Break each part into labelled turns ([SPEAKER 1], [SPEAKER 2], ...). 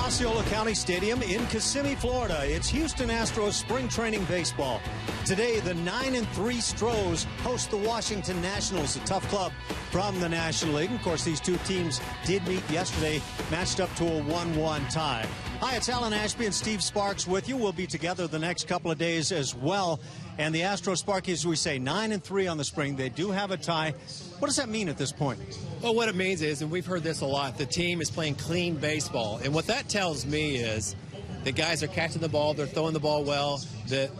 [SPEAKER 1] Osceola County Stadium in Kissimmee, Florida. It's Houston Astros spring training baseball. Today, the 9-3 Stros host the Washington Nationals, a tough club from the National League. Of course, these two teams did meet yesterday, matched up to a 1-1 tie. Hi, it's Alan Ashby and Steve Sparks with you. We'll be together the next couple of days as well. And the Astros, Sparky, as we say, 9-3 on the spring. They do have a tie. What does that mean at this point?
[SPEAKER 2] Well, what it means is, and we've heard this a lot, the team is playing clean baseball. And what that tells me is the guys are catching the ball, they're throwing the ball well, the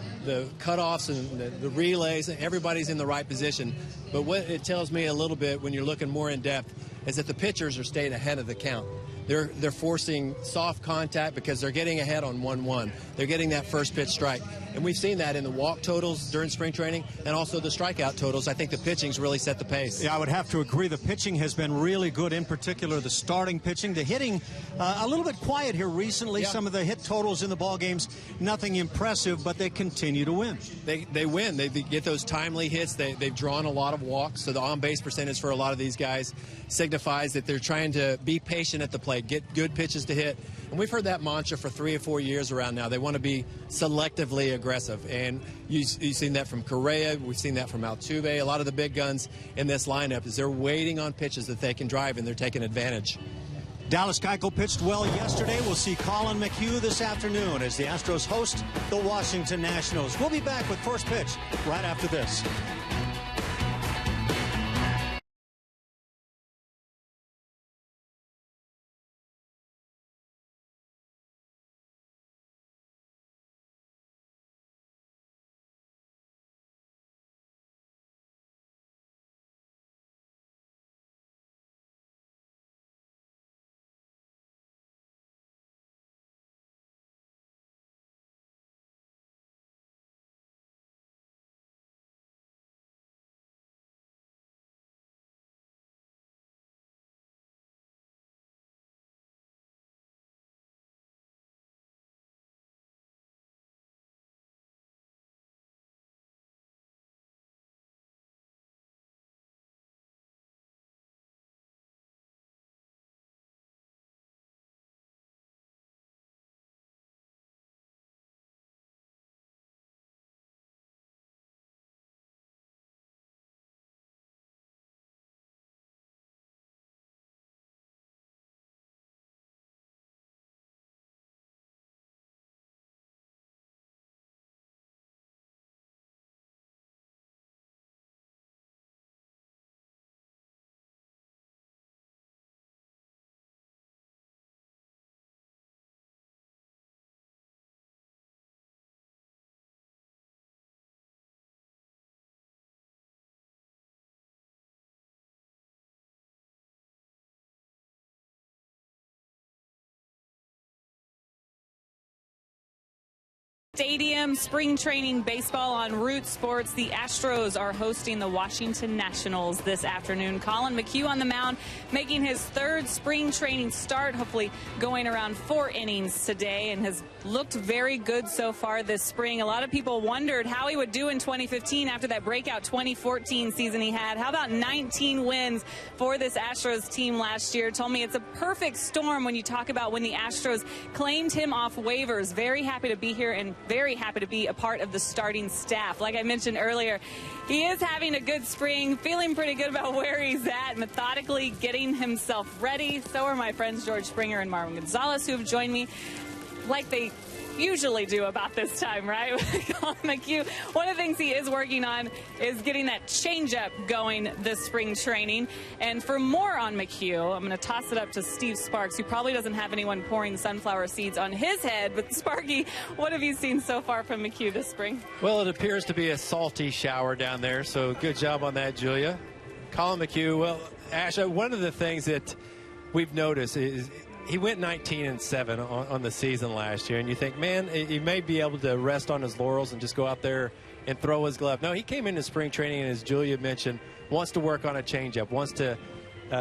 [SPEAKER 2] cutoffs and the relays, everybody's in the right position. But what it tells me a little bit when you're looking more in depth is that the pitchers are staying ahead of the count. They're forcing soft contact because they're getting ahead on 1-1. They're getting that first pitch strike. And we've seen that in the walk totals during spring training and also the strikeout totals. I think the pitching's really set the pace.
[SPEAKER 1] Yeah, I would have to agree. The pitching has been really good, in particular the starting pitching. The hitting, a little bit quiet here recently. Yeah. Some of the hit totals in the ball games, nothing impressive, but they continue to win.
[SPEAKER 2] They win. They get those timely hits. They've drawn a lot of walks, so the on-base percentage for a lot of these guys signifies that they're trying to be patient at the plate, get good pitches to hit. And we've heard that mantra for 3 or 4 years around now. They want to be selectively aggressive. And you've seen that from Correa. We've seen that from Altuve. A lot of the big guns in this lineup is they're waiting on pitches that they can drive, and they're taking advantage.
[SPEAKER 1] Dallas Keuchel pitched well yesterday. We'll see Colin McHugh this afternoon as the Astros host the Washington Nationals. We'll be back with first pitch right after this.
[SPEAKER 3] Stadium, spring training baseball on Root Sports. The Astros are hosting the Washington Nationals this afternoon. Colin McHugh on the mound, making his third spring training start, hopefully going around 4 innings today, and has looked very good so far this spring. A lot of people wondered how he would do in 2015 after that breakout 2014 season he had. How about 19 wins for this Astros team last year? Told me it's a perfect storm when you talk about when the Astros claimed him off waivers. Very happy to be here and very happy to be a part of the starting staff. Like I mentioned earlier, he is having a good spring, feeling pretty good about where he's at, methodically getting himself ready. So are my friends George Springer and Marvin Gonzalez, who have joined me like they usually do about this time, right? Colin McHugh, one of the things he is working on is getting that changeup going this spring training. And for more on McHugh, I'm going to toss it up to Steve Sparks, who probably doesn't have anyone pouring sunflower seeds on his head. But Sparky, what have you seen so far from McHugh this spring?
[SPEAKER 2] Well, it appears to be a salty shower down there, so good job on that, Julia. Colin McHugh, well, Ash, one of the things that we've noticed is he went 19-7 on the season last year, and you think, man, he may be able to rest on his laurels and just go out there and throw his glove. No, he came into spring training, and as Julia mentioned, wants to work on a changeup, wants to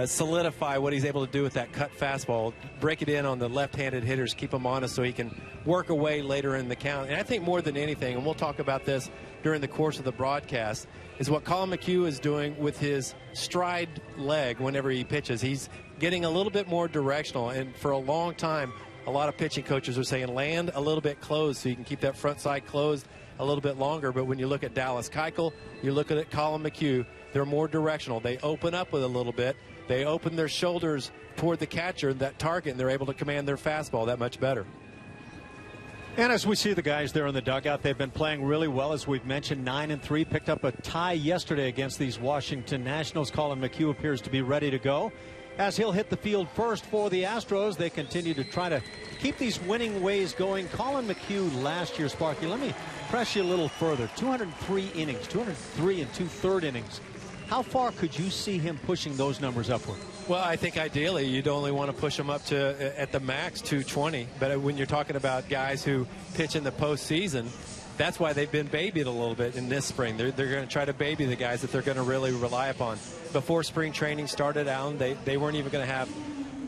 [SPEAKER 2] solidify what he's able to do with that cut fastball, break it in on the left-handed hitters, keep him honest so he can work away later in the count. And I think more than anything, and we'll talk about this during the course of the broadcast, is what Colin McHugh is doing with his stride leg whenever he pitches. He's getting a little bit more directional, and for a long time, a lot of pitching coaches are saying land a little bit closed so you can keep that front side closed a little bit longer. But when you look at Dallas Keuchel, you look at Colin McHugh, they're more directional. They open up with a little bit. They open their shoulders toward the catcher, that target, and they're able to command their fastball that much better.
[SPEAKER 1] And as we see the guys there in the dugout, they've been playing really well, as we've mentioned. 9-3, picked up a tie yesterday against these Washington Nationals. Colin McHugh appears to be ready to go, as he'll hit the field first for the Astros. They continue to try to keep these winning ways going. Colin McHugh last year, Sparky, let me press you a little further. 203 innings, 203 and 2/3 innings. How far could you see him pushing those numbers upward?
[SPEAKER 2] Well, I think ideally you'd only want to push them up to, at the max, 220. But when you're talking about guys who pitch in the postseason, that's why they've been babied a little bit in this spring. They're going to try to baby the guys that they're going to really rely upon. Before spring training started, Alan, they weren't even going to have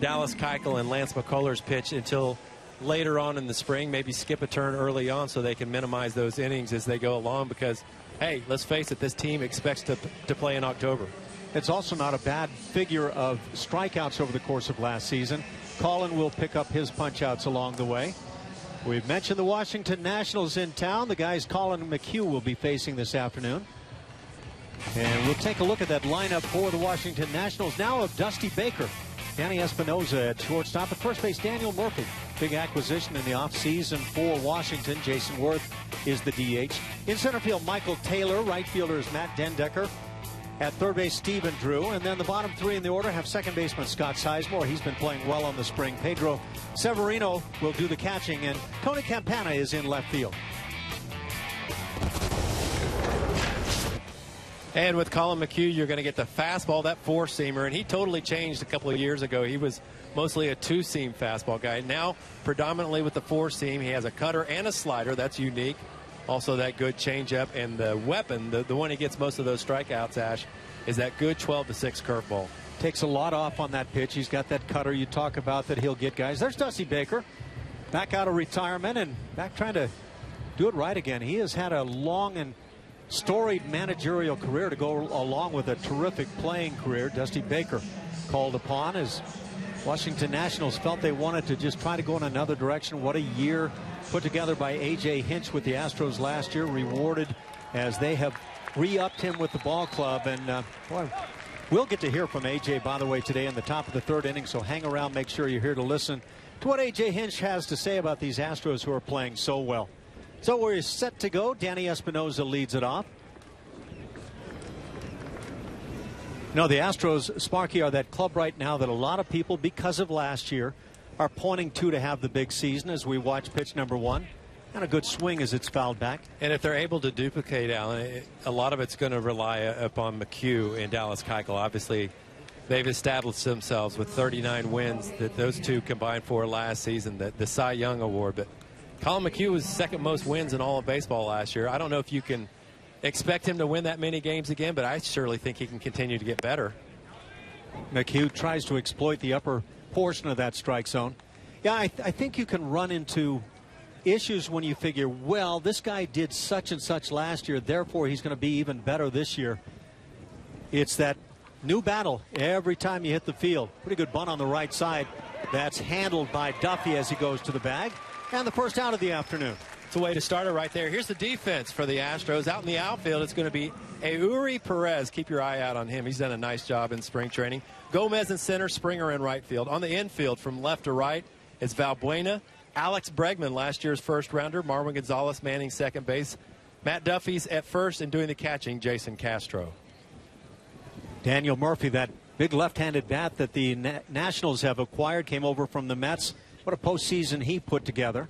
[SPEAKER 2] Dallas Keuchel and Lance McCullers pitch until later on in the spring, maybe skip a turn early on so they can minimize those innings as they go along because, hey, let's face it, this team expects to play in October.
[SPEAKER 1] It's also not a bad figure of strikeouts over the course of last season. Colin will pick up his punch-outs along the way. We've mentioned the Washington Nationals in town. The guys Colin McHugh will be facing this afternoon. And we'll take a look at that lineup for the Washington Nationals now of Dusty Baker, Danny Espinosa at shortstop. At first base, Daniel Murphy. Big acquisition in the offseason for Washington. Jason Worth is the DH. In center field, Michael Taylor. Right fielder is Matt Dendecker. At third base, Stephen Drew. And then the bottom three in the order have second baseman Scott Sizemore. He's been playing well on the spring. Pedro Severino will do the catching. And Tony Campana is in left field.
[SPEAKER 2] And with Colin McHugh, you're going to get the fastball, that four-seamer. And he totally changed a couple of years ago. He was mostly a two-seam fastball guy. Now, predominantly with the four-seam, he has a cutter and a slider. That's unique. Also, that good changeup, and the weapon, the one he gets most of those strikeouts, Ash, is that good 12-6 curveball.
[SPEAKER 1] Takes a lot off on that pitch. He's got that cutter you talk about that he'll get guys. There's Dusty Baker, back out of retirement and back trying to do it right again. He has had a long and storied managerial career to go along with a terrific playing career. Dusty Baker called upon as Washington Nationals felt they wanted to just try to go in another direction. What a year put together by A.J. Hinch with the Astros last year, rewarded as they have re-upped him with the ball club. And boy, we'll get to hear from A.J., by the way, today in the top of the third inning, so hang around, make sure you're here to listen to what A.J. Hinch has to say about these Astros who are playing so well. So we're set to go. Danny Espinosa leads it off. No, the Astros, Sparky, are that club right now that a lot of people, because of last year, are pointing to have the big season as we watch pitch number one. And a good swing as it's fouled back.
[SPEAKER 2] And if they're able to duplicate, Allen, a lot of it's going to rely upon McHugh and Dallas Keuchel. Obviously, they've established themselves with 39 wins that those two combined for last season, the Cy Young Award. But Colin McHugh was second most wins in all of baseball last year. I don't know if you can expect him to win that many games again, but I surely think he can continue to get better.
[SPEAKER 1] McHugh tries to exploit the upper portion of that strike zone. Yeah, I think you can run into issues when you figure, well, this guy did such and such last year, therefore he's going to be even better this year. It's that new battle every time you hit the field. Pretty good bunt on the right side. That's handled by Duffy as he goes to the bag. And the first out of the afternoon.
[SPEAKER 2] It's a way to start it right there. Here's the defense for the Astros. Out in the outfield, it's going to be Eury Perez. Keep your eye out on him. He's done a nice job in spring training. Gomez in center, Springer in right field. On the infield from left to right is Valbuena. Alex Bregman, last year's first rounder. Marwin Gonzalez manning second base. Matt Duffy's at first and doing the catching, Jason Castro.
[SPEAKER 1] Daniel Murphy, that big left-handed bat that the Nationals have acquired, came over from the Mets. What a postseason he put together.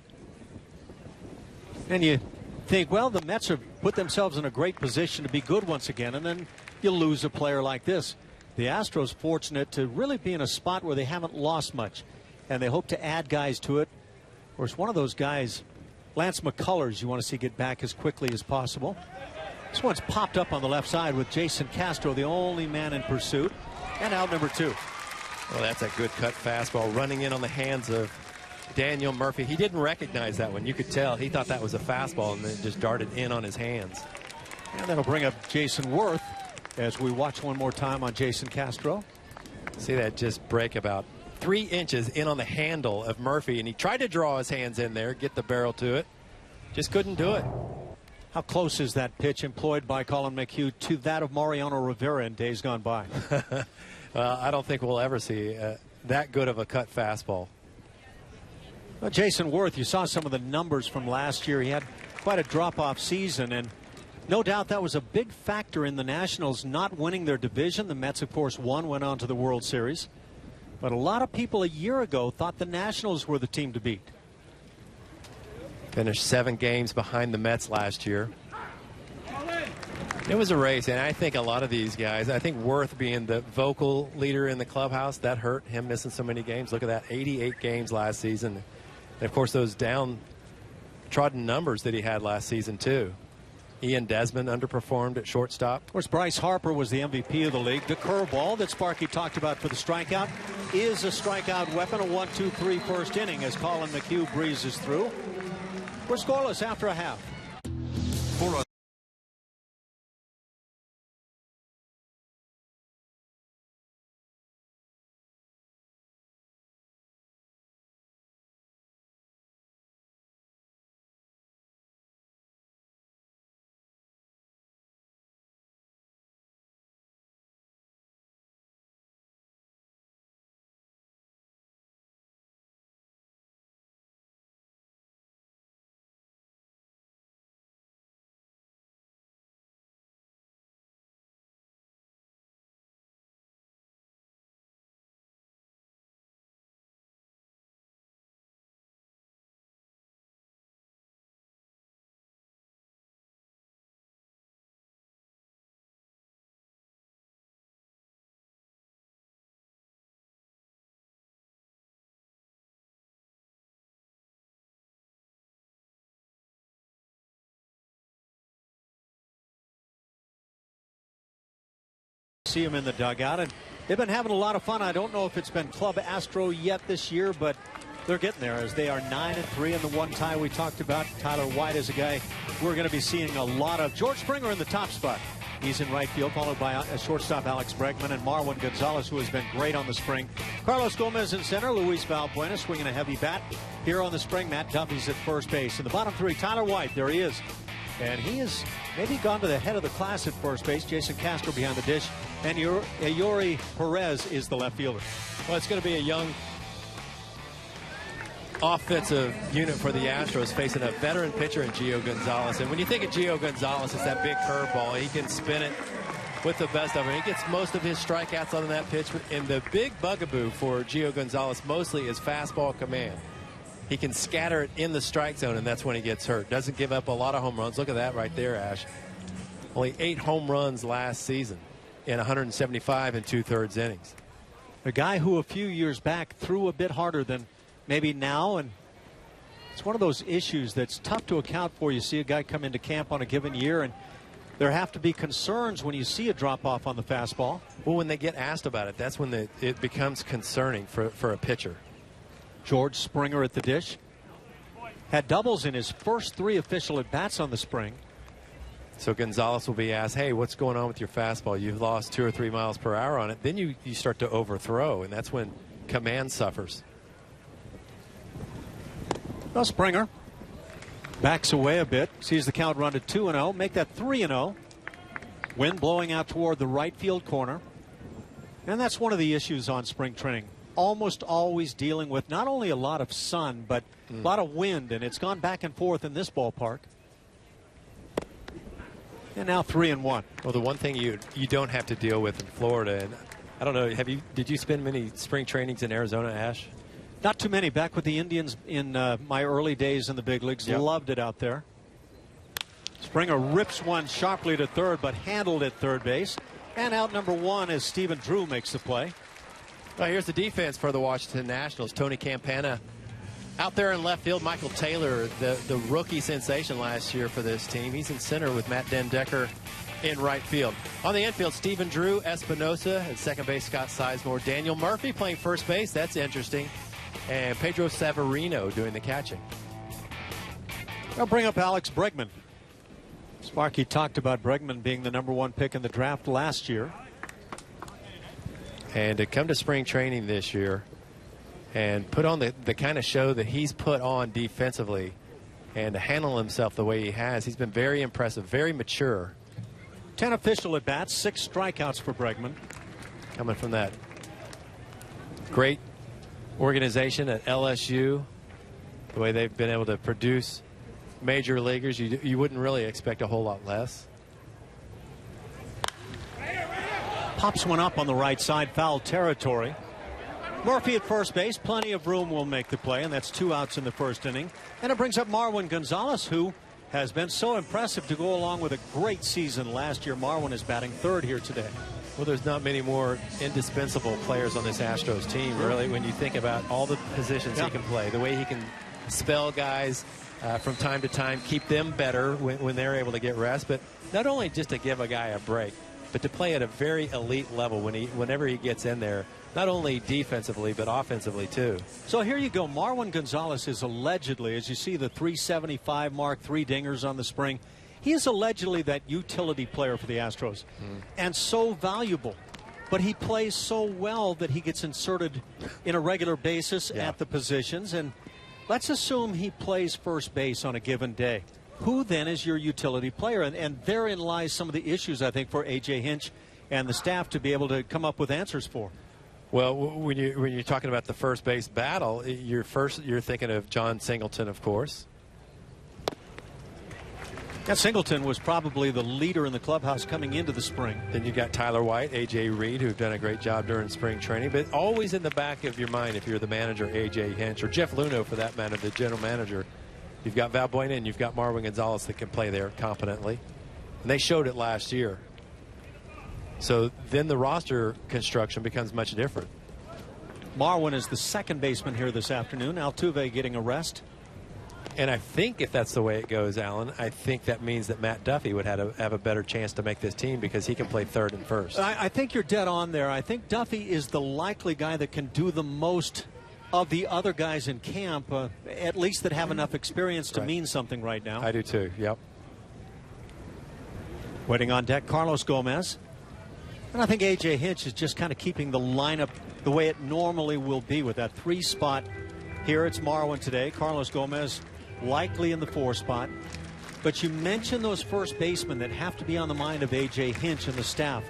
[SPEAKER 1] And you think, well, the Mets have put themselves in a great position to be good once again, and then you lose a player like this. The Astros fortunate to really be in a spot where they haven't lost much, and they hope to add guys to it. Of course, one of those guys, Lance McCullers, you want to see get back as quickly as possible. This one's popped up on the left side with Jason Castro, the only man in pursuit, and out number two.
[SPEAKER 2] Well, that's a good cut fastball running in on the hands of Daniel Murphy. He didn't recognize that one. You could tell he thought that was a fastball and then just darted in on his hands.
[SPEAKER 1] And that'll bring up Jason Worth as we watch one more time on Jason Castro.
[SPEAKER 2] See that just break about 3 inches in on the handle of Murphy, and he tried to draw his hands in there, get the barrel to it. Just couldn't do it.
[SPEAKER 1] How close is that pitch employed by Colin McHugh to that of Mariano Rivera in days gone by?
[SPEAKER 2] Well, I don't think we'll ever see that good of a cut fastball.
[SPEAKER 1] Well, Jason Worth, you saw some of the numbers from last year. He had quite a drop-off season, and no doubt that was a big factor in the Nationals not winning their division. The Mets, of course, went on to the World Series. But a lot of people a year ago thought the Nationals were the team to beat.
[SPEAKER 2] Finished 7 games behind the Mets last year. It was a race, and I think a lot of these guys, I think Worth being the vocal leader in the clubhouse, that hurt him missing so many games. Look at that, 88 games last season. And, of course, those downtrodden numbers that he had last season, too. Ian Desmond underperformed at shortstop.
[SPEAKER 1] Of course, Bryce Harper was the MVP of the league. The curveball that Sparky talked about for the strikeout is a strikeout weapon, a 1-2-3 first inning as Colin McHugh breezes through. We're scoreless after a half. See him in the dugout, and they've been having a lot of fun. I don't know if it's been Club Astro yet this year, but they're getting there as they are 9-3 in the one tie we talked about. Tyler White is a guy we're going to be seeing a lot of. George Springer in the top spot. He's in right field, followed by a shortstop Alex Bregman and Marwin Gonzalez, who has been great on the spring. Carlos Gomez in center, Luis Valbuena swinging a heavy bat. Here on the spring, Matt Duffy's at first base. In the bottom 3, Tyler White, there he is. And he has maybe gone to the head of the class at first base. Jason Castro behind the dish. And Yuri Perez is the left fielder.
[SPEAKER 2] Well, it's going to be a young offensive unit for the Astros facing a veteran pitcher in Gio Gonzalez. And when you think of Gio Gonzalez, it's that big curveball. He can spin it with the best of them. He gets most of his strikeouts on that pitch. And the big bugaboo for Gio Gonzalez mostly is fastball command. He can scatter it in the strike zone, and that's when he gets hurt. Doesn't give up a lot of home runs. Look at that right there, Ash. Only 8 home runs last season in 175 and 2/3 innings.
[SPEAKER 1] A guy who a few years back threw a bit harder than maybe now, and it's one of those issues that's tough to account for. You see a guy come into camp on a given year, and there have to be concerns when you see a drop-off on the fastball.
[SPEAKER 2] Well, when they get asked about it, that's when it becomes concerning for a pitcher.
[SPEAKER 1] George Springer at the dish. Had doubles in his first 3 official at-bats on the spring.
[SPEAKER 2] So Gonzalez will be asked, hey, what's going on with your fastball? You've lost 2 or 3 miles per hour on it. Then you start to overthrow, and that's when command suffers.
[SPEAKER 1] Well, Springer backs away a bit, sees the count run to 2-0, make that 3-0. Wind blowing out toward the right field corner. And that's one of the issues on spring training. Almost always dealing with not only a lot of sun, but a lot of wind, and it's gone back and forth in this ballpark. And now 3-1.
[SPEAKER 2] Well, the one thing you don't have to deal with in Florida, and I don't know, did you spend many spring trainings in Arizona, Ash?
[SPEAKER 1] Not too many. Back with the Indians in my early days in the big leagues. Yep. Loved it out there. Springer rips one sharply to third, but handled at third base. And out number 1 as Stephen Drew makes the play.
[SPEAKER 2] Well, here's the defense for the Washington Nationals. Tony Campana out there in left field. Michael Taylor, the rookie sensation last year for this team. He's in center with Matt Dendecker in right field. On the infield, Stephen Drew, Espinosa at second base, Scott Sizemore, Daniel Murphy playing first base. That's interesting. And Pedro Severino doing the catching.
[SPEAKER 1] I'll bring up Alex Bregman. Sparky talked about Bregman being the #1 pick in the draft last year.
[SPEAKER 2] And to come to spring training this year, and put on the kind of show that he's put on defensively, and to handle himself the way he has, he's been very impressive, very mature.
[SPEAKER 1] 10 official at bats, 6 strikeouts for Bregman.
[SPEAKER 2] Coming from that great organization at LSU, the way they've been able to produce major leaguers, you wouldn't really expect a whole lot less.
[SPEAKER 1] Pops one up on the right side, foul territory. Murphy at first base, plenty of room, will make the play, and that's 2 outs in the first inning. And it brings up Marwin Gonzalez, who has been so impressive to go along with a great season last year. Marwin is batting third here today.
[SPEAKER 2] Well, there's not many more indispensable players on this Astros team, really, when you think about all the positions he can play, the way he can spell guys from time to time, keep them better when they're able to get rest, but not only just to give a guy a break, but to play at a very elite level whenever he gets in there, not only defensively but offensively too.
[SPEAKER 1] So here you go. Marwin Gonzalez is allegedly, as you see the 375 mark, 3 dingers on the spring, he is allegedly that utility player for the Astros, and so valuable. But he plays so well that he gets inserted in a regular basis at the positions. And let's assume he plays first base on a given day. Who then is your utility player? And therein lies some of the issues, I think, for A.J. Hinch and the staff to be able to come up with answers for.
[SPEAKER 2] Well, when you're talking about the first base battle, you're thinking of John Singleton, of course.
[SPEAKER 1] That Singleton was probably the leader in the clubhouse coming into the spring.
[SPEAKER 2] Then you got Tyler White, A.J. Reed, who've done a great job during spring training. But always in the back of your mind, if you're the manager, A.J. Hinch, or Jeff Luhnow for that matter, the general manager, you've got Valbuena and you've got Marwin Gonzalez that can play there competently. And they showed it last year. So then the roster construction becomes much different.
[SPEAKER 1] Marwin is the second baseman here this afternoon. Altuve getting a rest.
[SPEAKER 2] And I think if that's the way it goes, Alan, I think that means that Matt Duffy would have a better chance to make this team because he can play third and first.
[SPEAKER 1] I think you're dead on there. I think Duffy is the likely guy that can do the most of the other guys in camp, at least that have enough experience to mean something right now.
[SPEAKER 2] I do too, yep.
[SPEAKER 1] Waiting on deck, Carlos Gomez. And I think A.J. Hinch is just kind of keeping the lineup the way it normally will be with that 3 spot. Here it's Marwin today. Carlos Gomez likely in the 4 spot. But you mentioned those first basemen that have to be on the mind of A.J. Hinch and the staff.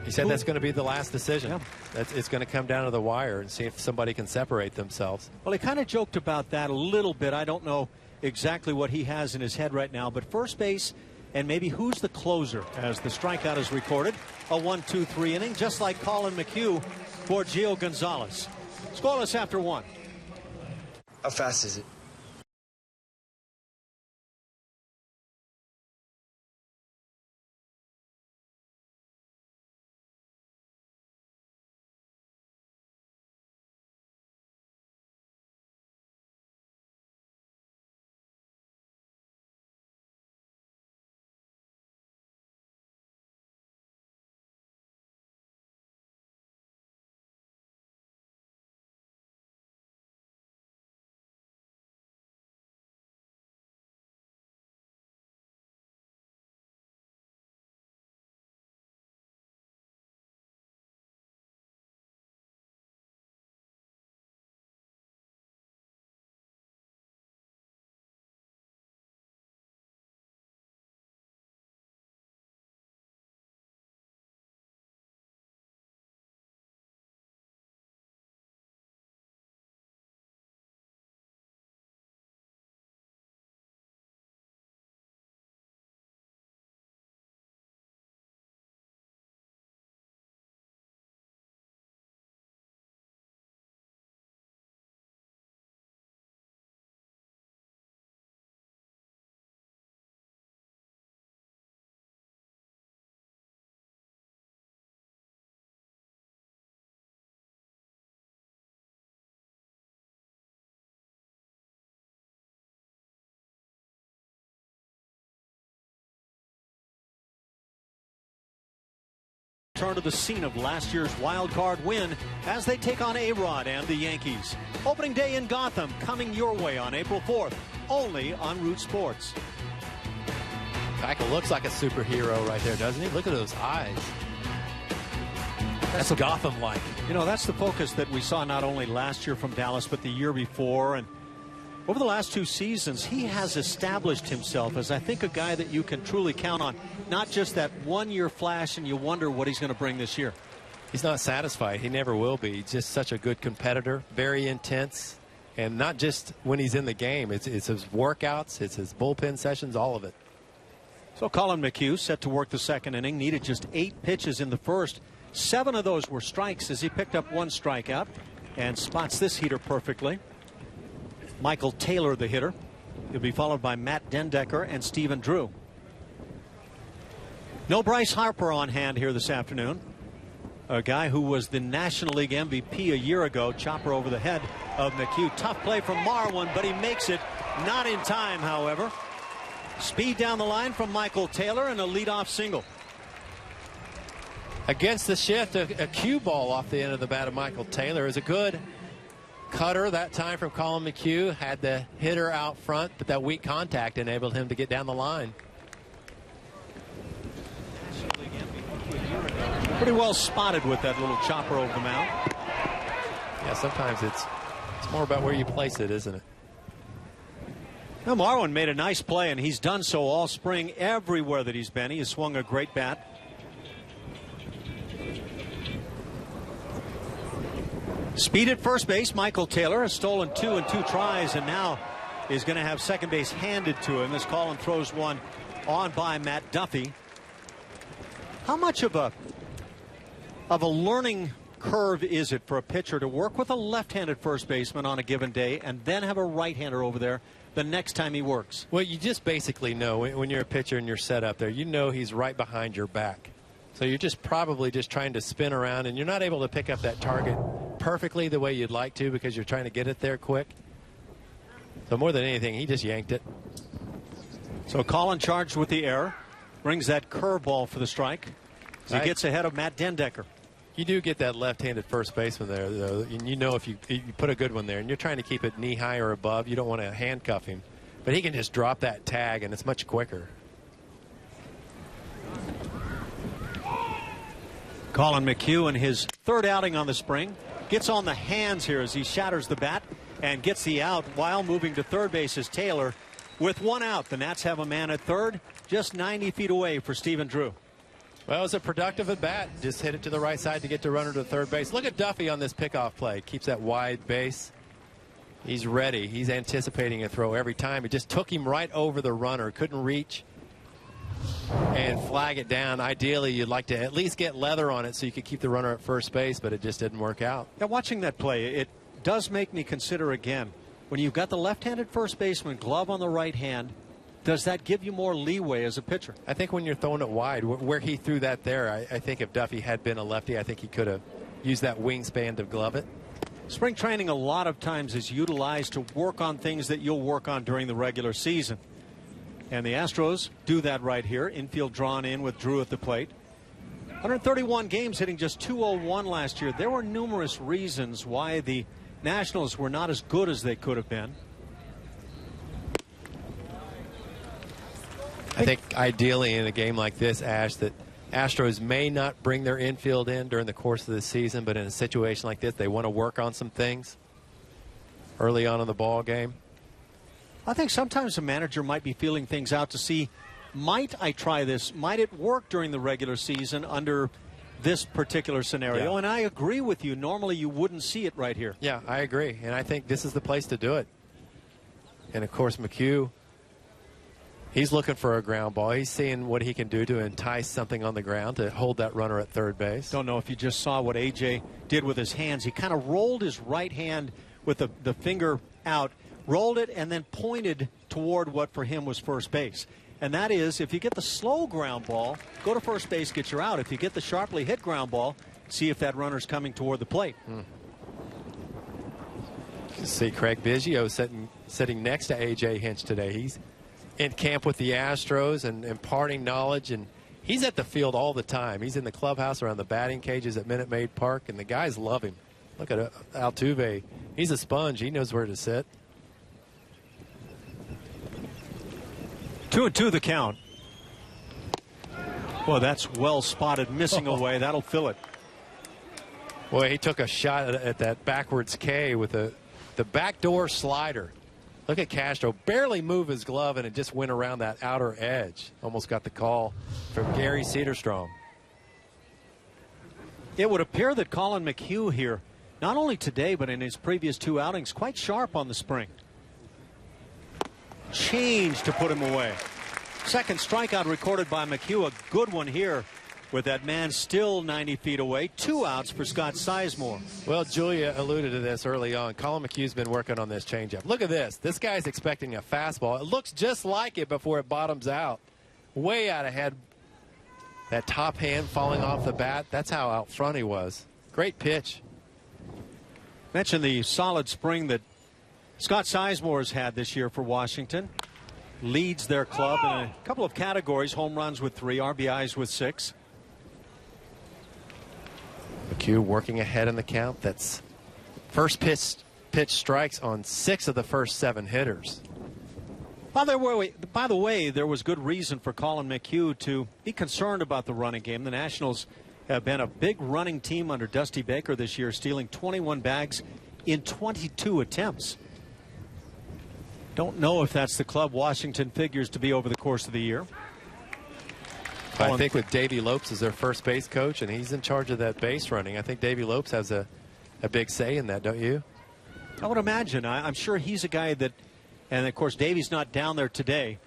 [SPEAKER 2] He said that's going to be the last decision. Yeah. It's going to come down to the wire and see if somebody can separate themselves.
[SPEAKER 1] Well, he kind of joked about that a little bit. I don't know exactly what he has in his head right now. But first base and maybe who's the closer as the strikeout is recorded. A 1-2-3 inning, just like Colin McHugh for Gio Gonzalez. Scoreless after 1.
[SPEAKER 4] How fast is it?
[SPEAKER 1] Turn to the scene of last year's wild card win as they take on A-Rod and the Yankees. Opening day in Gotham coming your way on April 4th, only on Root Sports.
[SPEAKER 2] Michael looks like a superhero right there, doesn't he? Look at those eyes. That's Gotham-like.
[SPEAKER 1] You know, that's the focus that we saw not only last year from Dallas, but the year before. And over the last 2 seasons, he has established himself as, I think, a guy that you can truly count on. Not just that one-year flash and you wonder what he's going to bring this year.
[SPEAKER 2] He's not satisfied. He never will be. He's just such a good competitor, very intense. And not just when he's in the game. It's his workouts, it's his bullpen sessions, all of it.
[SPEAKER 1] So Colin McHugh set to work the second inning. Needed just 8 pitches in the first. 7 of those were strikes as he picked up 1 strikeout and spots this heater perfectly. Michael Taylor, the hitter. He'll be followed by Matt Dendecker and Stephen Drew. No Bryce Harper on hand here this afternoon. A guy who was the National League MVP a year ago. Chopper over the head of McHugh. Tough play from Marwin, but he makes it. Not in time, however. Speed down the line from Michael Taylor and a leadoff single.
[SPEAKER 2] Against the shift, a cue ball off the end of the bat of Michael Taylor is a good cutter that time from Colin McHugh. Had the hitter out front, but that weak contact enabled him to get down the line.
[SPEAKER 1] Pretty well spotted with that little chopper over the mound.
[SPEAKER 2] Yeah, sometimes it's more about where you place it, isn't it?
[SPEAKER 1] Now, Marwin made a nice play, and he's done so all spring everywhere that he's been. He has swung a great bat. Speed at first base. Michael Taylor has stolen 2 in 2 tries, and now is going to have second base handed to him as Colin throws one on by Matt Duffy. How much of a learning curve is it for a pitcher to work with a left-handed first baseman on a given day and then have a right-hander over there the next time he works?
[SPEAKER 2] Well, you just basically know when you're a pitcher and you're set up there, you know he's right behind your back. So you're just probably just trying to spin around, and you're not able to pick up that target perfectly the way you'd like to because you're trying to get it there quick. So more than anything, he just yanked it.
[SPEAKER 1] So Colin charged with the error. Brings that curveball for the strike. So he gets ahead of Matt Dendecker.
[SPEAKER 2] You do get that left-handed first baseman there, though. And you know if you put a good one there and you're trying to keep it knee-high or above, you don't want to handcuff him. But he can just drop that tag, and it's much quicker.
[SPEAKER 1] Colin McHugh in his 3rd outing on the spring. Gets on the hands here as he shatters the bat and gets the out while moving to third base as Taylor. With 1 out, the Nats have a man at third, just 90 feet away for Stephen Drew.
[SPEAKER 2] Well, it was a productive at bat. Just hit it to the right side to get the runner to third base. Look at Duffy on this pickoff play. Keeps that wide base. He's ready. He's anticipating a throw every time. It just took him right over the runner. Couldn't reach and flag it down. Ideally, you'd like to at least get leather on it so you could keep the runner at first base, but it just didn't work out.
[SPEAKER 1] Now, watching that play, it does make me consider again, when you've got the left-handed first baseman, glove on the right hand, does that give you more leeway as a pitcher?
[SPEAKER 2] I think when you're throwing it wide, where he threw that there, I think if Duffy had been a lefty, I think he could have used that wingspan to glove it.
[SPEAKER 1] Spring training a lot of times is utilized to work on things that you'll work on during the regular season. And the Astros do that right here. Infield drawn in with Drew at the plate. 131 games, hitting just .201 last year. There were numerous reasons why the Nationals were not as good as they could have been.
[SPEAKER 2] I think ideally in a game like this, Ash, that Astros may not bring their infield in during the course of the season, but in a situation like this, they want to work on some things early on in the ball game.
[SPEAKER 1] I think sometimes a manager might be feeling things out to see, might I try this? Might it work during the regular season under this particular scenario?
[SPEAKER 2] Yeah.
[SPEAKER 1] And I agree with you. Normally you wouldn't see it right here.
[SPEAKER 2] Yeah, I agree. And I think this is the place to do it. And, of course, McHugh, he's looking for a ground ball. He's seeing what he can do to entice something on the ground to hold that runner at third base.
[SPEAKER 1] Don't know if you just saw what A.J. did with his hands. He kind of rolled his right hand with the finger out, rolled it, and then pointed toward what for him was first base. And that is, if you get the slow ground ball, go to first base, get your out. If you get the sharply hit ground ball, see if that runner's coming toward the plate.
[SPEAKER 2] You can see Craig Biggio sitting next to A.J. Hinch today. He's in camp with the Astros and imparting knowledge, and he's at the field all the time. He's in the clubhouse around the batting cages at Minute Maid Park, and the guys love him. Look at Altuve. He's a sponge. He knows where to sit.
[SPEAKER 1] 2-2 the count. Well, that's well spotted, missing away. That'll fill it.
[SPEAKER 2] Boy, he took a shot at that backwards K with the backdoor slider. Look at Castro. Barely moved his glove, and it just went around that outer edge. Almost got the call from Gary Cedarstrom.
[SPEAKER 1] It would appear that Colin McHugh here, not only today, but in his previous 2 outings, quite sharp on the spring. Change to put him away. Second strikeout recorded by McHugh. A good one here with that man still 90 feet away. 2 outs for Scott Sizemore.
[SPEAKER 2] Well, Julia alluded to this early on. Colin McHugh's been working on this changeup. Look at this. This guy's expecting a fastball. It looks just like it before it bottoms out. Way out ahead. That top hand falling off the bat. That's how out front he was. Great pitch.
[SPEAKER 1] Mentioned the solid spring that Scott Sizemore's had this year for Washington. Leads their club in a couple of categories. Home runs with 3, RBIs with 6.
[SPEAKER 2] McHugh working ahead in the count. That's first pitch strikes on 6 of the first 7 hitters.
[SPEAKER 1] By the way, there was good reason for Colin McHugh to be concerned about the running game. The Nationals have been a big running team under Dusty Baker this year, stealing 21 bags in 22 attempts. Don't know if that's the club Washington figures to be over the course of the year.
[SPEAKER 2] I think with Davey Lopes as their first base coach, and he's in charge of that base running, I think Davey Lopes has a big say in that, don't you?
[SPEAKER 1] I would imagine. I'm sure he's a guy that, and of course Davey's not down there today.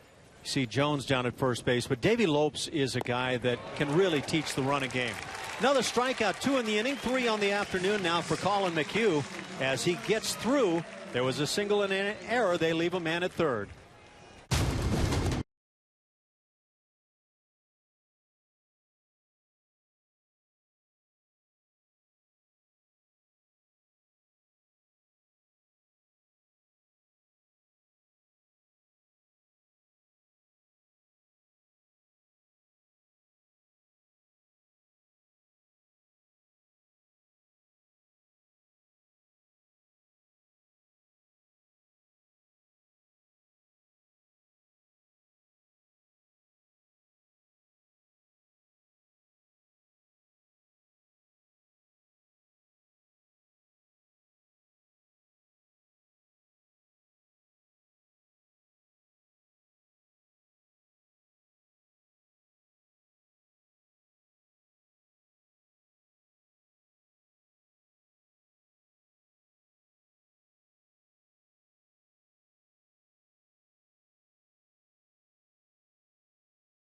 [SPEAKER 1] You see Jones down at first base, but Davey Lopes is a guy that can really teach the running game. Another strikeout, 2 in the inning, 3 on the afternoon now for Colin McHugh. As he gets through, there was a single and an error. They leave a man at third.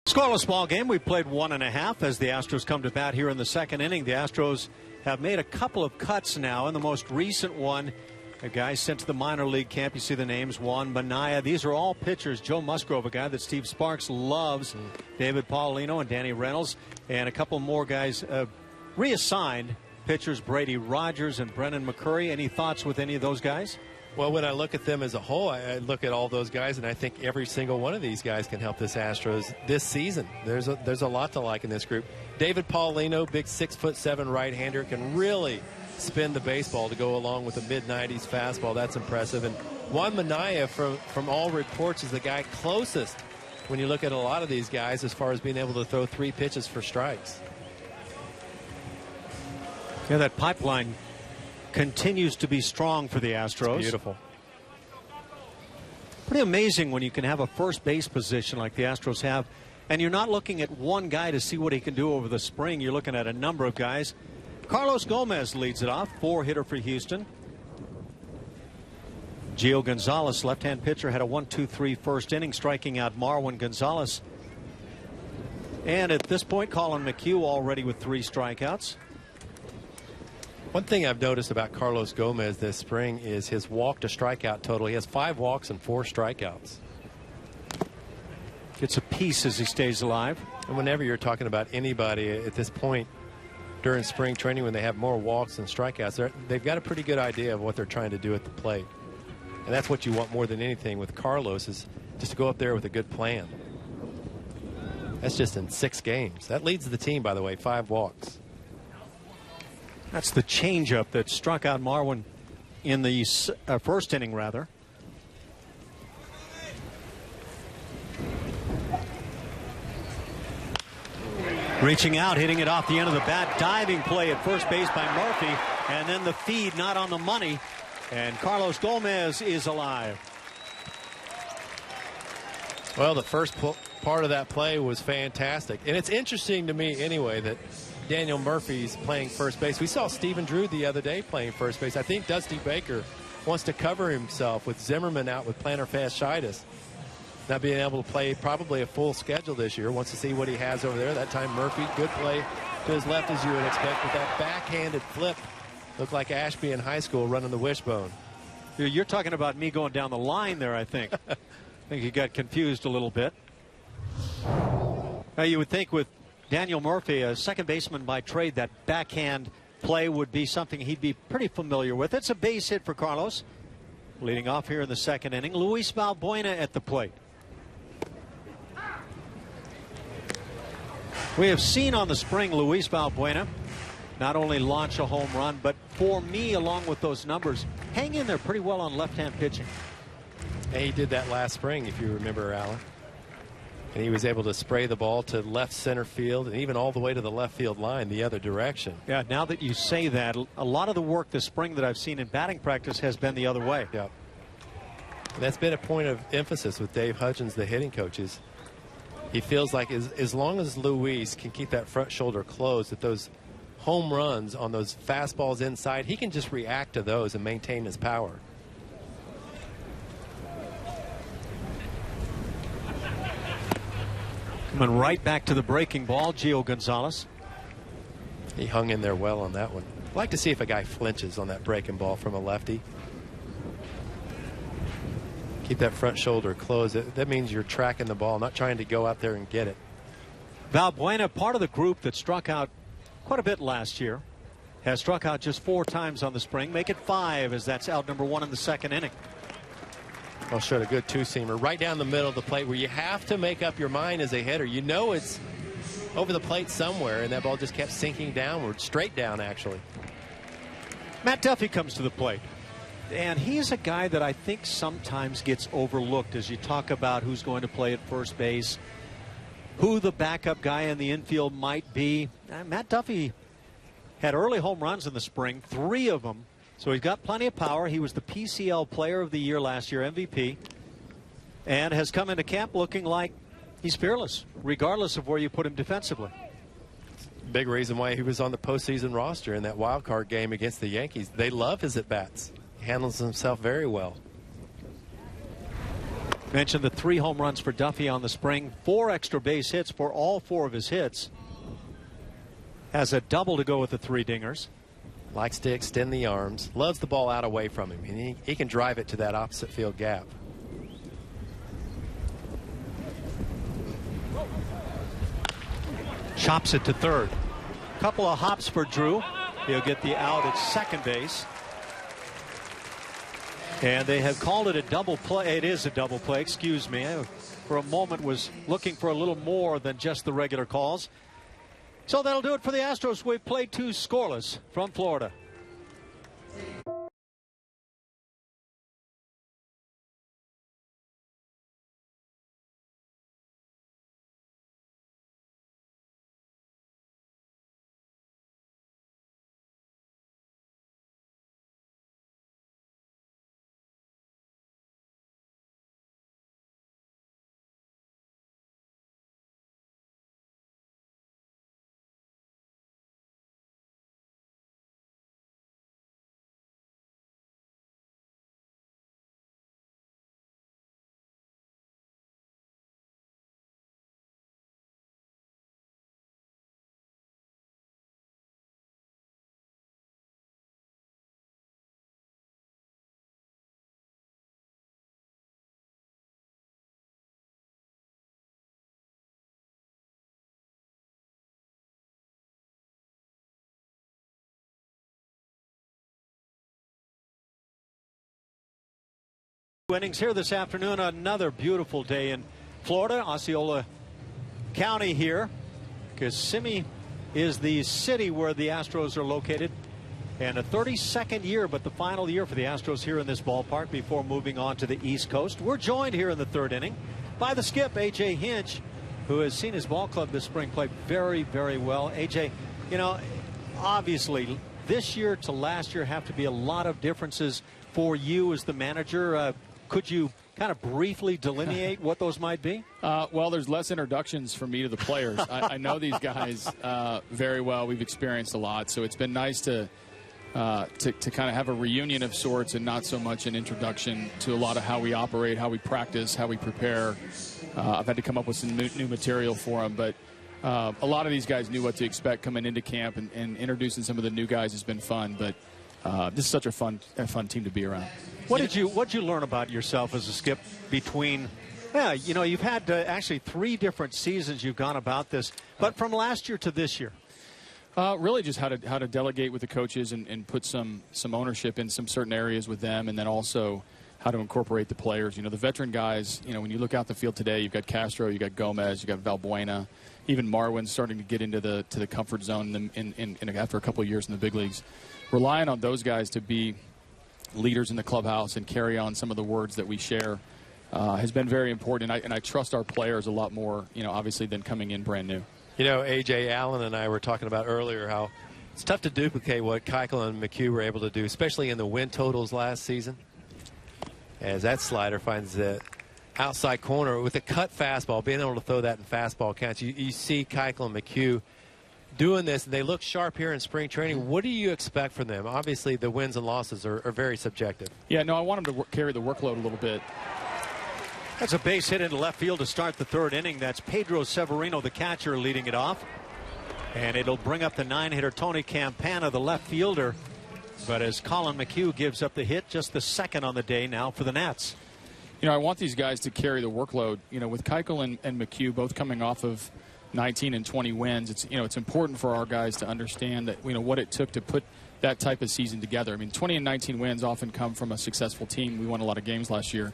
[SPEAKER 1] Scoreless ball game. We played 1.5 as the Astros come to bat here in the second inning. The Astros have made a couple of cuts now, and the most recent one, a guy sent to the minor league camp. You see the names, Juan Minaya. These are all pitchers. Joe Musgrove, a guy that Steve Sparks loves, David Paulino and Danny Reynolds, and a couple more guys reassigned pitchers, Brady Rogers and Brennan McCurry. Any thoughts with any of those guys?
[SPEAKER 2] Well, when I look at them as a whole, I look at all those guys, and I think every single one of these guys can help this Astros this season. There's a lot to like in this group. David Paulino, big 6'7" right-hander, can really spin the baseball to go along with a mid-90s fastball. That's impressive. And Juan Minaya, from all reports, is the guy closest when you look at a lot of these guys as far as being able to throw 3 pitches for strikes.
[SPEAKER 1] Yeah, that pipeline continues to be strong for the Astros.
[SPEAKER 2] It's beautiful.
[SPEAKER 1] Pretty amazing when you can have a first base position like the Astros have, and you're not looking at one guy to see what he can do over the spring. You're looking at a number of guys. Carlos Gomez leads it off, 4-hitter for Houston. Gio Gonzalez, left-hand pitcher, had a 1-2-3 first inning, striking out Marwin Gonzalez. And at this point, Colin McHugh already with 3 strikeouts.
[SPEAKER 2] One thing I've noticed about Carlos Gomez this spring is his walk to strikeout total. He has 5 walks and 4 strikeouts.
[SPEAKER 1] Gets a piece as he stays alive.
[SPEAKER 2] And whenever you're talking about anybody at this point during spring training when they have more walks than strikeouts, they've got a pretty good idea of what they're trying to do at the plate. And that's what you want more than anything with Carlos, is just to go up there with a good plan. That's just in 6 games. That leads the team, by the way, 5 walks.
[SPEAKER 1] That's the changeup that struck out Marwin in the first inning, rather. Reaching out, hitting it off the end of the bat. Diving play at first base by Murphy. And then the feed not on the money. And Carlos Gomez is alive.
[SPEAKER 2] Well, the first part of that play was fantastic. And it's interesting to me anyway that Daniel Murphy's playing first base. We saw Stephen Drew the other day playing first base. I think Dusty Baker wants to cover himself with Zimmerman out with plantar fasciitis. Not being able to play probably a full schedule this year. Wants to see what he has over there. That time Murphy, good play to his left as you would expect. With that backhanded flip, looked like Ashby in high school running the wishbone.
[SPEAKER 1] You're talking about me going down the line there, I think. I think he got confused a little bit. Now you would think with Daniel Murphy, a second baseman by trade, that backhand play would be something he'd be pretty familiar with. It's a base hit for Carlos. Leading off here in the second inning, Luis Valbuena at the plate. We have seen on the spring Luis Valbuena not only launch a home run, but for me, along with those numbers, hang in there pretty well on left-hand pitching.
[SPEAKER 2] And he did that last spring, if you remember, Alan. And he was able to spray the ball to left center field and even all the way to the left field line the other direction.
[SPEAKER 1] Yeah, now that you say that, a lot of the work this spring that I've seen in batting practice has been the other way.
[SPEAKER 2] Yeah. And that's been a point of emphasis with Dave Hudgens, the hitting coaches. He feels like as long as Luis can keep that front shoulder closed, that those home runs on those fastballs inside, he can just react to those and maintain his power.
[SPEAKER 1] Coming right back to the breaking ball, Gio Gonzalez.
[SPEAKER 2] He hung in there well on that one. I'd like to see if a guy flinches on that breaking ball from a lefty. Keep that front shoulder closed. That means you're tracking the ball, not trying to go out there and get it.
[SPEAKER 1] Valbuena, part of the group that struck out quite a bit last year, has struck out just 4 times on the spring. Make it 5 as that's out number 1 in the second inning.
[SPEAKER 2] Well, showed a good two-seamer right down the middle of the plate where you have to make up your mind as a hitter. You know it's over the plate somewhere, and that ball just kept sinking downward, straight down actually.
[SPEAKER 1] Matt Duffy comes to the plate. And he's a guy that I think sometimes gets overlooked as you talk about who's going to play at first base, who the backup guy in the infield might be. Matt Duffy had early home runs in the spring, 3 of them. So he's got plenty of power. He was the PCL Player of the Year last year, MVP, and has come into camp looking like he's fearless, regardless of where you put him defensively.
[SPEAKER 2] Big reason why he was on the postseason roster in that wild card game against the Yankees. They love his at-bats. He handles himself very well.
[SPEAKER 1] Mentioned the 3 home runs for Duffy on the spring, 4 extra base hits for all 4 of his hits. Has a double to go with the 3 dingers.
[SPEAKER 2] Likes to extend the arms. Loves the ball out away from him. And he can drive it to that opposite field gap.
[SPEAKER 1] Chops it to third. Couple of hops for Drew. He'll get the out at second base. And they have called it a double play. It is a double play, excuse me. I, for a moment, was looking for a little more than just the regular calls. So that'll do it for the Astros. We've played 2 scoreless from Florida. Innings here this afternoon. Another beautiful day in Florida, Osceola County here. Kissimmee is the city where the Astros are located. And a 32nd year, but the final year for the Astros here in this ballpark before moving on to the East Coast. We're joined here in the 3rd inning by the skip, AT Hinch. who has seen his ball club this spring play very, very well. AJ, you know, obviously this year to last year have to be a lot of differences for you as the manager. Could you kind of briefly delineate what those might be?
[SPEAKER 5] Well, there's less introductions for me to the players. I know these guys very well. We've experienced a lot, so it's been nice to kind of have a reunion of sorts and not so much an introduction to a lot of how we operate, how we practice, how we prepare. I've had to come up with some new material for them, but a lot of these guys knew what to expect coming into camp, and introducing some of the new guys has been fun. But this is such a fun team to be around.
[SPEAKER 1] What did you learn about yourself as a skip between? Yeah, you know, you've had actually 3 different seasons you've gone about this, but from last year to this year.
[SPEAKER 5] Really just how to delegate with the coaches and put some ownership in some certain areas with them, and then also how to incorporate the players. You know, the veteran guys, you know, when you look out the field today, you've got Castro, you've got Gomez, you've got Valbuena, even Marwin's starting to get into the comfort zone after a couple of years in the big leagues. Relying on those guys to be leaders in the clubhouse and carry on some of the words that we share has been very important, and I trust our players a lot more, you know, obviously, than coming in brand new.
[SPEAKER 2] You know, A.J. Allen and I were talking about earlier how it's tough to duplicate what Keuchel and McHugh were able to do, especially in the win totals last season. As that slider finds the outside corner with a cut fastball, being able to throw that in fastball counts. You see Keuchel and McHugh doing this, and they look sharp here in spring training. What do you expect from them? Obviously, the wins and losses are very subjective.
[SPEAKER 5] Yeah, no, I want them to carry the workload a little bit.
[SPEAKER 1] That's a base hit into left field to start the 3rd inning. That's Pedro Severino, the catcher, leading it off. And it'll bring up the 9-hitter Tony Campana, the left fielder. But as Colin McHugh gives up the hit, just the 2nd on the day now for the Nats.
[SPEAKER 5] You know, I want these guys to carry the workload. You know, with Keuchel and McHugh both coming off of 19 and 20 wins, it's important for our guys to understand that, you know, what it took to put that type of season together. I mean, 20 and 19 wins often come from a successful team. We won a lot of games last year.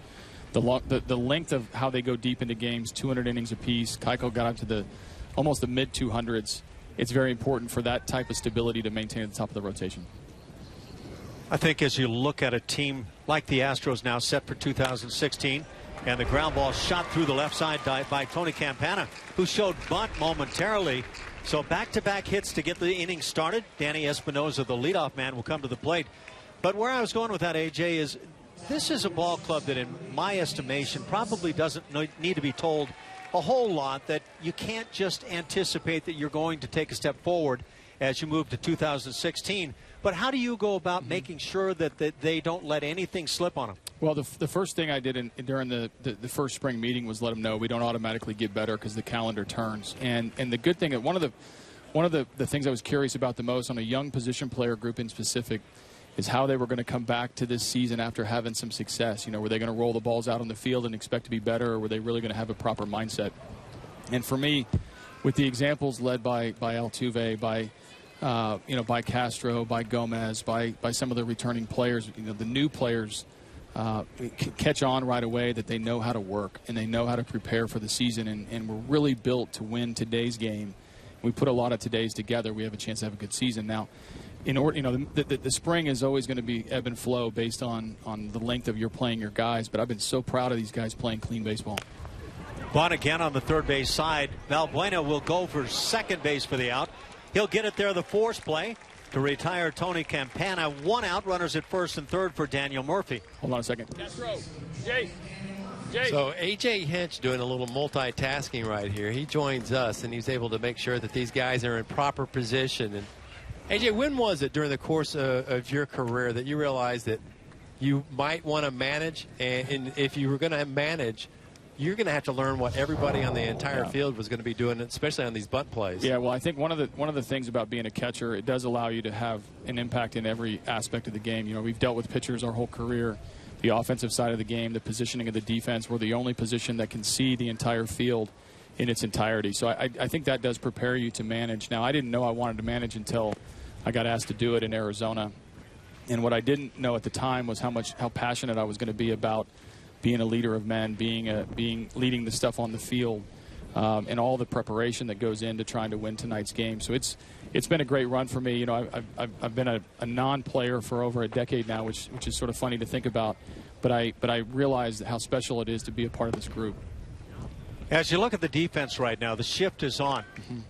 [SPEAKER 5] The length of how they go deep into games, 200 innings apiece. Keuchel got up to almost the mid-200s. It's very important for that type of stability to maintain at the top of the rotation.
[SPEAKER 1] I think as you look at a team like the Astros now set for 2016, and the ground ball shot through the left side by Tony Campana, who showed bunt momentarily. So back-to-back hits to get the inning started. Danny Espinosa, the leadoff man, will come to the plate. But where I was going with that, AJ, is this is a ball club that, in my estimation, probably doesn't need to be told a whole lot that you can't just anticipate that you're going to take a step forward as you move to 2016. But how do you go about making sure that they don't let anything slip on them?
[SPEAKER 5] Well, the first thing I did during the first spring meeting was let them know we don't automatically get better because the calendar turns. And the good thing, one of the things I was curious about the most on a young position player group in specific is how they were going to come back to this season after having some success. You know, were they going to roll the balls out on the field and expect to be better, or were they really going to have a proper mindset? And for me, with the examples led by Altuve, by Castro, by Gomez, by some of the returning players, you know, the new players catch on right away that they know how to work and they know how to prepare for the season, and we're really built to win today's game. We put a lot of today's together. We have a chance to have a good season. Now, in order, you know, the spring is always going to be ebb and flow based on the length of your playing your guys, but I've been so proud of these guys playing clean baseball.
[SPEAKER 1] Bunt again on the 3rd base side. Valbuena will go for 2nd base for the out. He'll get it there, the force play to retire Tony Campana. 1 out, runners at 1st and 3rd for Daniel Murphy.
[SPEAKER 5] Hold on a second. Castro, Jay.
[SPEAKER 2] So A.J. Hinch doing a little multitasking right here. He joins us, and he's able to make sure that these guys are in proper position. And A.J., when was it during the course of your career that you realized that you might want to manage, and if you were going to manage, you're going to have to learn what everybody on the entire field was going to be doing, especially on these bunt plays?
[SPEAKER 5] Yeah, well, I think one of the things about being a catcher, it does allow you to have an impact in every aspect of the game. You know, we've dealt with pitchers our whole career. The offensive side of the game, the positioning of the defense, we're the only position that can see the entire field in its entirety. So I think that does prepare you to manage. Now, I didn't know I wanted to manage until I got asked to do it in Arizona. And what I didn't know at the time was how passionate I was going to be about being a leader of men, leading the stuff on the field, and all the preparation that goes into trying to win tonight's game. So it's been a great run for me. You know, I've been a non-player for over a decade now, which is sort of funny to think about. But I realize how special it is to be a part of this group.
[SPEAKER 1] As you look at the defense right now, the shift is on.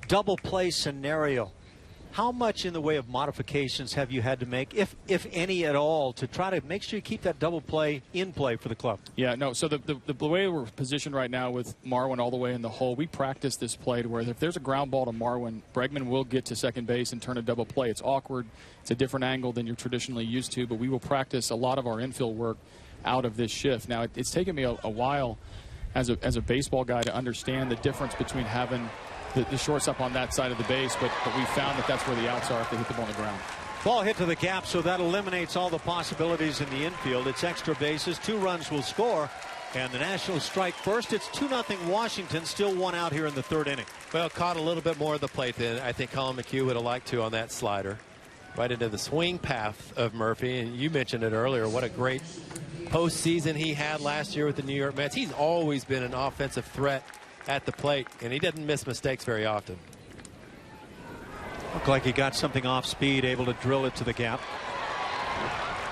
[SPEAKER 1] Double play scenario. How much in the way of modifications have you had to make, if any at all, to try to make sure you keep that double play in play for the club?
[SPEAKER 5] Yeah, no, so the way we're positioned right now with Marwin all the way in the hole, we practice this play to where if there's a ground ball to Marwin, Bregman will get to second base and turn a double play. It's awkward. It's a different angle than you're traditionally used to, but we will practice a lot of our infield work out of this shift. Now, it's taken me a while as a baseball guy to understand the difference between having the shortstop on that side of the base, but we found that that's where the outs are if they hit the ball on the ground.
[SPEAKER 1] Ball hit to the gap, so that eliminates all the possibilities in the infield. It's extra bases. 2 runs will score, and the Nationals strike first. It's 2-0 Washington, still 1 out here in the 3rd inning.
[SPEAKER 2] Well, caught a little bit more of the plate than I think Colin McHugh would have liked to on that slider. Right into the swing path of Murphy, and you mentioned it earlier, what a great postseason he had last year with the New York Mets. He's always been an offensive threat at the plate, and he doesn't miss mistakes very often.
[SPEAKER 1] Looked like he got something off speed, able to drill it to the gap.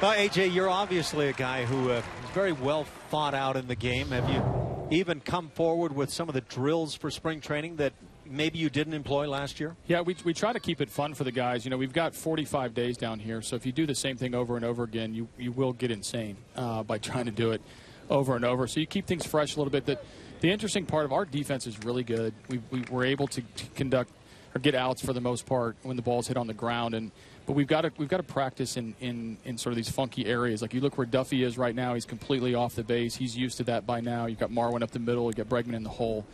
[SPEAKER 1] Well, AJ, you're obviously a guy who is very well thought out in the game. Have you even come forward with some of the drills for spring training that maybe you didn't employ last year?
[SPEAKER 5] Yeah, we try to keep it fun for the guys. You know, we've got 45 days down here, so if you do the same thing over and over again, you will get insane by trying to do it over and over. So you keep things fresh a little bit. The interesting part of our defense is really good. We were able to conduct or get outs for the most part when the ball's hit on the ground, but we've got to practice in sort of these funky areas. Like you look where Duffy is right now; he's completely off the base. He's used to that by now. You've got Marwin up the middle. You've got Bregman in the hole.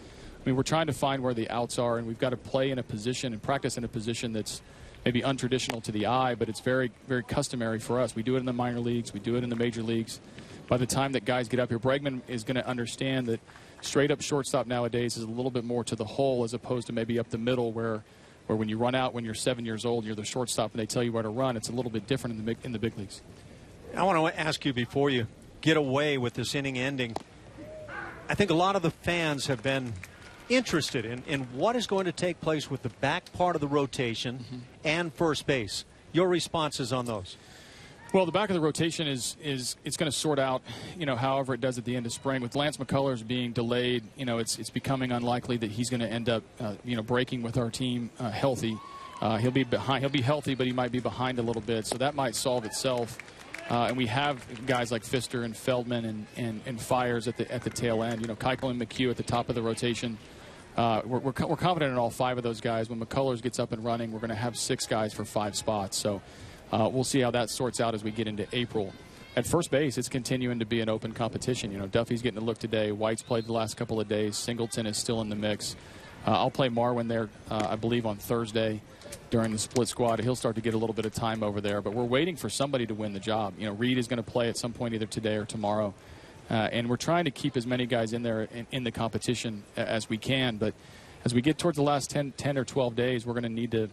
[SPEAKER 5] I mean, we're trying to find where the outs are, and we've got to play in a position and practice in a position that's maybe untraditional to the eye, but it's very, very customary for us. We do it in the minor leagues. We do it in the major leagues. By the time that guys get up here, Bregman is going to understand that straight-up shortstop nowadays is a little bit more to the hole as opposed to maybe up the middle where when you run out when you're 7 years old, you're the shortstop and they tell you where to run. It's a little bit different in the big leagues.
[SPEAKER 1] I want to ask you before you get away with this inning ending. I think a lot of the fans have been interested in what is going to take place with the back part of the rotation and first base. Your responses on those?
[SPEAKER 5] Well, the back of the rotation is it's going to sort out, however it does at the end of spring. With Lance McCullers being delayed, it's becoming unlikely that he's going to end up, breaking with our team healthy. He'll be behind. He'll be healthy, but he might be behind a little bit. So that might solve itself. And we have guys like Pfister and Feldman and Fires at the tail end. Keuchel and McHugh at the top of the rotation. We're confident in all 5 of those guys. When McCullers gets up and running, we're going to have 6 guys for 5 spots. So we'll see how that sorts out as we get into April. At first base, it's continuing to be an open competition. Duffy's getting a look today. White's played the last couple of days. Singleton is still in the mix. I'll play Marwin there, I believe, on Thursday during the split squad. He'll start to get a little bit of time over there. But we're waiting for somebody to win the job. Reed is going to play at some point either today or tomorrow. And we're trying to keep as many guys in there in the competition as we can. But as we get towards the last 10 or 12 days, we're going to need to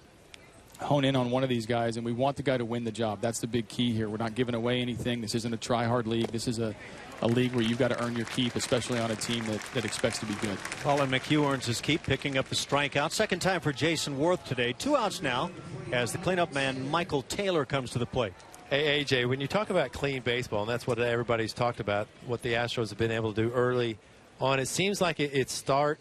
[SPEAKER 5] hone in on one of these guys, and we want the guy to win the job. That's the big key here. We're not giving away anything. This isn't a try-hard league. This is a league where you've got to earn your keep, especially on a team that expects to be good.
[SPEAKER 1] Colin McHugh earns his keep, picking up the strikeout. Second time for Jason Worth today. 2 outs now as the cleanup man Michael Taylor comes to the plate.
[SPEAKER 2] Hey, AJ, when you talk about clean baseball, and that's what everybody's talked about, what the Astros have been able to do early on, it seems like it started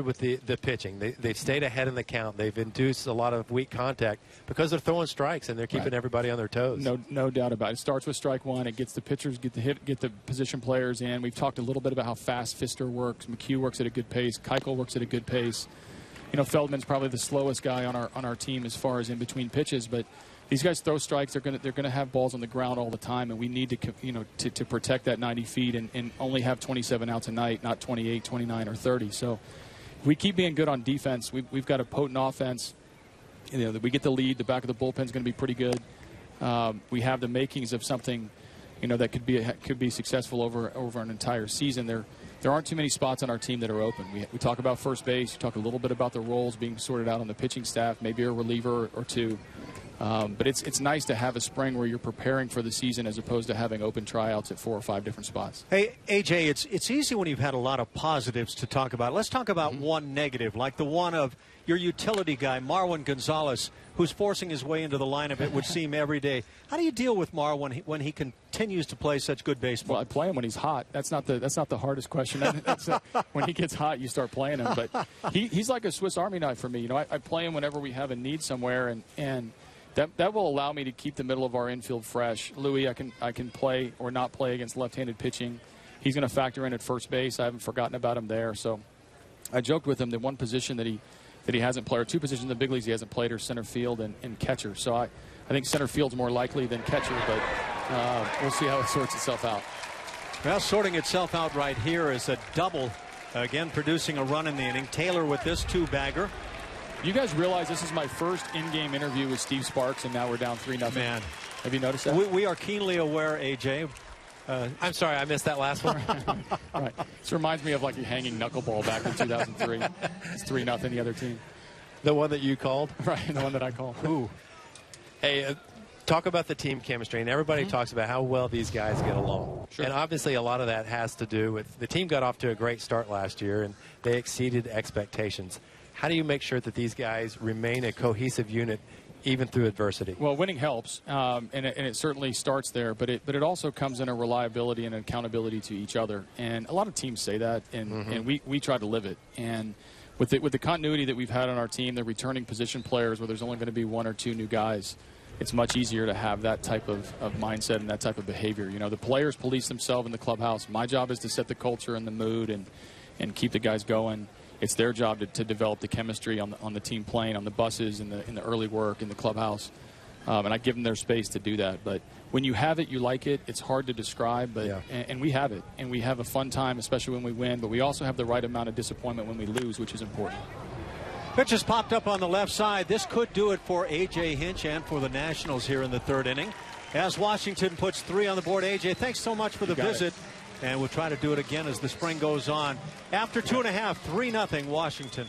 [SPEAKER 2] with the pitching. They've stayed ahead in the count. They've induced a lot of weak contact because they're throwing strikes and they're keeping everybody on their toes.
[SPEAKER 5] No doubt about it. It starts with strike one. It gets the pitchers, get the position players in. We've talked a little bit about how fast Pfister works. McHugh works at a good pace. Keuchel works at a good pace. Feldman's probably the slowest guy on our team as far as in between pitches, but these guys throw strikes. They're going to have balls on the ground all the time, and we need to protect that 90 feet and only have 27 outs a night, not 28, 29, or 30. So if we keep being good on defense, we've got a potent offense. We get the lead. The back of the bullpen is going to be pretty good. We have the makings of something, that could be successful over an entire season. There aren't too many spots on our team that are open. We talk about first base. We talk a little bit about the roles being sorted out on the pitching staff, maybe a reliever or 2. But it's nice to have a spring where you're preparing for the season as opposed to having open tryouts at 4 or 5 different spots.
[SPEAKER 1] Hey, AJ, it's easy when you've had a lot of positives to talk about. Let's talk about one negative, like the one of your utility guy, Marwin Gonzalez, who's forcing his way into the lineup, it would seem, every day. How do you deal with Marwin when he continues to play such good baseball?
[SPEAKER 5] Well, I play him when he's hot. That's not the hardest question. When he gets hot, you start playing him. But he's like a Swiss Army knife for me. You know, I play him whenever we have a need somewhere, and that will allow me to keep the middle of our infield fresh. Louis, I can play or not play against left-handed pitching. He's going to factor in at first base. I haven't forgotten about him there. So I joked with him that one position that he hasn't played, or 2 positions in the big leagues he hasn't played, are center field and catcher. So I think center field's more likely than catcher, but we'll see how it sorts itself out.
[SPEAKER 1] Well, sorting itself out right here is a double, again producing a run in the inning. Taylor with this 2-bagger.
[SPEAKER 5] You guys realize this is my first in-game interview with Steve Sparks, and now we're down 3-0.
[SPEAKER 1] Man,
[SPEAKER 5] have you noticed that?
[SPEAKER 1] We are keenly aware, AJ.
[SPEAKER 2] I'm sorry, I missed that last one.
[SPEAKER 5] Right. This reminds me of like a hanging knuckleball back in 2003. It's 3-0 the other team.
[SPEAKER 2] The one that you called?
[SPEAKER 5] Right, the one that I called.
[SPEAKER 2] Ooh. Hey, talk about the team chemistry, and everybody talks about how well these guys get along.
[SPEAKER 5] Sure.
[SPEAKER 2] And obviously a lot of that has to do with the team got off to a great start last year, and they exceeded expectations. How do you make sure that these guys remain a cohesive unit even through adversity?
[SPEAKER 5] Well, winning helps, and it certainly starts there, but it also comes in a reliability and accountability to each other. And a lot of teams say that, and we try to live it. And with the continuity that we've had on our team, the returning position players where there's only going to be 1 or 2 new guys, it's much easier to have that type of mindset and that type of behavior. You know, the players police themselves in the clubhouse. My job is to set the culture and the mood and keep the guys going. It's their job to develop the chemistry on the team plane, on the buses, in the early work, in the clubhouse. And I give them their space to do that. But when you have it, you like it. It's hard to describe, but and we have it. And we have a fun time, especially when we win. But we also have the right amount of disappointment when we lose, which is important.
[SPEAKER 1] Pitch has popped up on the left side. This could do it for A.J. Hinch and for the Nationals here in the 3rd inning. As Washington puts 3 on the board. A.J., thanks so much for the visit. And we'll try to do it again as the spring goes on. After 2.5, 3-0 Washington.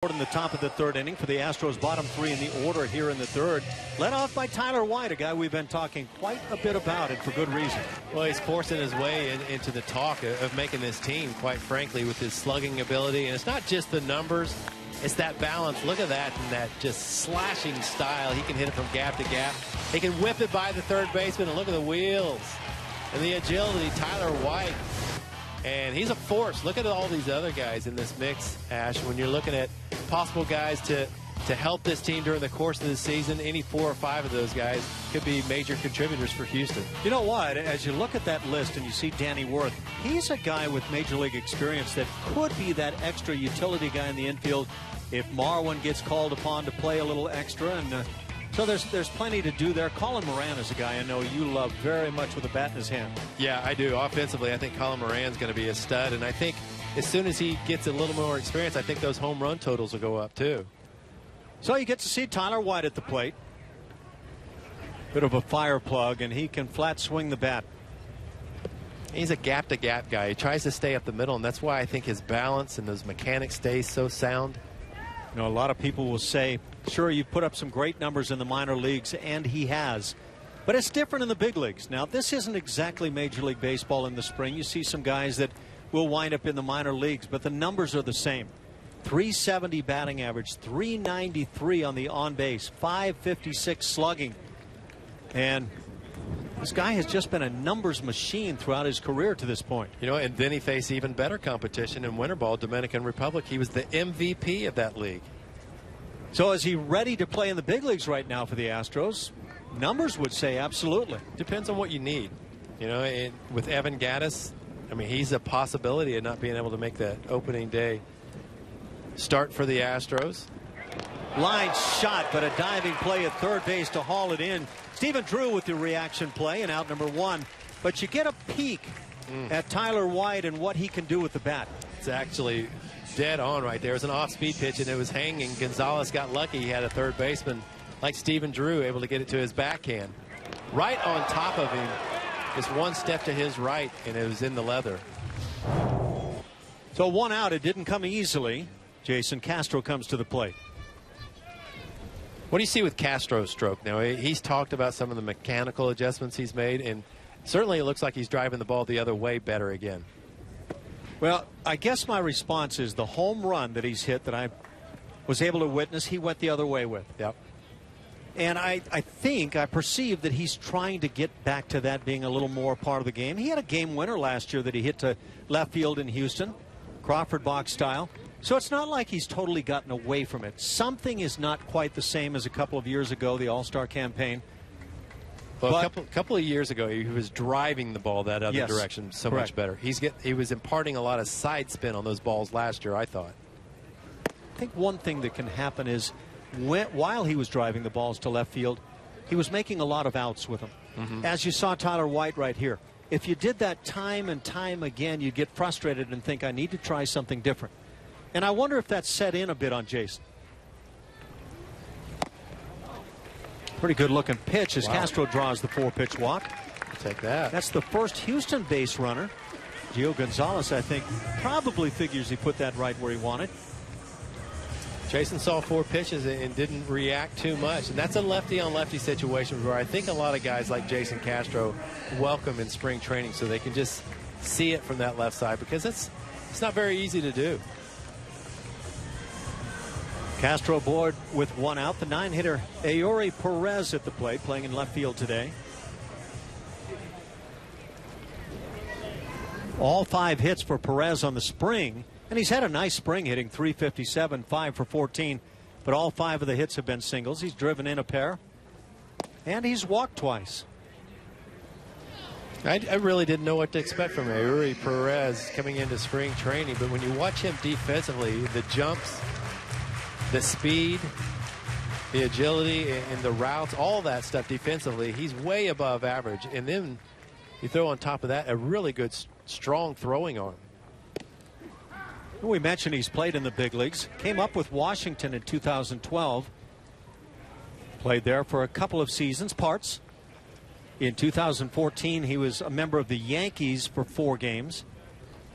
[SPEAKER 1] In the top of the 3rd inning for the Astros, bottom 3 in the order here in the 3rd. Led off by Tyler White, a guy we've been talking quite a bit about, and for good reason.
[SPEAKER 2] Well, he's forcing his way into the talk of making this team, quite frankly, with his slugging ability. And it's not just the numbers, it's that balance. Look at that, and that just slashing style. He can hit it from gap to gap. He can whip it by the 3rd baseman, and look at the wheels and the agility. Tyler White. And he's a force. Look at all these other guys in this mix, Ash. When you're looking at possible guys to help this team during the course of the season, any 4 or 5 of those guys could be major contributors for Houston.
[SPEAKER 1] You know what? As you look at that list and you see Danny Wirth, he's a guy with Major League experience that could be that extra utility guy in the infield if Marwin gets called upon to play a little extra. And so there's plenty to do there. Colin Moran is a guy I know you love very much with a bat in his hand.
[SPEAKER 2] Yeah, I do. Offensively, I think Colin Moran's going to be a stud. And I think as soon as he gets a little more experience, I think those home run totals will go up too.
[SPEAKER 1] So you get to see Tyler White at the plate. Bit of a fire plug, and he can flat swing the bat.
[SPEAKER 2] He's a gap-to-gap guy. He tries to stay up the middle, and that's why I think his balance and those mechanics stay so sound.
[SPEAKER 1] You know, a lot of people will say, sure, you've put up some great numbers in the minor leagues, and he has. But it's different in the big leagues. Now, this isn't exactly Major League Baseball in the spring. You see some guys that will wind up in the minor leagues, but the numbers are the same. 370 batting average, 393 on the on base, 556 slugging. And this guy has just been a numbers machine throughout his career to this point.
[SPEAKER 2] You know, and then he faced even better competition in winter ball, Dominican Republic. He was the MVP of that league.
[SPEAKER 1] So is he ready to play in the big leagues right now for the Astros? Numbers would say absolutely.
[SPEAKER 2] Depends on what you need. You know, with Evan Gattis, I mean, he's a possibility of not being able to make that opening day start for the Astros.
[SPEAKER 1] Line shot, but a diving play at third base to haul it in. Stephen Drew with the reaction play and out number 1. But you get a peek at Tyler White and what he can do with the bat.
[SPEAKER 2] It's actually dead on right there. It was an off-speed pitch, and it was hanging. Gonzalez got lucky. He had a third baseman like Stephen Drew able to get it to his backhand. Right on top of him, just one step to his right, and it was in the leather.
[SPEAKER 1] So 1 out. It didn't come easily. Jason Castro comes to the plate.
[SPEAKER 2] What do you see with Castro's stroke now? He's talked about some of the mechanical adjustments he's made, and certainly it looks like he's driving the ball the other way better again.
[SPEAKER 1] Well, I guess my response is the home run that he's hit that I was able to witness, he went the other way with.
[SPEAKER 2] Yep.
[SPEAKER 1] And I perceive that he's trying to get back to that being a little more part of the game. He had a game winner last year that he hit to left field in Houston, Crawford box style. So it's not like he's totally gotten away from it. Something is not quite the same as a couple of years ago, the All-Star campaign.
[SPEAKER 2] Well, a couple of years ago, he was driving the ball that other direction so much better. He was imparting a lot of side spin on those balls last year, I thought.
[SPEAKER 1] I think one thing that can happen is while he was driving the balls to left field, he was making a lot of outs with them. As you saw Tyler White right here. If you did that time and time again, you'd get frustrated and think, I need to try something different. And I wonder if that's set in a bit on Jason. Pretty good looking pitch as Castro draws the 4-pitch walk.
[SPEAKER 2] I'll take that.
[SPEAKER 1] That's the first Houston base runner. Gio Gonzalez, I think, probably figures he put that right where he wanted.
[SPEAKER 2] Jason saw 4 pitches and didn't react too much. And that's a lefty-on-lefty situation where I think a lot of guys like Jason Castro welcome in spring training so they can just see it from that left side, because it's not very easy to do.
[SPEAKER 1] Castro aboard with 1 out. The 9-hitter Eury Perez at the plate, playing in left field today. All 5 hits for Perez on the spring, and he's had a nice spring, hitting .357, 5 for 14, but all 5 of the hits have been singles. He's driven in a pair, and he's walked twice.
[SPEAKER 2] I really didn't know what to expect from Eury Perez coming into spring training, but when you watch him defensively, the jumps, the speed, the agility, and the routes, all that stuff defensively, he's way above average. And then you throw on top of that a really good, strong throwing arm.
[SPEAKER 1] We mentioned he's played in the big leagues. Came up with Washington in 2012. Played there for a couple of seasons, parts. In 2014, he was a member of the Yankees for 4 games.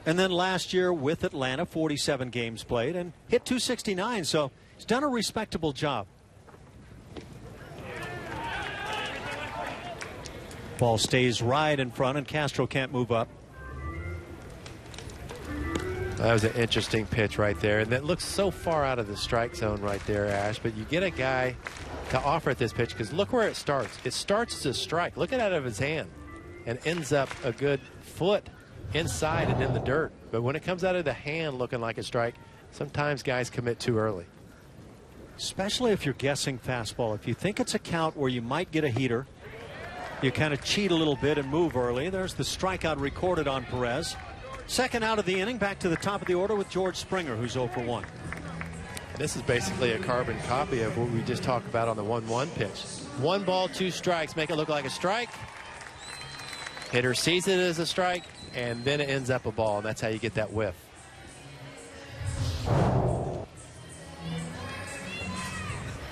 [SPEAKER 1] And then last year with Atlanta, 47 games played and hit .269. So he's done a respectable job. Ball stays right in front, and Castro can't move up.
[SPEAKER 2] That was an interesting pitch right there, and that looks so far out of the strike zone right there, Ash. But you get a guy to offer at this pitch, because look where it starts. It starts as a strike. Look at it out of his hand, and ends up a good foot inside and in the dirt. But when it comes out of the hand looking like a strike, sometimes guys commit too early.
[SPEAKER 1] Especially if you're guessing fastball. If you think it's a count where you might get a heater, you kind of cheat a little bit and move early. There's the strikeout recorded on Perez. Second out of the inning, back to the top of the order with George Springer, who's 0 for 1.
[SPEAKER 2] This is basically a carbon copy of what we just talked about on the 1-1 pitch. 1 ball, 2 strikes, make it look like a strike. Hitter sees it as a strike, and then it ends up a ball, and that's how you get that whiff.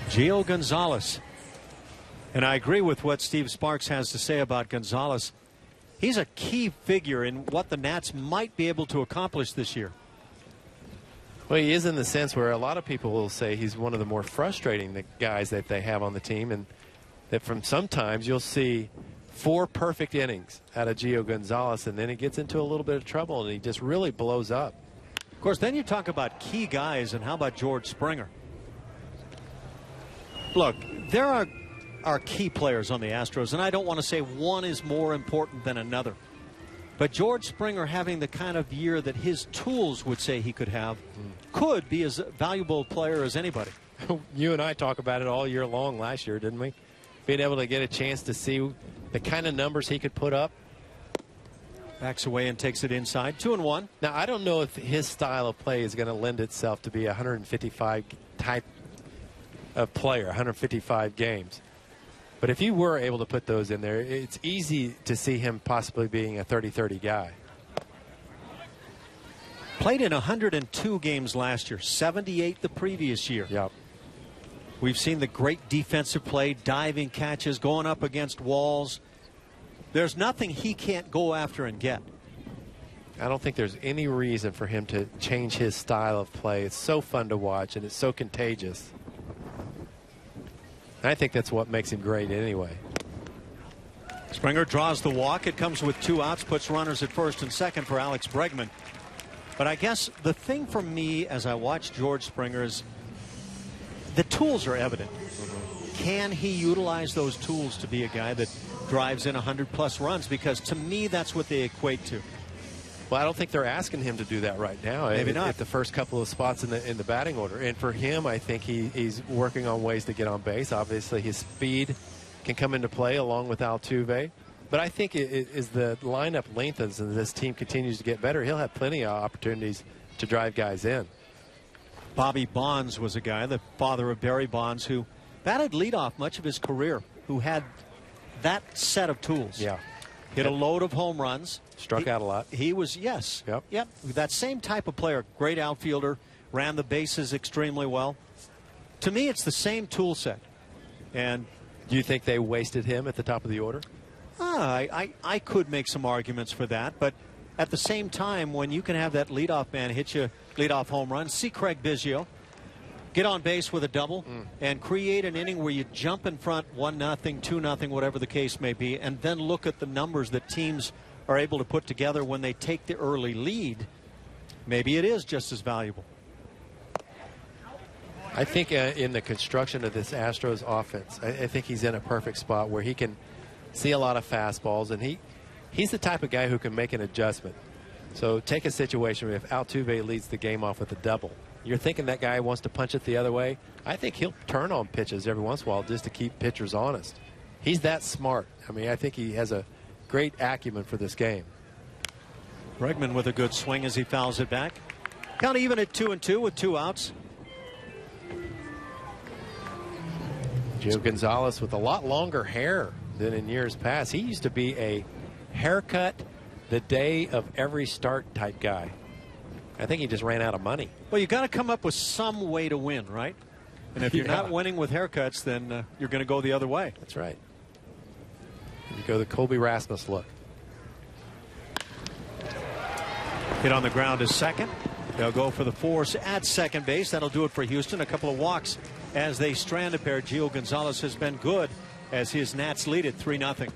[SPEAKER 1] Gio Gonzalez. And I agree with what Steve Sparks has to say about Gonzalez. He's a key figure in what the Nats might be able to accomplish this year.
[SPEAKER 2] Well, he is in the sense where a lot of people will say he's one of the more frustrating guys that they have on the team, and that from sometimes you'll see 4 perfect innings out of Gio Gonzalez, and then he gets into a little bit of trouble, and he just really blows up.
[SPEAKER 1] Of course, then you talk about key guys, and how about George Springer? Look, there are key players on the Astros, and I don't want to say one is more important than another. But George Springer, having the kind of year that his tools would say he could have, could be as valuable a player as anybody.
[SPEAKER 2] You and I talk about it all year long last year, didn't we? Being able to get a chance to see the kind of numbers he could put up.
[SPEAKER 1] Backs away and takes it inside. 2-1.
[SPEAKER 2] Now, I don't know if his style of play is going to lend itself to be a 155 type of player, 155 games. But if you were able to put those in there, it's easy to see him possibly being a 30-30 guy.
[SPEAKER 1] Played in 102 games last year, 78 the previous year.
[SPEAKER 2] Yep.
[SPEAKER 1] We've seen the great defensive play, diving catches, going up against walls. There's nothing he can't go after and get.
[SPEAKER 2] I don't think there's any reason for him to change his style of play. It's so fun to watch, and it's so contagious. I think that's what makes him great anyway.
[SPEAKER 1] Springer draws the walk. It comes with 2 outs, puts runners at first and second for Alex Bregman. But I guess the thing for me as I watch George Springer is the tools are evident. Can he utilize those tools to be a guy that drives in 100+ runs? Because to me, that's what they equate to.
[SPEAKER 2] Well, I don't think they're asking him to do that right now.
[SPEAKER 1] Maybe not.
[SPEAKER 2] At the first couple of spots in the batting order. And for him, I think he's working on ways to get on base. Obviously, his speed can come into play along with Altuve. But I think as the lineup lengthens and this team continues to get better, he'll have plenty of opportunities to drive guys in.
[SPEAKER 1] Bobby Bonds was a guy, the father of Barry Bonds, who batted leadoff much of his career, who had that set of tools.
[SPEAKER 2] Yeah.
[SPEAKER 1] Hit a load of home runs.
[SPEAKER 2] Struck out a lot.
[SPEAKER 1] He was, yes.
[SPEAKER 2] Yep.
[SPEAKER 1] That same type of player. Great outfielder. Ran the bases extremely well. To me, it's the same tool set. And
[SPEAKER 2] do you think they wasted him at the top of the order?
[SPEAKER 1] I could make some arguments for that. But at the same time, when you can have that leadoff man hit you leadoff home run, see Craig Biggio get on base with a double and create an inning where you jump in front 1-0, 2-0, whatever the case may be, and then look at the numbers that teams are able to put together when they take the early lead, maybe it is just as valuable.
[SPEAKER 2] I think in the construction of this Astros offense, I think he's in a perfect spot where he can see a lot of fastballs, and he's the type of guy who can make an adjustment. So take a situation where if Altuve leads the game off with a double, you're thinking that guy wants to punch it the other way. I think he'll turn on pitches every once in a while just to keep pitchers honest. He's that smart. I mean, I think he has a great acumen for this game.
[SPEAKER 1] Bregman with a good swing as he fouls it back. Count even at 2-2 with 2 outs.
[SPEAKER 2] Gio Gonzalez with a lot longer hair than in years past. He used to be a haircut the day of every start type guy. I think he just ran out of money.
[SPEAKER 1] Well, you got to come up with some way to win, right? And if you're not winning with haircuts, then you're going to go the other way.
[SPEAKER 2] That's right. You go the Colby Rasmus look.
[SPEAKER 1] Hit on the ground is second. They'll go for the force at second base. That'll do it for Houston. A couple of walks as they strand a pair. Gio Gonzalez has been good as his Nats lead it 3-0.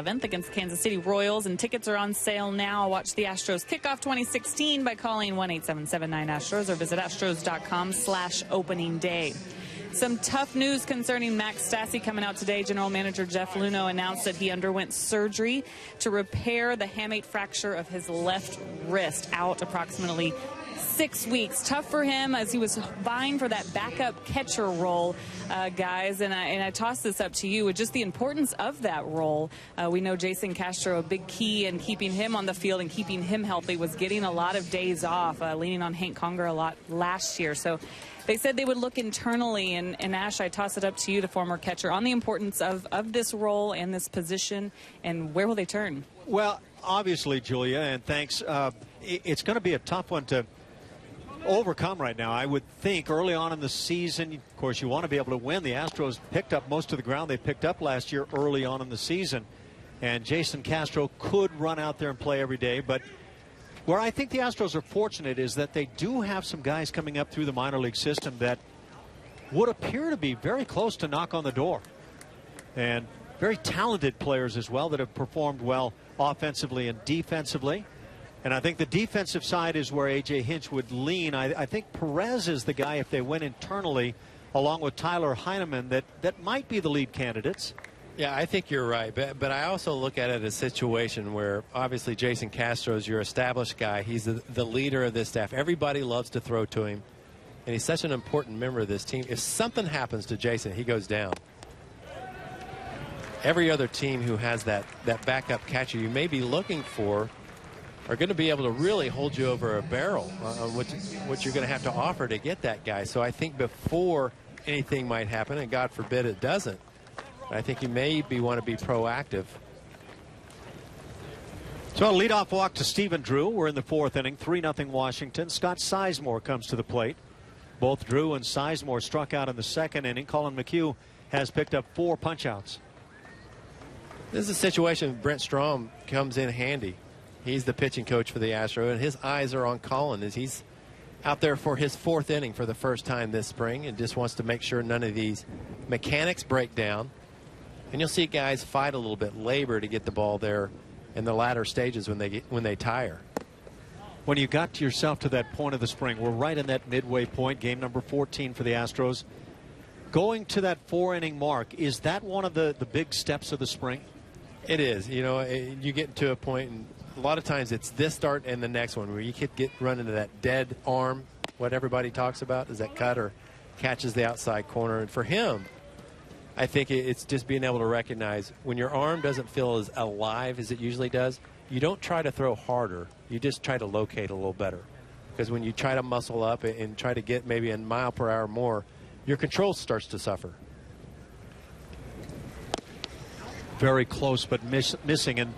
[SPEAKER 3] 7th against the Kansas City Royals, and tickets are on sale now. Watch the Astros kickoff 2016 by calling 1-877-9-ASTROS or visit astros.com/opening day. Some tough news concerning Max Stassi coming out today. General Manager Jeff Luhnow announced that he underwent surgery to repair the hamate fracture of his left wrist, out approximately 6 weeks. Tough for him as he was vying for that backup catcher role, guys. And I toss this up to you with just the importance of that role. We know Jason Castro, a big key in keeping him on the field and keeping him healthy, was getting a lot of days off, leaning on Hank Conger a lot last year. So they said they would look internally, and Ash, I toss it up to you, the former catcher, on the importance of this role and this position, and where will they turn?
[SPEAKER 1] Well, obviously, Julia, and thanks. It's going to be a tough one to overcome right now. I would think early on in the season, of course, you want to be able to win. The Astros picked up most of the ground they picked up last year early on in the season, and Jason Castro could run out there and play every day, but where I think the Astros are fortunate is that they do have some guys coming up through the minor league system that would appear to be very close to knock on the door. And very talented players as well that have performed well offensively and defensively. And I think the defensive side is where AT Hinch would lean. I think Perez is the guy, if they went internally, along with Tyler Heineman, that might be the lead candidates.
[SPEAKER 2] Yeah, I think you're right, but I also look at it as a situation where obviously Jason Castro is your established guy. He's the leader of this staff. Everybody loves to throw to him, and he's such an important member of this team. If something happens to Jason, he goes down. Every other team who has that backup catcher you may be looking for are going to be able to really hold you over a barrel on what you're going to have to offer to get that guy. So I think before anything might happen, and God forbid it doesn't, I think you maybe want to be proactive.
[SPEAKER 1] So a leadoff walk to Stephen Drew. We're in the 4th inning, 3-0 Washington. Scott Sizemore comes to the plate. Both Drew and Sizemore struck out in the 2nd inning. Colin McHugh has picked up 4 punch-outs.
[SPEAKER 2] This is a situation Brent Strom comes in handy. He's the pitching coach for the Astros, and his eyes are on Colin as he's out there for his 4th inning for the first time this spring, and just wants to make sure none of these mechanics break down. And you'll see guys fight a little bit, labor to get the ball there in the latter stages when they tire.
[SPEAKER 1] When you got yourself to that point of the spring, we're right in that midway point, game number 14 for the Astros. Going to that 4-inning mark, is that one of the big steps of the spring?
[SPEAKER 2] It is. You know, you get to a point, and a lot of times it's this start and the next one where you could run into that dead arm. What everybody talks about is that cutter catches the outside corner. And for him, I think it's just being able to recognize when your arm doesn't feel as alive as it usually does, you don't try to throw harder. You just try to locate a little better. Because when you try to muscle up and try to get maybe a mile per hour more, your control starts to suffer.
[SPEAKER 1] Very close, but missing. And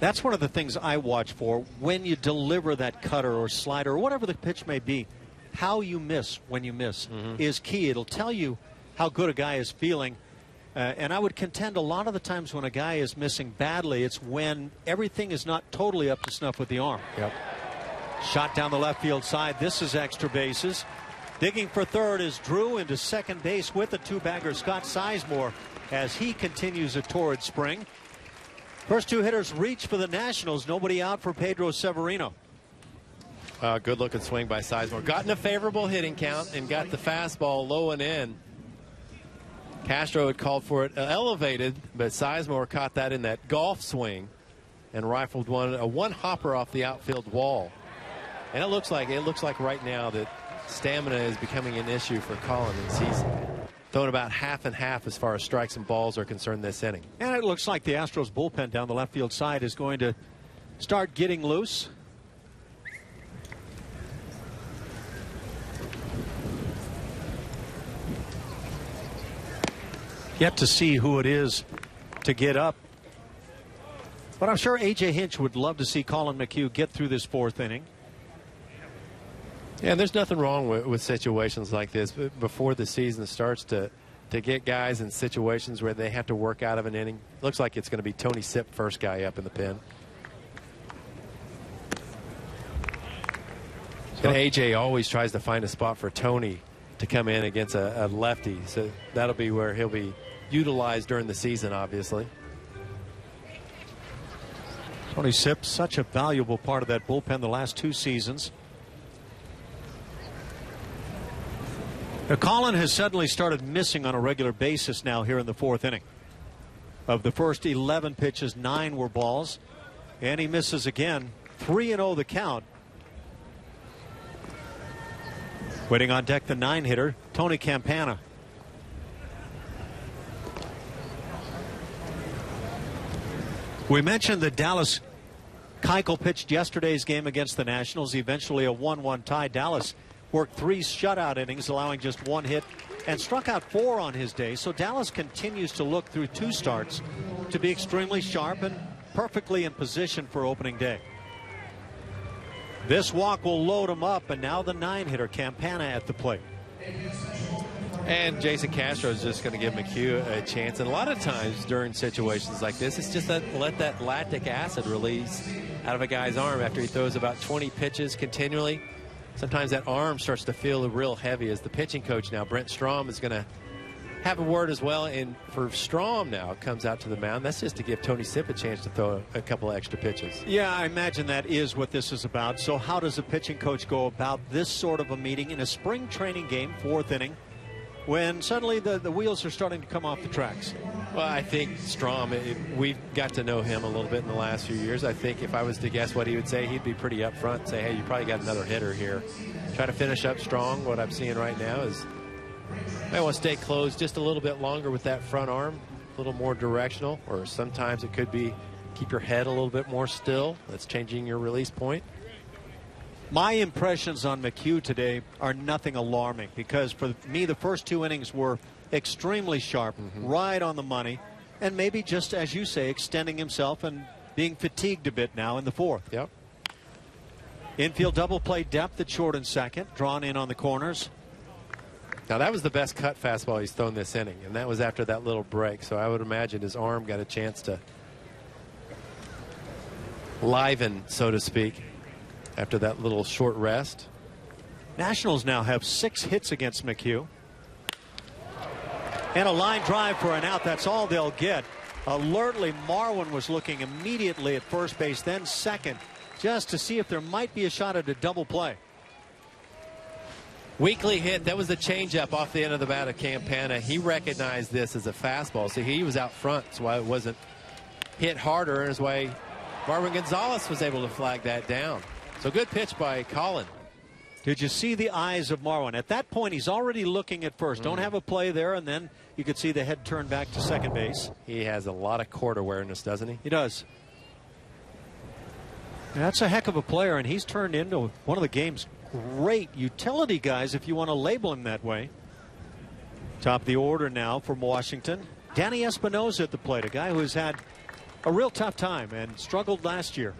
[SPEAKER 1] that's one of the things I watch for when you deliver that cutter or slider or whatever the pitch may be. How you miss when you miss is key. It'll tell you how good a guy is feeling. And I would contend a lot of the times when a guy is missing badly, it's when everything is not totally up to snuff with the arm.
[SPEAKER 2] Yep.
[SPEAKER 1] Shot down the left field side. This is extra bases. Digging for third is Drew, into second base with a 2-bagger, Scott Sizemore, as he continues a torrid spring. First 2 hitters reach for the Nationals. Nobody out for Pedro Severino.
[SPEAKER 2] Good looking swing by Sizemore. Got in a favorable hitting count and got the fastball low and in. Castro had called for it elevated, but Sizemore caught that in that golf swing and rifled a one-hopper off the outfield wall. And it looks like right now that stamina is becoming an issue for Colin, as he's thrown about half and half as far as strikes and balls are concerned this inning.
[SPEAKER 1] And it looks like the Astros bullpen down the left field side is going to start getting loose. Yet to see who it is to get up. But I'm sure AT Hinch would love to see Colin McHugh get through this 4th inning.
[SPEAKER 2] Yeah, there's nothing wrong with situations like this before the season starts to get guys in situations where they have to work out of an inning. Looks like it's going to be Tony Sipp, first guy up in the pen. And AJ always tries to find a spot for Tony to come in against a lefty. So that'll be where he'll be utilized during the season, obviously.
[SPEAKER 1] Tony Sipp, such a valuable part of that bullpen the last 2 seasons. Now, Colin has suddenly started missing on a regular basis now here in the 4th inning. Of the first 11 pitches, 9 were balls. And he misses again. 3-0 the count. Waiting on deck, the 9-hitter, Tony Campana. We mentioned that Dallas Keuchel pitched yesterday's game against the Nationals. Eventually a 1-1 tie. Dallas worked 3 shutout innings, allowing just 1 hit, and struck out 4 on his day. So Dallas continues to look through 2 starts to be extremely sharp and perfectly in position for opening day. This walk will load him up, and now the 9-hitter Campana at the plate.
[SPEAKER 2] And Jason Castro is just going to give McHugh a chance. And a lot of times during situations like this, it's just that let that lactic acid release out of a guy's arm after he throws about 20 pitches continually. Sometimes that arm starts to feel real heavy. As the pitching coach now, Brent Strom, is going to have a word as well. And for Strom now comes out to the mound. That's just to give Tony Sipp a chance to throw a couple of extra pitches.
[SPEAKER 1] Yeah, I imagine that is what this is about. So how does a pitching coach go about this sort of a meeting in a spring training game, 4th inning, when suddenly the wheels are starting to come off the tracks?
[SPEAKER 2] Well, I think Strom, we've got to know him a little bit in the last few years. I think if I was to guess what he would say, he'd be pretty upfront and say, hey, you probably got another hitter here. Try to finish up strong. What I'm seeing right now is I want to stay closed just a little bit longer with that front arm, a little more directional, or sometimes it could be keep your head a little bit more still. That's changing your release point.
[SPEAKER 1] My impressions on McHugh today are nothing alarming, because for me the first 2 innings were extremely sharp, right on the money, and maybe just, as you say, extending himself and being fatigued a bit now in the 4th.
[SPEAKER 2] Yep.
[SPEAKER 1] Infield double play depth at short and second, drawn in on the corners.
[SPEAKER 2] Now that was the best cut fastball he's thrown this inning, and that was after that little break. So I would imagine his arm got a chance to liven, so to speak, after that little short rest.
[SPEAKER 1] Nationals now have 6 hits against McHugh. And a line drive for an out. That's all they'll get. Alertly, Marwin was looking immediately at first base, then second, just to see if there might be a shot at a double play.
[SPEAKER 2] Weakly hit. That was the changeup off the end of the bat of Campana. He recognized this as a fastball, so he was out front. That's why it wasn't hit harder, and his way Marwin Gonzalez was able to flag that down. So good pitch by Colin.
[SPEAKER 1] Did you see the eyes of Marwin? At that point, he's already looking at first. Don't have a play there, and then you could see the head turn back to second base.
[SPEAKER 2] He has a lot of court awareness, doesn't he?
[SPEAKER 1] He does. That's a heck of a player, and he's turned into one of the game's great utility guys, if you want to label him that way. Top of the order now from Washington. Danny Espinosa at the plate, a guy who has had a real tough time and struggled last year.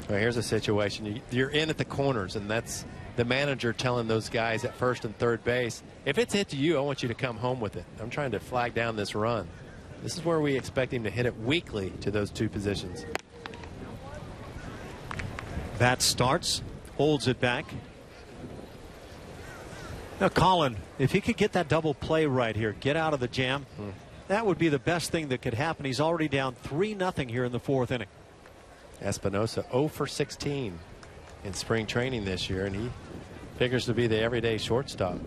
[SPEAKER 2] Well, here's a situation. You're in at the corners, and that's the manager telling those guys at first and third base, if it's hit to you, I want you to come home with it. I'm trying to flag down this run. This is where we expect him to hit it weakly to those 2 positions.
[SPEAKER 1] Bat starts, holds it back. Now, Colin, if he could get that double play right here, get out of the jam, that would be the best thing that could happen. He's already down 3-0 here in the 4th inning.
[SPEAKER 2] Espinosa 0 for 16 in spring training this year, and he figures to be the everyday shortstop.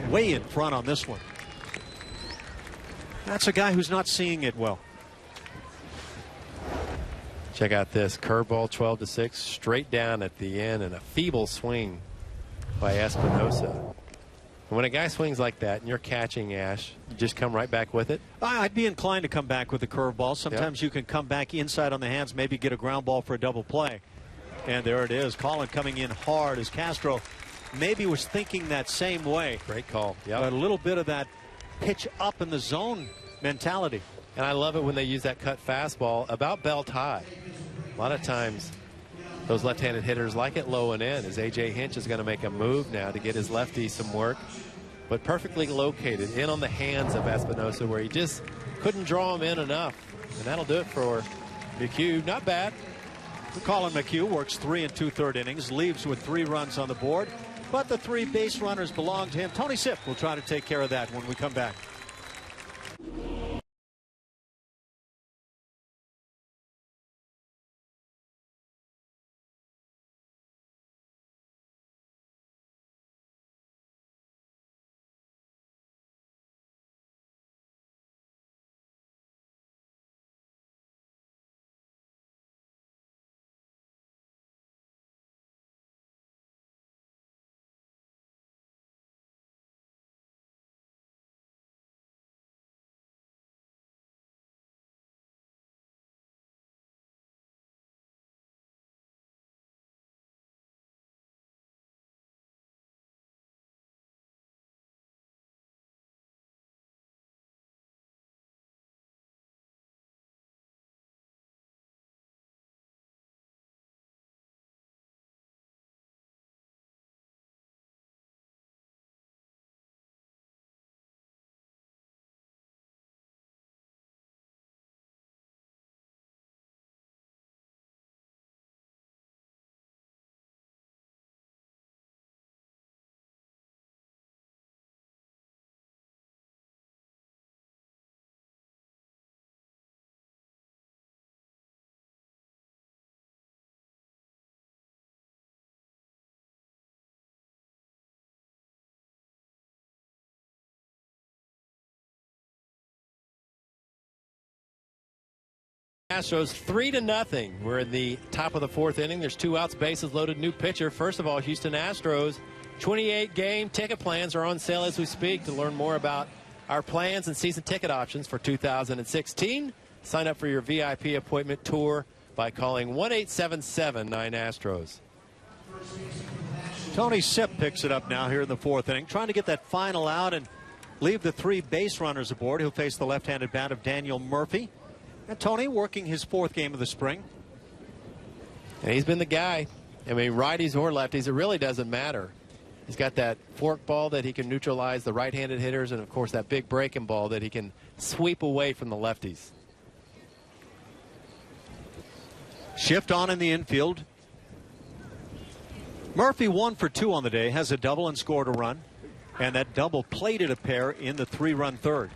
[SPEAKER 1] Way in front on this one. That's a guy who's not seeing it well.
[SPEAKER 2] Check out this curveball, 12-6, straight down at the end, and a feeble swing by Espinosa. And when a guy swings like that and you're catching, Ash, you just come right back with it?
[SPEAKER 1] I'd be inclined to come back with a curveball. Sometimes you can come back inside on the hands, maybe get a ground ball for a double play. And there it is. Colin coming in hard as Castro maybe was thinking that same way.
[SPEAKER 2] Great call. Yep.
[SPEAKER 1] But a little bit of that pitch up in the zone mentality.
[SPEAKER 2] And I love it when they use that cut fastball about belt high. A lot of times those left-handed hitters like it low and in, as AT Hinch is going to make a move now to get his lefty some work, but perfectly located in on the hands of Espinosa, where he just couldn't draw him in enough. And that'll do it for McHugh. Not bad.
[SPEAKER 1] Colin McHugh works 3 2/3 innings, leaves with 3 runs on the board, but the 3 base runners belong to him. Tony Sipp will try to take care of that when we come back.
[SPEAKER 2] Astros 3-0. We're in the top of the fourth inning. There's 2 outs, bases loaded, new pitcher. First of all, Houston Astros 28-game ticket plans are on sale as we speak. To learn more about our plans and season ticket options for 2016, sign up for your VIP appointment tour by calling 1-877-9-ASTROS.
[SPEAKER 1] Tony Sipp picks it up now here in the fourth inning, trying to get that final out and leave the 3 base runners aboard. He'll face the left-handed bat of Daniel Murphy. And Tony working his 4th game of the spring.
[SPEAKER 2] And he's been the guy. I mean, righties or lefties, it really doesn't matter. He's got that fork ball that he can neutralize the right-handed hitters, and of course that big breaking ball that he can sweep away from the lefties.
[SPEAKER 1] Shift on in the infield. Murphy 1 for 2 on the day, has a double and scored a run. And that double plated a pair in the 3-run third.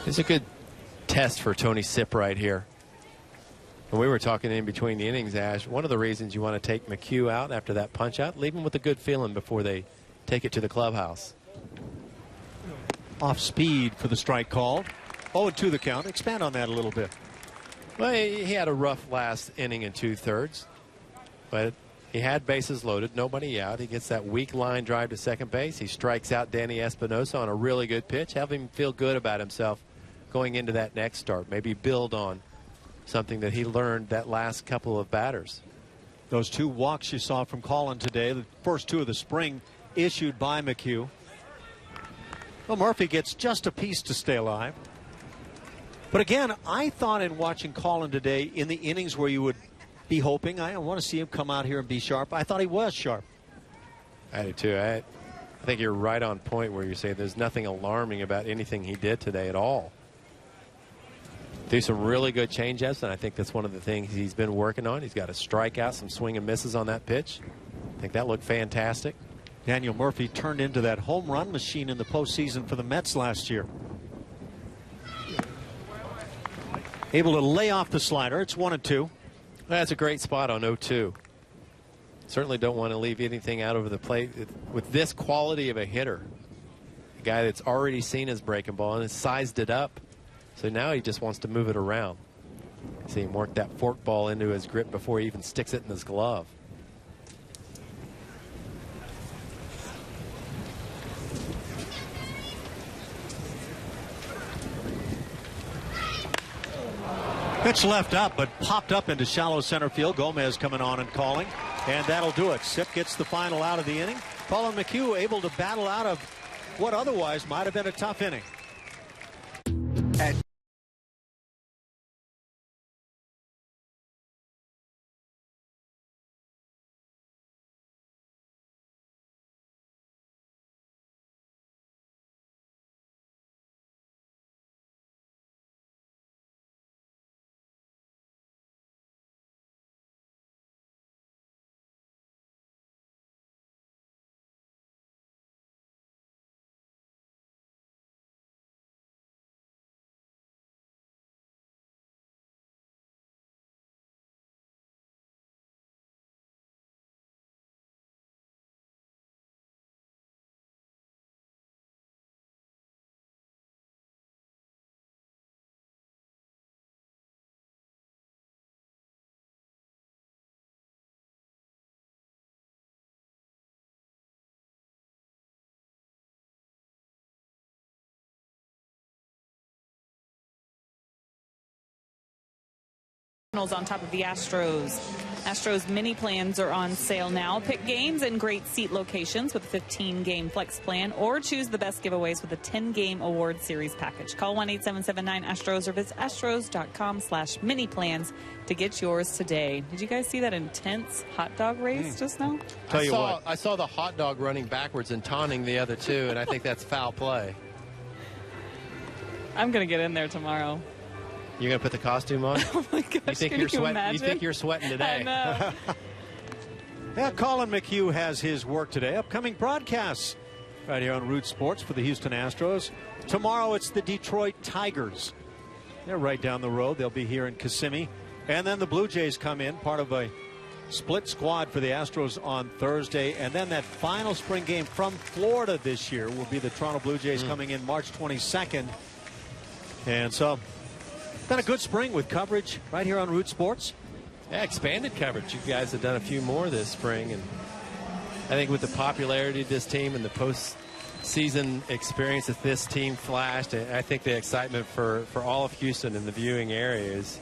[SPEAKER 2] It's a good test for Tony Sipp right here. When we were talking in between the innings, Ash, one of the reasons you want to take McHugh out after that punch out, leave him with a good feeling before they take it to the clubhouse.
[SPEAKER 1] Off speed for the strike called. 0-2 the count. Expand on that a little bit.
[SPEAKER 2] Well, he had a rough last inning in 2/3, but he had bases loaded, nobody out. He gets that weak line drive to second base. He strikes out Danny Espinosa on a really good pitch. Have him feel good about himself going into that next start. Maybe build on something that he learned that last couple of batters.
[SPEAKER 1] Those 2 walks you saw from Colin today, the first 2 of the spring, issued by McHugh. Well, Murphy gets just a piece to stay alive. But again, I thought in watching Colin today, in the innings where you would be hoping, I want to see him come out here and be sharp, I thought he was sharp.
[SPEAKER 2] I do too. I think you're right on point where you say there's nothing alarming about anything he did today at all. Do some really good change-ups, and I think that's one of the things he's been working on. He's got a strikeout, some swing and misses on that pitch. I think that looked fantastic.
[SPEAKER 1] Daniel Murphy turned into that home run machine in the postseason for the Mets last year. Able to lay off the slider. It's 1-2.
[SPEAKER 2] That's a great spot on 0-2. Certainly don't want to leave anything out over the plate with this quality of a hitter. A guy that's already seen his breaking ball and has sized it up. So now he just wants to move it around. See him work that fork ball into his grip before he even sticks it in his glove.
[SPEAKER 1] Pitch left up, but popped up into shallow center field. Gomez coming on and calling, and that'll do it. Sipp gets the final out of the inning. Colin McHugh able to battle out of what otherwise might have been a tough inning.
[SPEAKER 3] On top of the Astros. Astros mini plans are on sale now. Pick games and great seat locations with a 15-game flex plan, or choose the best giveaways with a 10-game award series package. Call 1-877-9-ASTROS or visit astros.com/mini plans to get yours today. Did you guys see that intense hot dog race just now?
[SPEAKER 2] I saw the hot dog running backwards and taunting the other 2, and I think that's foul play.
[SPEAKER 3] I'm going to get in there tomorrow.
[SPEAKER 2] You're going to put the costume on?
[SPEAKER 3] Oh my gosh,
[SPEAKER 2] you think you're sweating today?
[SPEAKER 3] I know.
[SPEAKER 1] Yeah, Colin McHugh has his work today. Upcoming broadcasts right here on Root Sports for the Houston Astros. Tomorrow it's the Detroit Tigers. They're right down the road. They'll be here in Kissimmee. And then the Blue Jays come in, part of a split squad for the Astros on Thursday. And then that final spring game from Florida this year will be the Toronto Blue Jays coming in March 22nd. And so, been a good spring with coverage right here on Root Sports.
[SPEAKER 2] Yeah, expanded coverage. You guys have done a few more this spring. And I think with the popularity of this team and the postseason experience that this team flashed, I think the excitement for all of Houston and the viewing area has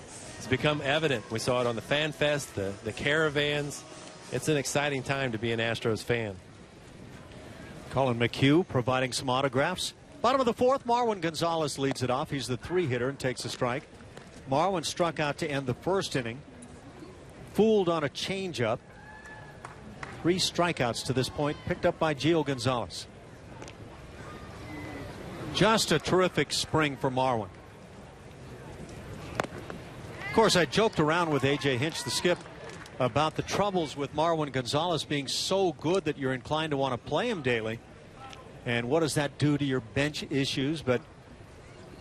[SPEAKER 2] become evident. We saw it on the Fan Fest, the caravans. It's an exciting time to be an Astros fan.
[SPEAKER 1] Colin McHugh providing some autographs. Bottom of the fourth, Marwin Gonzalez leads it off. He's the 3-hitter and takes a strike. Marwin struck out to end the first inning. Fooled on a changeup. 3 strikeouts to this point, picked up by Gio Gonzalez. Just a terrific spring for Marwin. Of course, I joked around with A.J. Hinch, the skip, about the troubles with Marwin Gonzalez being so good that you're inclined to want to play him daily. And what does that do to your bench issues? But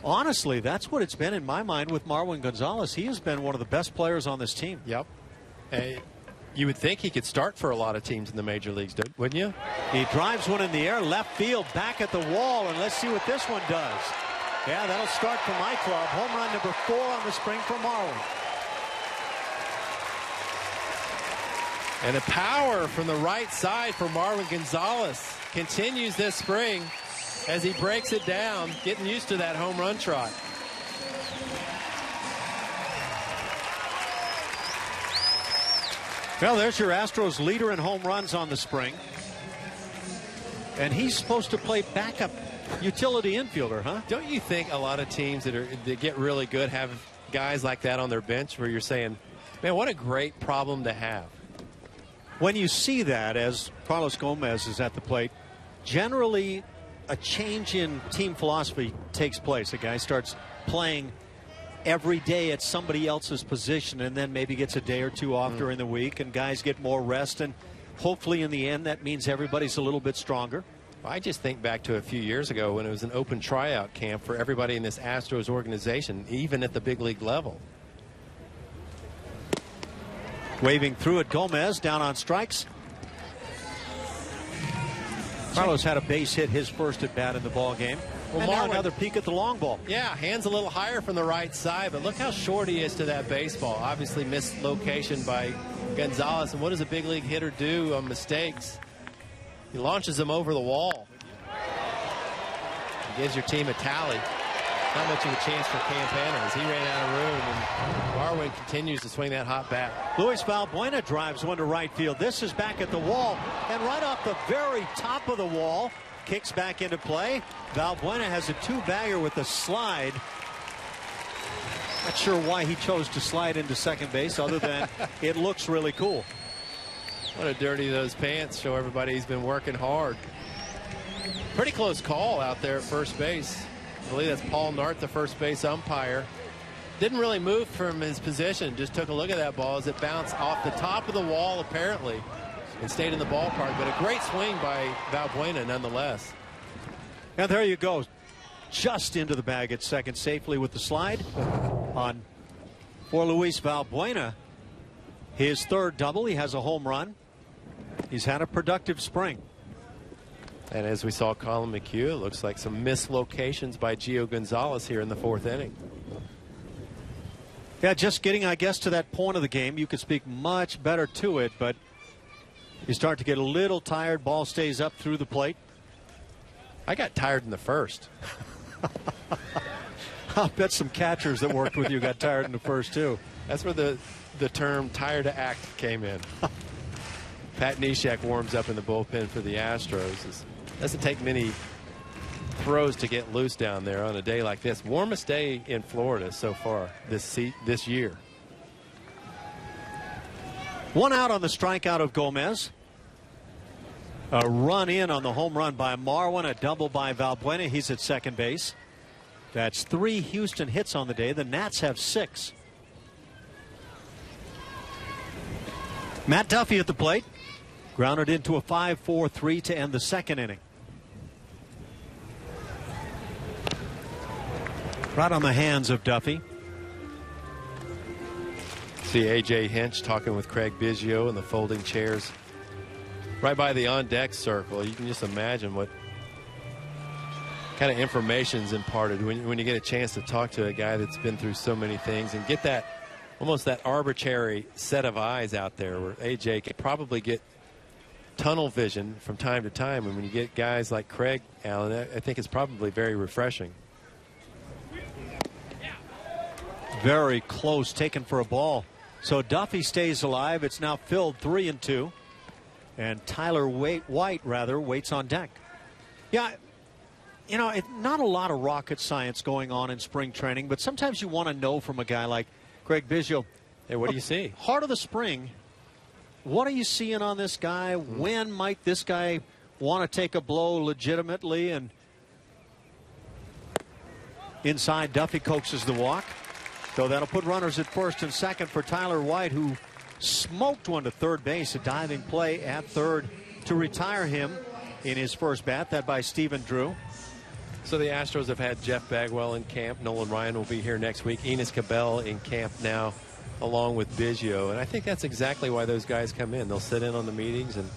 [SPEAKER 1] honestly, that's what it's been in my mind with Marwin Gonzalez. He has been one of the best players on this team.
[SPEAKER 2] Yep. You would think he could start for a lot of teams in the major leagues, wouldn't you?
[SPEAKER 1] He drives one in the air, left field, back at the wall, and let's see what this one does. Yeah, that'll start for my club. Home run number 4 on the spring for Marwin.
[SPEAKER 2] And the power from the right side for Marwin Gonzalez continues this spring as he breaks it down, getting used to that home run trot.
[SPEAKER 1] Well, there's your Astros leader in home runs on the spring. And he's supposed to play backup utility infielder, huh?
[SPEAKER 2] Don't you think a lot of teams that get really good have guys like that on their bench where you're saying, man, what a great problem to have?
[SPEAKER 1] When you see that, as Carlos Gomez is at the plate, generally a change in team philosophy takes place. A guy starts playing every day at somebody else's position and then maybe gets a day or two off during the week, and guys get more rest, and hopefully in the end that means everybody's a little bit stronger.
[SPEAKER 2] I just think back to a few years ago when it was an open tryout camp for everybody in this Astros organization, even at the big league level.
[SPEAKER 1] Waving through it, Gomez down on strikes. Carlos had a base hit his first at bat in the ball game. Well, now another peek at the long ball.
[SPEAKER 2] Yeah, hands a little higher from the right side, but look how short he is to that baseball. Obviously missed location by Gonzalez. And what does a big league hitter do on mistakes? He launches them over the wall. He gives your team a tally. Not much of a chance for Campana as he ran out of room, and Marwin continues to swing that hot bat.
[SPEAKER 1] Luis Valbuena drives one to right field. This is back at the wall, and right off the very top of the wall, kicks back into play. Valbuena has a 2-bagger with a slide. Not sure why he chose to slide into second base other than it looks really cool.
[SPEAKER 2] What a dirty those pants. Show everybody he's been working hard. Pretty close call out there at first base. I believe that's Paul Nart, the first base umpire. Didn't really move from his position. Just took a look at that ball as it bounced off the top of the wall apparently and stayed in the ballpark. But a great swing by Valbuena nonetheless.
[SPEAKER 1] And there you go. Just into the bag at second safely with the slide on for Luis Valbuena. His third double. He has a home run. He's had a productive spring.
[SPEAKER 2] And as we saw Colin McHugh, it looks like some mislocations by Gio Gonzalez here in the 4th inning.
[SPEAKER 1] Yeah, just getting, I guess, to that point of the game. You could speak much better to it, but you start to get a little tired. Ball stays up through the plate.
[SPEAKER 2] I got tired in the first.
[SPEAKER 1] I'll bet some catchers that worked with you got tired in the first, too.
[SPEAKER 2] That's where the term tired to act came in. Pat Neshek warms up in the bullpen for the Astros. It doesn't take many throws to get loose down there on a day like this. Warmest day in Florida so far this year.
[SPEAKER 1] 1 out on the strikeout of Gomez. A run in on the home run by Marwin. A double by Valbuena. He's at second base. That's 3 Houston hits on the day. The Nats have 6. Matt Duffy at the plate. Grounded into a 5-4-3 to end the 2nd inning. Right on the hands of Duffy.
[SPEAKER 2] See A.J. Hinch talking with Craig Biggio in the folding chairs right by the on-deck circle. You can just imagine what kind of information is imparted when you get a chance to talk to a guy that's been through so many things and get that almost that arbitrary set of eyes out there where A.J. can probably get tunnel vision from time to time. And when you get guys like Craig Allen, I think it's probably very refreshing.
[SPEAKER 1] Very close, taken for a ball. So Duffy stays alive. It's now filled 3-2. And Tyler White waits on deck. Yeah, you know, not a lot of rocket science going on in spring training, but sometimes you want to know from a guy like Craig Biggio.
[SPEAKER 2] Hey, what do you see?
[SPEAKER 1] Heart of the spring. What are you seeing on this guy? When might this guy want to take a blow legitimately? And inside, Duffy coaxes the walk. So that'll put runners at first and second for Tyler White, who smoked one to third base. A diving play at third to retire him in his first bat. That by Stephen Drew.
[SPEAKER 2] So the Astros have had Jeff Bagwell in camp. Nolan Ryan will be here next week. Enos Cabell in camp now, along with Biggio. And I think that's exactly why those guys come in. They'll sit in on the meetings and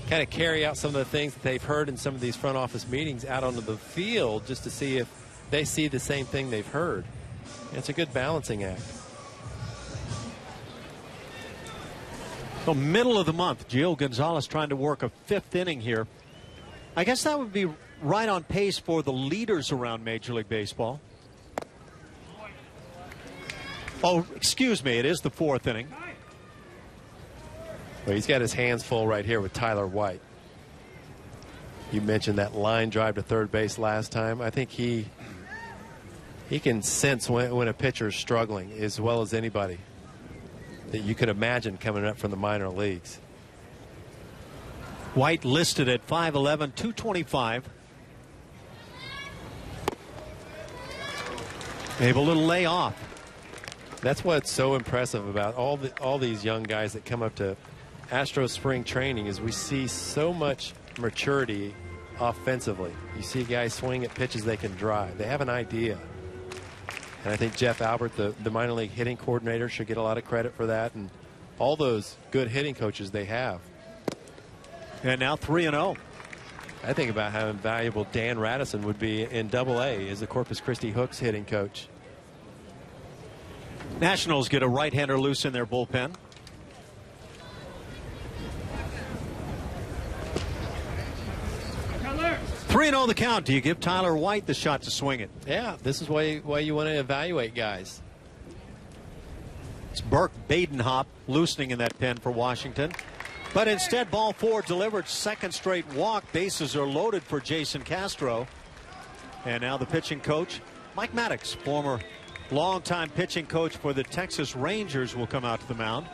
[SPEAKER 2] kind of carry out some of the things that they've heard in some of these front office meetings out onto the field just to see if they see the same thing they've heard. It's a good balancing act.
[SPEAKER 1] So middle of the month, Gio Gonzalez trying to work a fifth inning here. I guess that would be right on pace for the leaders around Major League Baseball. Oh, excuse me, it is the fourth inning.
[SPEAKER 2] Well, he's got his hands full right here with Tyler White. You mentioned that line drive to third base last time. I think he can sense when a pitcher is struggling as well as anybody that you could imagine coming up from the minor leagues.
[SPEAKER 1] White listed at 5'11", 225. Able to lay off.
[SPEAKER 2] That's what's so impressive about all these young guys that come up to Astros spring training is we see so much maturity offensively. You see guys swing at pitches they can drive. They have an idea. And I think Jeff Albert, the minor league hitting coordinator, should get a lot of credit for that, and all those good hitting coaches they have.
[SPEAKER 1] And now 3-0.
[SPEAKER 2] I think about how invaluable Dan Radisson would be in Double-A as the Corpus Christi Hooks hitting coach.
[SPEAKER 1] Nationals get a right-hander loose in their bullpen.
[SPEAKER 6] Tyler.
[SPEAKER 1] 3-0 the count. Do you give Tyler White the shot to swing it?
[SPEAKER 2] Yeah, this is why you want to evaluate guys.
[SPEAKER 1] It's Burke Badenhop loosening in that pen for Washington. But instead, ball four delivered, second straight walk. Bases are loaded for Jason Castro. And now the pitching coach, Mike Maddox, former longtime pitching coach for the Texas Rangers, will come out to the mound.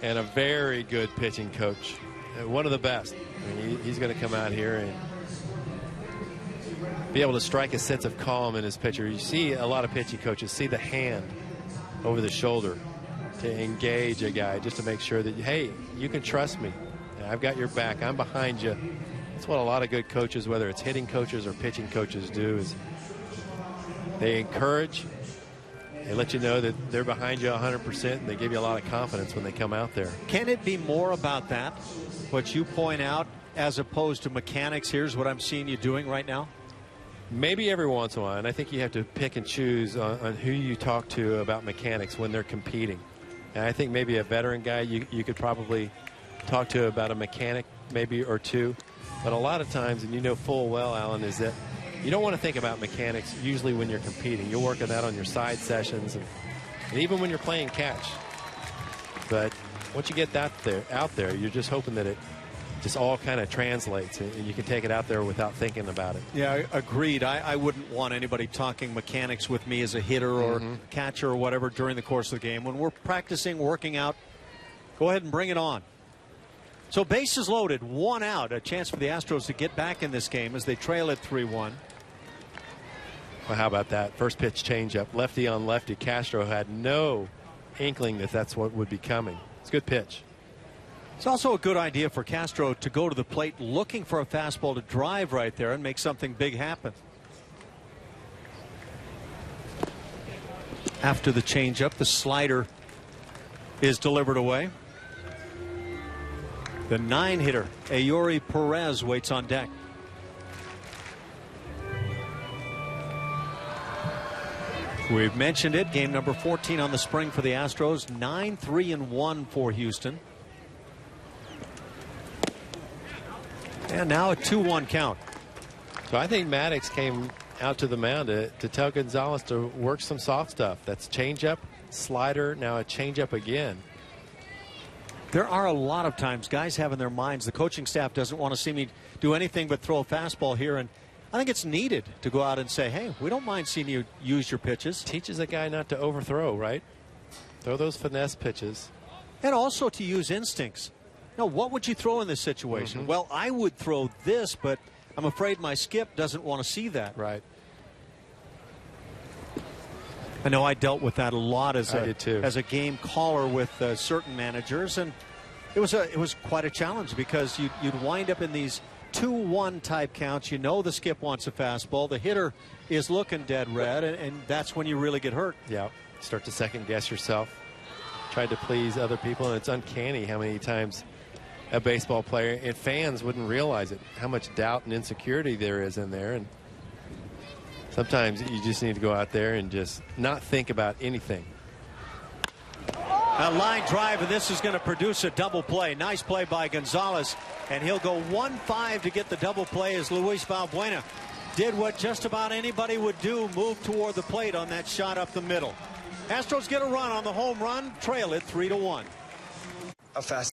[SPEAKER 2] And a very good pitching coach. One of the best. I mean, he's going to come out here and be able to strike a sense of calm in his pitcher. You see a lot of pitching coaches see the hand over the shoulder to engage a guy just to make sure that, hey, you can trust me. I've got your back. I'm behind you. That's what a lot of good coaches, whether it's hitting coaches or pitching coaches, do, is they encourage. They let you know that they're behind you 100%, and they give you a lot of confidence when they come out there.
[SPEAKER 1] Can it be more about that, what you point out, as opposed to mechanics? Here's what I'm seeing you doing right now.
[SPEAKER 2] Maybe every once in a while, and I think you have to pick and choose on who you talk to about mechanics when they're competing. And I think maybe a veteran guy you could probably talk to about a mechanic maybe or two. But a lot of times, and you know full well, Alan, is that you don't want to think about mechanics usually when you're competing. You're working that on your side sessions and even when you're playing catch. But once you get that out there, you're just hoping that it just all kind of translates and you can take it out there without thinking about it.
[SPEAKER 1] Yeah, agreed. I wouldn't want anybody talking mechanics with me as a hitter or catcher or whatever during the course of the game. When we're practicing, working out, go ahead and bring it on. So bases loaded, one out, a chance for the Astros to get back in this game as they trail at 3-1.
[SPEAKER 2] Well, how about that? First pitch changeup, lefty on lefty. Castro had no inkling that that's what would be coming. It's a good pitch.
[SPEAKER 1] It's also a good idea for Castro to go to the plate looking for a fastball to drive right there and make something big happen. After the changeup, the slider is delivered away. The 9-hitter, Eury Perez, waits on deck. We've mentioned it. Game number 14 on the spring for the Astros. 9-3-1 for Houston. And now a 2-1 count.
[SPEAKER 2] So I think Maddox came out to the mound to tell Gonzalez to work some soft stuff. That's changeup, slider, now a changeup again.
[SPEAKER 1] There are a lot of times guys have in their minds the coaching staff doesn't want to see me do anything but throw a fastball here, and I think it's needed to go out and say, hey, we don't mind seeing you use your pitches.
[SPEAKER 2] Teaches a guy not to overthrow, right? Throw those finesse pitches.
[SPEAKER 1] And also to use instincts. Now, what would you throw in this situation? Well, I would throw this, but I'm afraid my skip doesn't want to see that.
[SPEAKER 2] Right.
[SPEAKER 1] I know I dealt with that a lot as
[SPEAKER 2] a
[SPEAKER 1] game caller with certain managers, and it was quite a challenge because you'd wind up in these 2-1 type counts. You know the skip wants a fastball. The hitter is looking dead red, and that's when you really get hurt.
[SPEAKER 2] Yeah. Start to second guess yourself. Tried to please other people, and it's uncanny how many times a baseball player and fans wouldn't realize it, how much doubt and insecurity there is in there. And sometimes you just need to go out there and just not think about anything.
[SPEAKER 1] A line drive, and this is going to produce a double play. Nice play by Gonzalez, and he'll go 1-5 to get the double play as Luis Valbuena did what just about anybody would do, move toward the plate on that shot up the middle. Astros get a run on the home run, trail it 3-1.
[SPEAKER 4] A fast.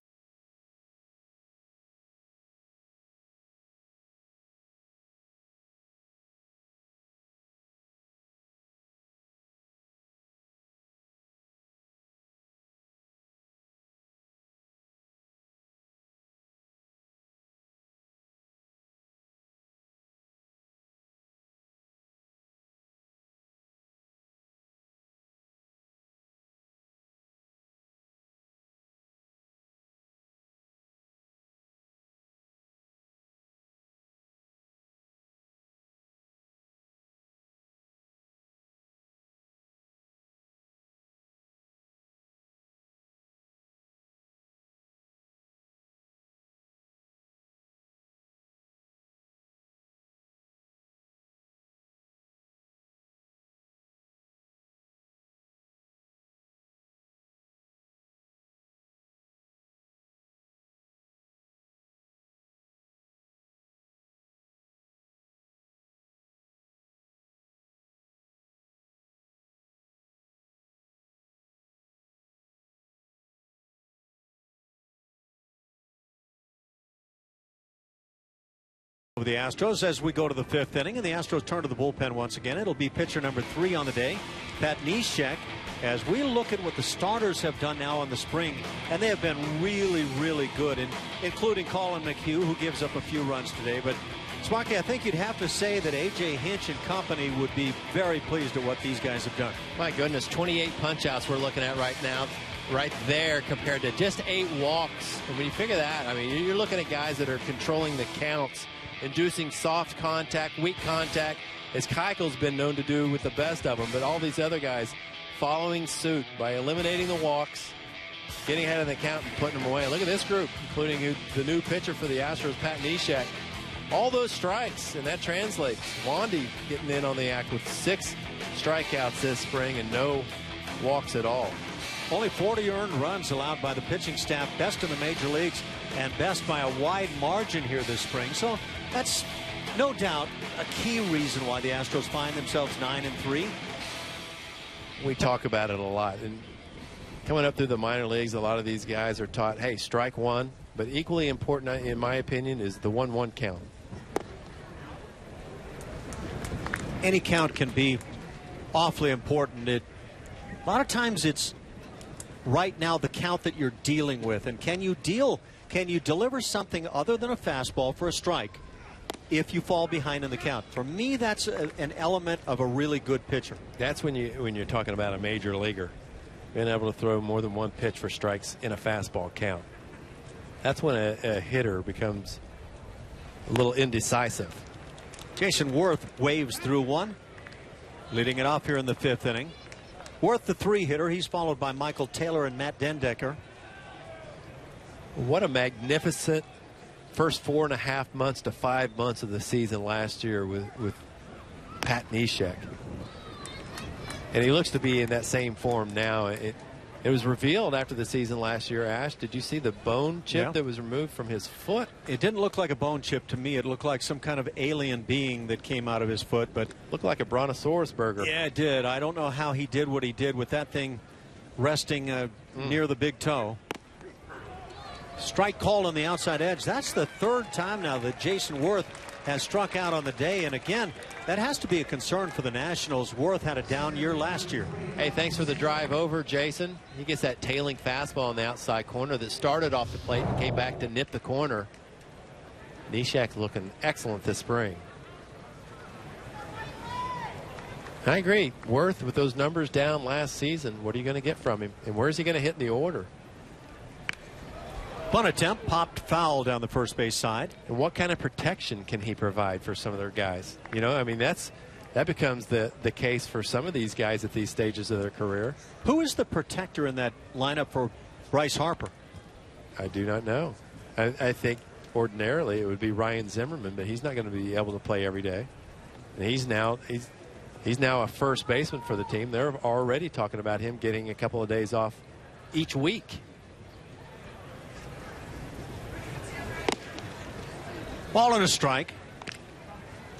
[SPEAKER 1] Of the Astros as we go to the 5th inning, and the Astros turn to the bullpen once again. It'll be pitcher number 3 on the day, Pat Neshek, as we look at what the starters have done now in the spring, and they have been really, really good, including Colin McHugh, who gives up a few runs today. But Sparky, I think you'd have to say that AT Hinch and company would be very pleased at what these guys have done.
[SPEAKER 2] My goodness, 28 punch-outs we're looking at right now, right there, compared to just 8 walks. And when you figure that, I mean, you're looking at guys that are controlling the counts, inducing soft contact, weak contact, as Keuchel's been known to do with the best of them. But all these other guys following suit by eliminating the walks, getting ahead of the count and putting them away. Look at this group, including the new pitcher for the Astros, Pat Neshek. All those strikes, and that translates. Wandy getting in on the act with 6 strikeouts this spring and no walks at all.
[SPEAKER 1] Only 40 earned runs allowed by the pitching staff, best in the major leagues, and best by a wide margin here this spring. So that's no doubt a key reason why the Astros find themselves 9-3.
[SPEAKER 2] We talk about it a lot, and coming up through the minor leagues, a lot of these guys are taught, hey, strike one, but equally important, in my opinion, is the 1-1 count.
[SPEAKER 1] Any count can be awfully important. A lot of times it's right now the count that you're dealing with, and can you deliver something other than a fastball for a strike if you fall behind in the count? For me, that's an element of a really good pitcher.
[SPEAKER 2] That's when you're talking about a major leaguer being able to throw more than one pitch for strikes in a fastball count. That's when a hitter becomes a little indecisive.
[SPEAKER 1] Jason Worth waves through one, leading it off here in the 5th inning. Worth the 3-hitter. He's followed by Michael Taylor and Matt Dendecker.
[SPEAKER 2] What a magnificent first 4.5 months to 5 months of the season last year with Pat Neshek. And he looks to be in that same form now. It was revealed after the season last year, Ash. Did you see the bone chip that was removed from his foot?
[SPEAKER 1] It didn't look like a bone chip to me. It looked like some kind of alien being that came out of his foot. But
[SPEAKER 2] looked like a brontosaurus burger.
[SPEAKER 1] Yeah, it did. I don't know how he did what he did with that thing resting near the big toe. Strike called on the outside edge. That's the 3rd time now that Jason Worth has struck out on the day. And again, that has to be a concern for the Nationals. Worth had a down year last year.
[SPEAKER 2] Hey, thanks for the drive over, Jason. He gets that tailing fastball on the outside corner that started off the plate and came back to nip the corner. Neshek looking excellent this spring. I agree. Worth, with those numbers down last season, what are you going to get from him? And where's he going to hit in the order?
[SPEAKER 1] Bunt attempt popped foul down the first base side.
[SPEAKER 2] And what kind of protection can he provide for some of their guys? You know, I mean, that becomes the case for some of these guys at these stages of their career.
[SPEAKER 1] Who is the protector in that lineup for Bryce Harper?
[SPEAKER 2] I do not know. I think ordinarily it would be Ryan Zimmerman, but he's not going to be able to play every day. And he's now a first baseman for the team. They're already talking about him getting a couple of days off each week.
[SPEAKER 1] Ball and a strike.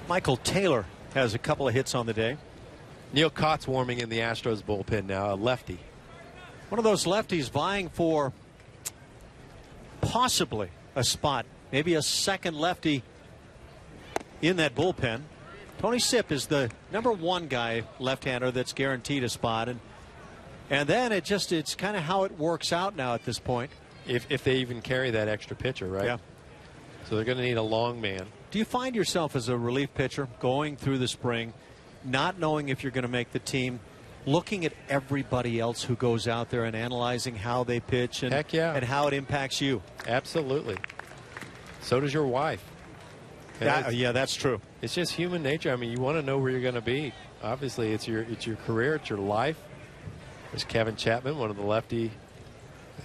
[SPEAKER 1] Michael Taylor has a couple of hits on the day.
[SPEAKER 2] Neil Cott's warming in the Astros bullpen now, a lefty.
[SPEAKER 1] One of those lefties vying for possibly a spot, maybe a second lefty in that bullpen. Tony Sipp is the #1 guy, left-hander, that's guaranteed a spot. And then it's kind of how it works out now at this point.
[SPEAKER 2] If they even carry that extra pitcher, right?
[SPEAKER 1] Yeah.
[SPEAKER 2] So they're going to need a long man.
[SPEAKER 1] Do you find yourself as a relief pitcher going through the spring, not knowing if you're going to make the team, looking at everybody else who goes out there and analyzing how they pitch and,
[SPEAKER 2] Heck yeah.
[SPEAKER 1] and how it impacts you?
[SPEAKER 2] Absolutely. So does your wife.
[SPEAKER 1] Yeah, that's true.
[SPEAKER 2] It's just human nature. I mean, you want to know where you're going to be. Obviously, it's your career, it's your life. There's Kevin Chapman, one of the lefty.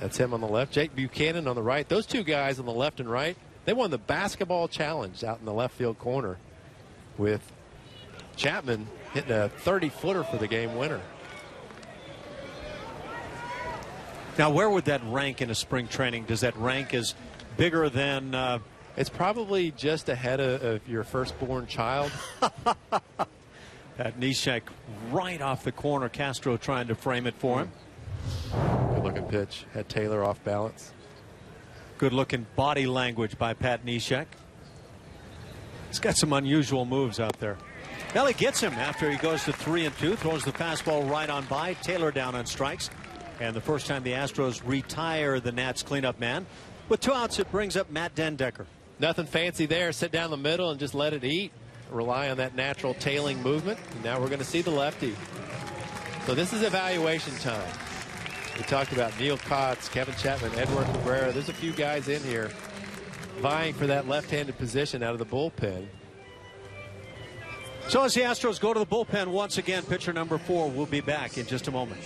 [SPEAKER 2] That's him on the left. Jake Buchanan on the right. Those two guys on the left and right, they won the basketball challenge out in the left field corner with Chapman hitting a 30-footer for the game winner.
[SPEAKER 1] Now, where would that rank in a spring training? Does that rank as bigger than...
[SPEAKER 2] It's probably just ahead of your firstborn child.
[SPEAKER 1] That Neshek right off the corner. Castro trying to frame it for him.
[SPEAKER 2] Good-looking pitch. Had Taylor off balance.
[SPEAKER 1] Good-looking body language by Pat Neshek. He's got some unusual moves out there. Well, he gets him after he goes to 3-2. Throws the fastball right on by. Taylor down on strikes. And the first time the Astros retire the Nats cleanup man. With 2 outs, it brings up Matt Dendecker.
[SPEAKER 2] Nothing fancy there. Sit down the middle and just let it eat. Rely on that natural tailing movement. And now we're going to see the lefty. So this is evaluation time. We talked about Neil Kotz, Kevin Chapman, Edward Cabrera. There's a few guys in here vying for that left-handed position out of the bullpen.
[SPEAKER 1] So as the Astros go to the bullpen once again, pitcher number 4 will be back in just a moment.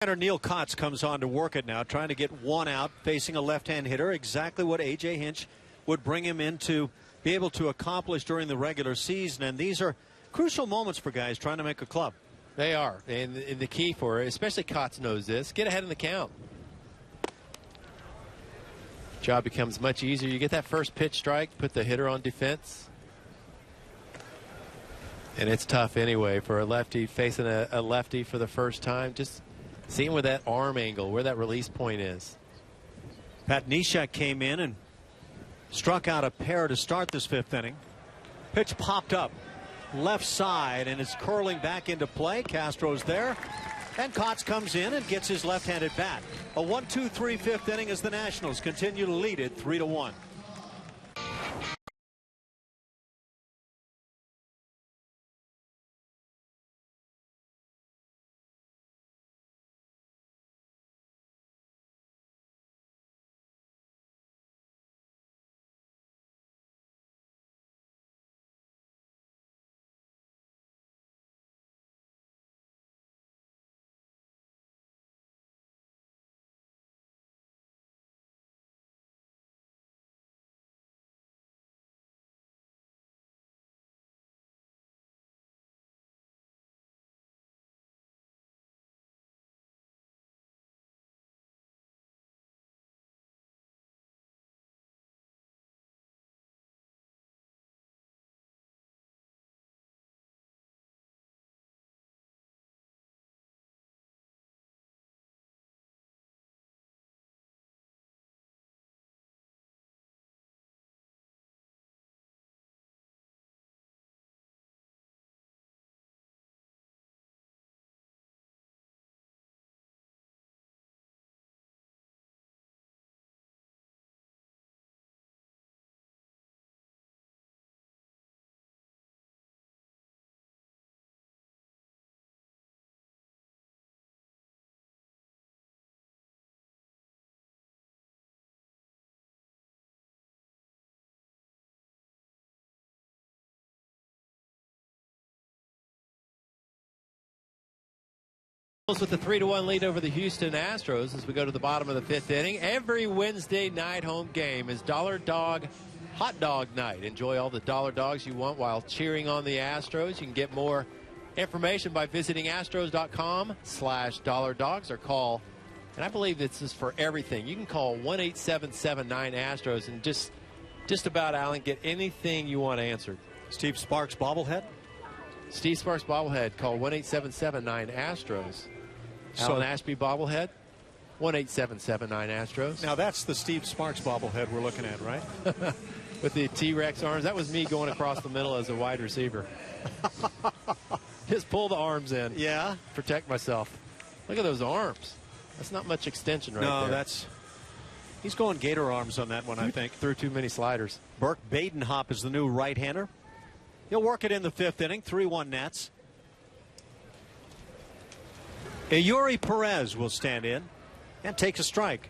[SPEAKER 1] Neil Kotz comes on to work it now, trying to get one out, facing a left-hand hitter. Exactly what A.J. Hinch would bring him in to be able to accomplish during the regular season. And these are crucial moments for guys trying to make a club.
[SPEAKER 2] They are. And the key for it, especially Kotz knows this, get ahead in the count. Job becomes much easier. You get that first pitch strike, put the hitter on defense. And it's tough anyway for a lefty facing a lefty for the first time. Just seeing where that arm angle, where that release point is.
[SPEAKER 1] Pat Neshek came in and struck out a pair to start this fifth inning. Pitch popped up left side and it's curling back into play. Castro's there. And Kotz comes in and gets his left-handed bat. A 1-2-3 fifth inning as the Nationals continue to lead it 3-1.
[SPEAKER 2] With the 3-1 lead over the Houston Astros as we go to the bottom of the fifth inning. Every Wednesday night home game is Dollar Dog Hot Dog Night. Enjoy all the Dollar Dogs you want while cheering on the Astros. You can get more information by visiting astros.com/dollardogs or call, and I believe this is for everything. You can call 1-877-9-ASTROS and just about, Alan, get anything you want answered.
[SPEAKER 1] Steve Sparks bobblehead?
[SPEAKER 2] Steve Sparks bobblehead. Call 1-877-9-ASTROS. Alan Ashby bobblehead, 1-877-9-ASTROS.
[SPEAKER 1] Now that's the Steve Sparks bobblehead we're looking at, right?
[SPEAKER 2] With the T-Rex arms. That was me going across the middle as a wide receiver. Just pull the arms in.
[SPEAKER 1] Yeah.
[SPEAKER 2] Protect myself. Look at those arms. That's not much extension right there.
[SPEAKER 1] No, that's... He's going gator arms on that one, I think.
[SPEAKER 2] Threw too many sliders.
[SPEAKER 1] Burke Badenhop is the new right-hander. He'll work it in the fifth inning, 3-1 Nats. Yuri Perez will stand in and takes a strike.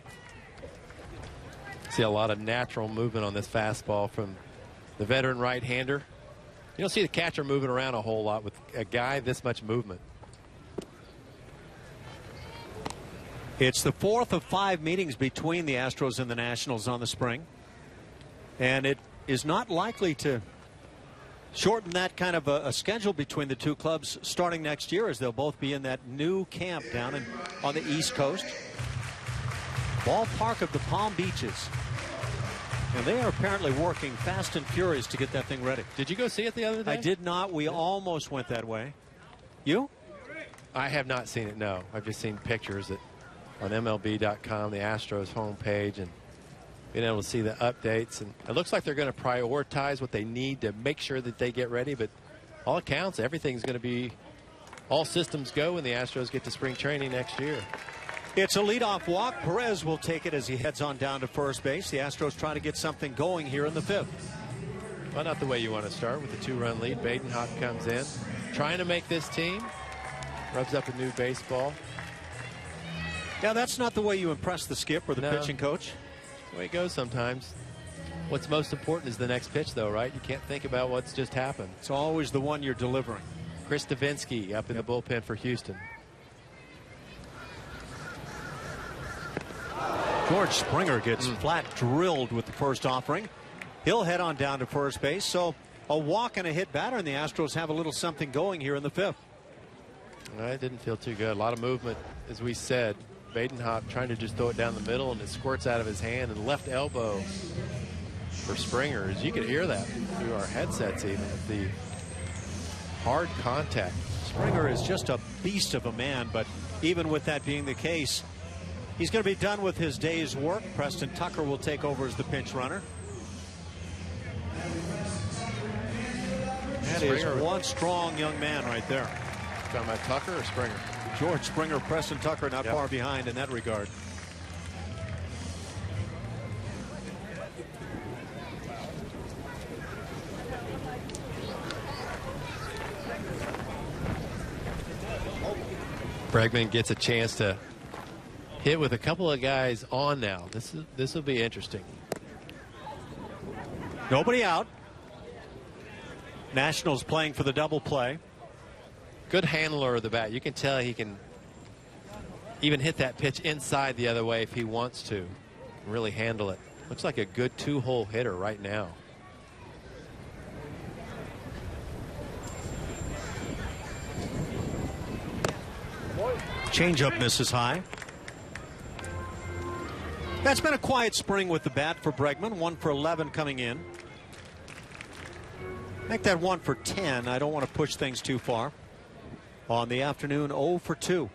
[SPEAKER 2] See a lot of natural movement on this fastball from the veteran right-hander. You don't see the catcher moving around a whole lot with a guy this much movement.
[SPEAKER 1] It's the fourth of 5 meetings between the Astros and the Nationals on the spring. And it is not likely to shorten that kind of a schedule between the two clubs starting next year, as they'll both be in that new camp down on the East Coast. Ballpark of the Palm Beaches. And they are apparently working fast and furious to get that thing ready.
[SPEAKER 2] Did you go see it the other day?
[SPEAKER 1] I did not. We almost went that way. You?
[SPEAKER 2] I have not seen it, no. I've just seen pictures on MLB.com, the Astros homepage, and being able to see the updates. And it looks like they're going to prioritize what they need to make sure that they get ready. But all accounts, everything's going to be all systems go when the Astros get to spring training next year.
[SPEAKER 1] It's a leadoff walk. Perez will take it as he heads on down to first base. The Astros trying to get something going here in the fifth.
[SPEAKER 2] Well, not the way you want to start with a 2-run lead. Badenhop comes in, trying to make this team. Rubs up a new baseball.
[SPEAKER 1] Yeah, that's not the way you impress the skip or the pitching coach.
[SPEAKER 2] The way it goes sometimes. What's most important is the next pitch, though, right? You can't think about what's just happened.
[SPEAKER 1] It's always the one you're delivering.
[SPEAKER 2] Chris Davinsky up in the bullpen for Houston.
[SPEAKER 1] George Springer gets flat drilled with the first offering. He'll head on down to first base. So a walk and a hit batter, and the Astros have a little something going here in the fifth.
[SPEAKER 2] It didn't feel too good. A lot of movement, as we said. Badenhop trying to just throw it down the middle, and it squirts out of his hand, and left elbow for Springer. As you could hear that through our headsets, even the hard contact.
[SPEAKER 1] Springer is just a beast of a man, but even with that being the case, he's going to be done with his day's work. Preston Tucker will take over as the pinch runner. That is one strong young man right there.
[SPEAKER 2] Talking about Tucker or Springer?
[SPEAKER 1] George Springer, Preston Tucker not far behind in that regard.
[SPEAKER 2] Bregman gets a chance to hit with a couple of guys on now. This will be interesting.
[SPEAKER 1] Nobody out. Nationals playing for the double play.
[SPEAKER 2] Good handler of the bat. You can tell he can even hit that pitch inside the other way if he wants to. Really handle it. Looks like a good two-hole hitter right now.
[SPEAKER 1] Changeup misses high. That's been a quiet spring with the bat for Bregman. 1 for 11 coming in. Make that 1 for 10. I don't want to push things too far. On the afternoon, 0 for 2.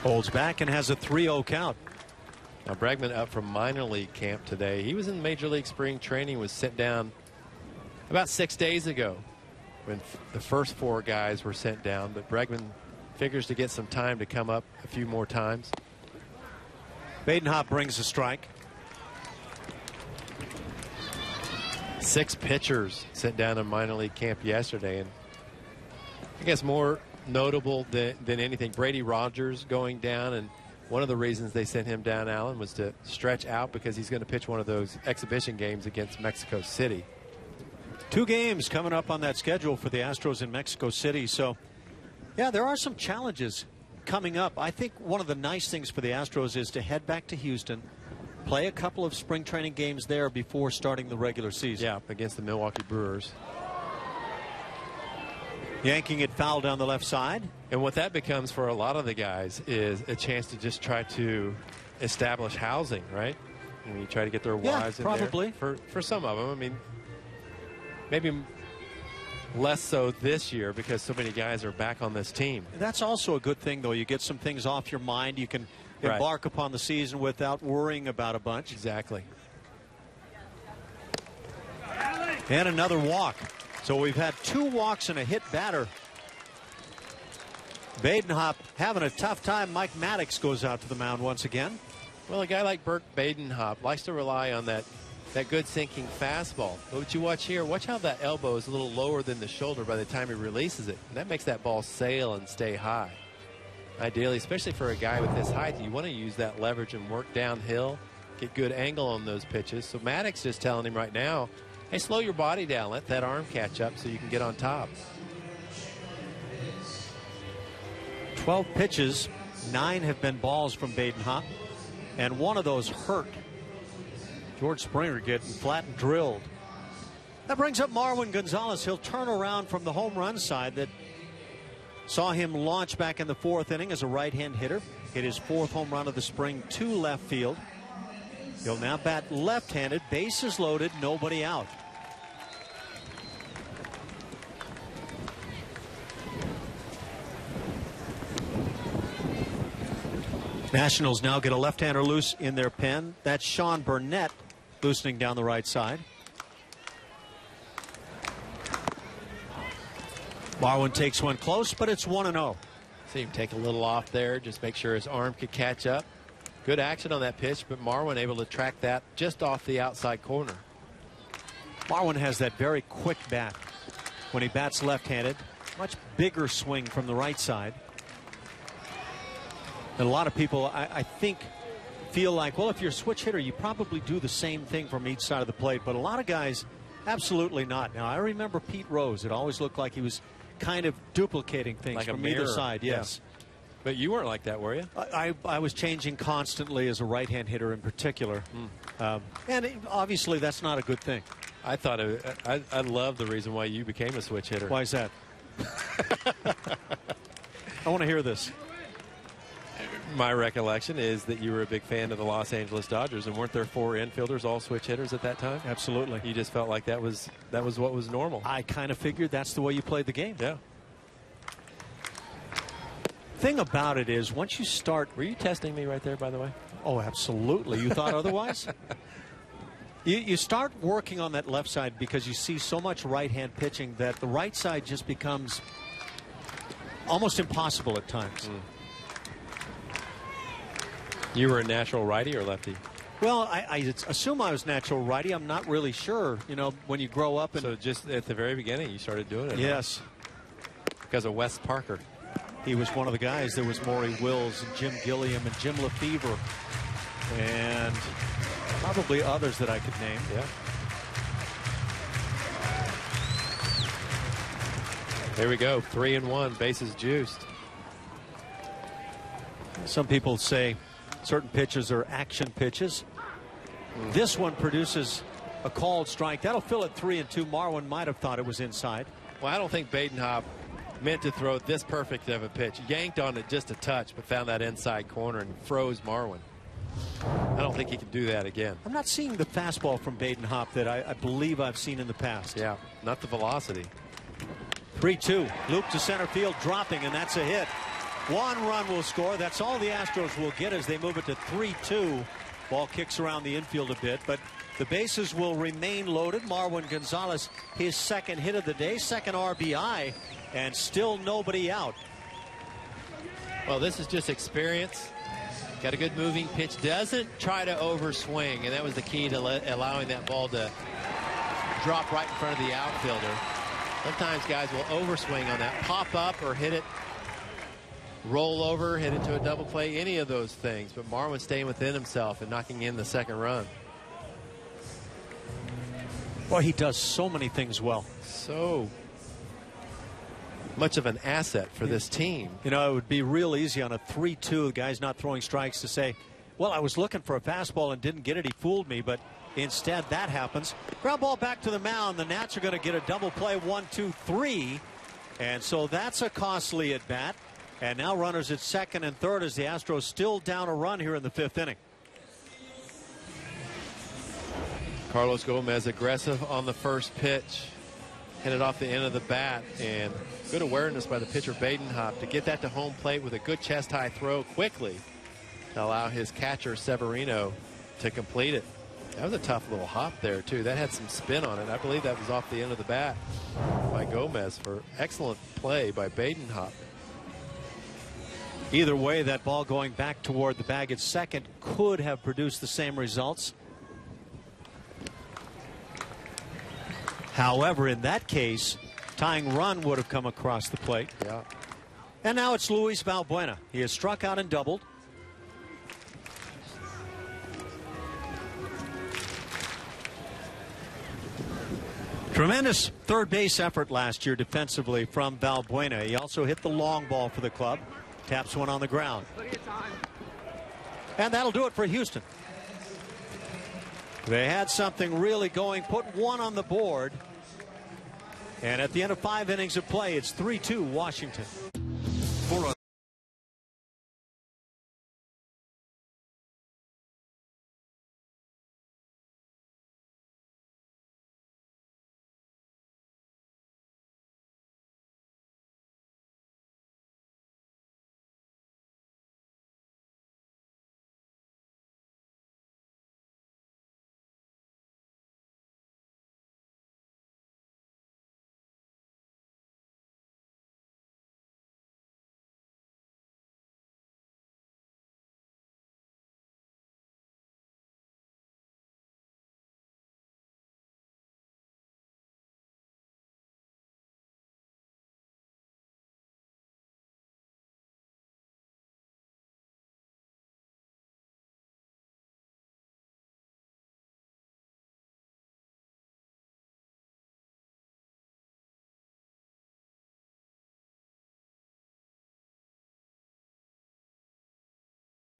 [SPEAKER 1] Holds back and has a 3-0 count.
[SPEAKER 2] Now Bregman up from minor league camp today. He was in Major League spring training, was sent down about 6 days ago when the first 4 guys were sent down. But Bregman figures to get some time to come up a few more times.
[SPEAKER 1] Badenhop brings a strike.
[SPEAKER 2] 6 pitchers sent down to minor league camp yesterday, and I guess more notable than anything, Brady Rogers going down, and one of the reasons they sent him down, Alan, was to stretch out because he's going to pitch one of those exhibition games against Mexico City.
[SPEAKER 1] 2 games coming up on that schedule for the Astros in Mexico City. So, yeah, there are some challenges coming up. I think one of the nice things for the Astros is to head back to Houston, play a couple of spring training games there before starting the regular season.
[SPEAKER 2] Yeah, against the Milwaukee Brewers.
[SPEAKER 1] Yanking it foul down the left side.
[SPEAKER 2] And what that becomes for a lot of the guys is a chance to just try to establish housing, right? I mean, you try to get their wives in
[SPEAKER 1] probably.
[SPEAKER 2] there. For some of them, I mean, maybe less so this year because so many guys are back on this team.
[SPEAKER 1] That's also a good thing, though. You get some things off your mind. You can embark upon the season without worrying about a bunch.
[SPEAKER 2] Exactly.
[SPEAKER 1] And another walk. So we've had 2 walks and a hit batter. Badenhop having a tough time. Mike Maddox goes out to the mound once again.
[SPEAKER 2] Well, a guy like Burt Badenhop likes to rely on that good sinking fastball. But what you watch here, watch how that elbow is a little lower than the shoulder by the time he releases it. And that makes that ball sail and stay high. Ideally, especially for a guy with his height, you want to use that leverage and work downhill, get good angle on those pitches. So Maddox is telling him right now, hey, slow your body down, let that arm catch up so you can get on top.
[SPEAKER 1] 12 pitches, 9 have been balls from Badenhop, and one of those hurt. George Springer getting flat and drilled. That brings up Marwin Gonzalez. He'll turn around from the home run side that saw him launch back in the 4th inning as a right-hand hitter. Hit his 4th home run of the spring to left field. He'll now bat left-handed, bases loaded, nobody out. Nationals now get a left-hander loose in their pen. That's Sean Burnett loosening down the right side. Marwin takes one close, but it's 1-0.
[SPEAKER 2] See him take a little off there, just make sure his arm could catch up. Good action on that pitch, but Marwin able to track that just off the outside corner.
[SPEAKER 1] Marwin has that very quick bat when he bats left-handed. Much bigger swing from the right side. And a lot of people, I think, feel like, well, if you're a switch hitter, you probably do the same thing from each side of the plate. But a lot of guys, absolutely not. Now, I remember Pete Rose. It always looked like he was kind of duplicating things
[SPEAKER 2] like
[SPEAKER 1] from either side. Yes.
[SPEAKER 2] But you weren't like that, were you?
[SPEAKER 1] I was changing constantly as a right-hand hitter in particular. Obviously that's not a good thing.
[SPEAKER 2] I thought I love the reason why you became a switch hitter.
[SPEAKER 1] Why is that? I want to hear this.
[SPEAKER 2] My recollection is that you were a big fan of the Los Angeles Dodgers, and weren't there 4 infielders, all switch hitters at that time?
[SPEAKER 1] Absolutely.
[SPEAKER 2] You just felt like that was what was normal.
[SPEAKER 1] I kind of figured that's the way you played the game.
[SPEAKER 2] Yeah.
[SPEAKER 1] Thing about it is, once you start...
[SPEAKER 2] Were you testing me right there, by the way?
[SPEAKER 1] Oh, absolutely. You thought otherwise? You start working on that left side because you see so much right-hand pitching that the right side just becomes almost impossible at times.
[SPEAKER 2] You were a natural righty or lefty?
[SPEAKER 1] Well, I assume I was natural righty. I'm not really sure. You know, when you grow up. And
[SPEAKER 2] so just at the very beginning, you started doing it?
[SPEAKER 1] Yes.
[SPEAKER 2] Huh? Because of Wes Parker.
[SPEAKER 1] He was one of the guys. There was Maury Wills and Jim Gilliam and Jim Lefevre and probably others that I could name.
[SPEAKER 2] Yeah. There we go. 3-1. Bases juiced.
[SPEAKER 1] Some people say certain pitches are action pitches. This one produces a called strike. That'll fill it 3-2. Marwin might have thought it was inside.
[SPEAKER 2] Well, I don't think Badenhop meant to throw this perfect of a pitch. Yanked on it just a touch, but found that inside corner and froze Marwin. I don't think he can do that again.
[SPEAKER 1] I'm not seeing the fastball from Badenhop that I believe I've seen in the past.
[SPEAKER 2] Yeah, not the velocity.
[SPEAKER 1] 3-2. Loop to center field, dropping, and that's a hit. 1 run will score. That's all the Astros will get as they move it to 3-2. Ball kicks around the infield a bit, but the bases will remain loaded. Marwin Gonzalez, his second hit of the day, second RBI, and still nobody out.
[SPEAKER 2] Well, this is just experience. Got a good moving pitch. Doesn't try to overswing, and that was the key to allowing that ball to drop right in front of the outfielder. Sometimes guys will overswing on that, pop up or hit it, roll over, hit it to a double play, any of those things. But Marwin staying within himself and knocking in the second run.
[SPEAKER 1] Well, he does so many things well.
[SPEAKER 2] So much of an asset for this team.
[SPEAKER 1] You know, it would be real easy on a 3-2, the guy's not throwing strikes, to say, well, I was looking for a fastball and didn't get it. He fooled me, but instead that happens. Ground ball back to the mound. The Nats are going to get a double play, 1, 2, 3. And so that's a costly at bat. And now runners at second and third as the Astros still down a run here in the 5th inning.
[SPEAKER 2] Carlos Gomez aggressive on the first pitch. Hit it off the end of the bat, and good awareness by the pitcher Badenhop to get that to home plate with a good chest high throw quickly to allow his catcher Severino to complete it. That was a tough little hop there too. That had some spin on it. I believe that was off the end of the bat by Gomez for excellent play by Badenhop.
[SPEAKER 1] Either way, that ball going back toward the bag at second could have produced the same results. However, in that case, tying run would have come across the plate.
[SPEAKER 2] Yeah.
[SPEAKER 1] And now it's Luis Valbuena. He has struck out and doubled. Tremendous third base effort last year defensively from Valbuena. He also hit the long ball for the club. Taps one on the ground. And that'll do it for Houston. They had something really going, put one on the board. And at the end of 5 innings of play, it's 3-2 Washington. For a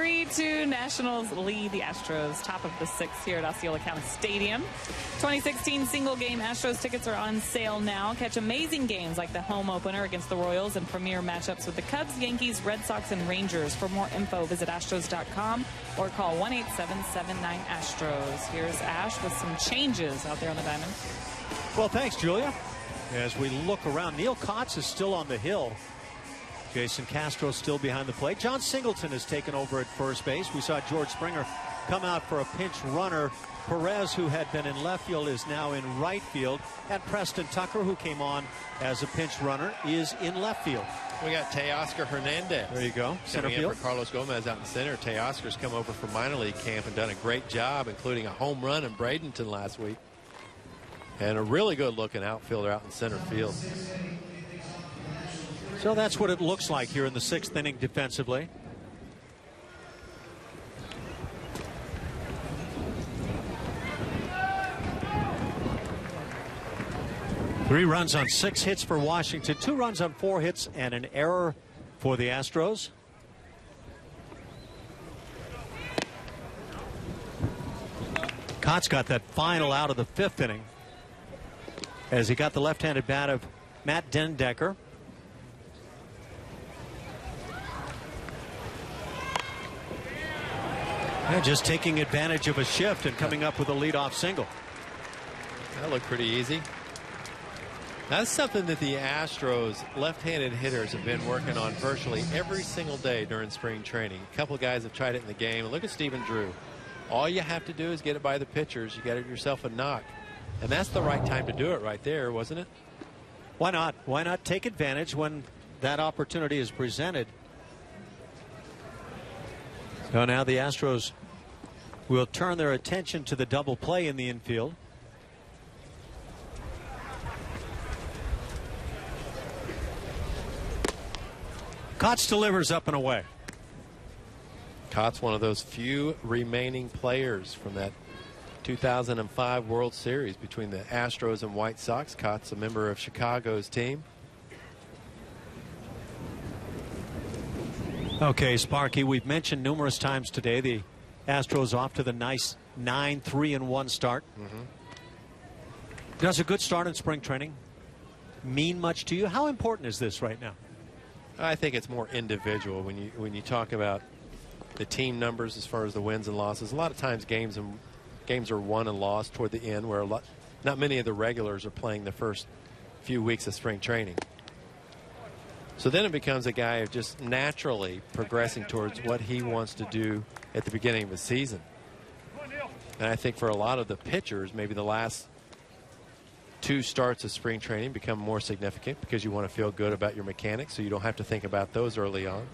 [SPEAKER 3] 3-2 Nationals lead the Astros, top of the 6th here at Osceola County Stadium. 2016 single-game Astros tickets are on sale now. Catch amazing games like the home opener against the Royals and premier matchups with the Cubs, Yankees, Red Sox, and Rangers. For more info, visit Astros.com or call 1-877-9-ASTROS. Here's Ash with some changes out there on the diamond.
[SPEAKER 1] Well, thanks, Julia. As we look around, Neil Kotz is still on the hill. Jason Castro still behind the plate. John Singleton has taken over at first base. We saw George Springer come out for a pinch runner. Perez, who had been in left field, is now in right field. And Preston Tucker, who came on as a pinch runner, is in left field.
[SPEAKER 2] We got Teoscar Hernandez.
[SPEAKER 1] There you go. Center field.
[SPEAKER 2] For Carlos Gomez out in center. Teoscar's come over from minor league camp and done a great job, including a home run in Bradenton last week. And a really good-looking outfielder out in center field.
[SPEAKER 1] So that's what it looks like here in the 6th inning defensively. Three runs on 6 hits for Washington, 2 runs on 4 hits, and an error for the Astros. Kotz got that final out of the 5th inning as he got the left-handed bat of Matt Dendecker. Yeah, just taking advantage of a shift and coming up with a leadoff single.
[SPEAKER 2] That looked pretty easy. That's something that the Astros left-handed hitters have been working on virtually every single day during spring training. A couple of guys have tried it in the game. Look at Stephen Drew. All you have to do is get it by the pitchers. You got yourself a knock. And that's the right time to do it right there, wasn't it?
[SPEAKER 1] Why not? Why not take advantage when that opportunity is presented? So now the Astros will turn their attention to the double play in the infield. Kotz delivers up and away.
[SPEAKER 2] Kotz, one of those few remaining players from that 2005 World Series between the Astros and White Sox. Kotz, a member of Chicago's team.
[SPEAKER 1] Okay, Sparky, we've mentioned numerous times today the Astros off to the nice 9-3-1 start. Does a good start in spring training mean much to you? How important is this right now?
[SPEAKER 2] I think it's more individual when you talk about the team numbers as far as the wins and losses. A lot of times games are won and lost toward the end, where not many of the regulars are playing the first few weeks of spring training. So then it becomes a guy of just naturally progressing towards what he wants to do at the beginning of the season. And I think for a lot of the pitchers, maybe the last 2 starts of spring training become more significant because you want to feel good about your mechanics, so you don't have to think about those early on.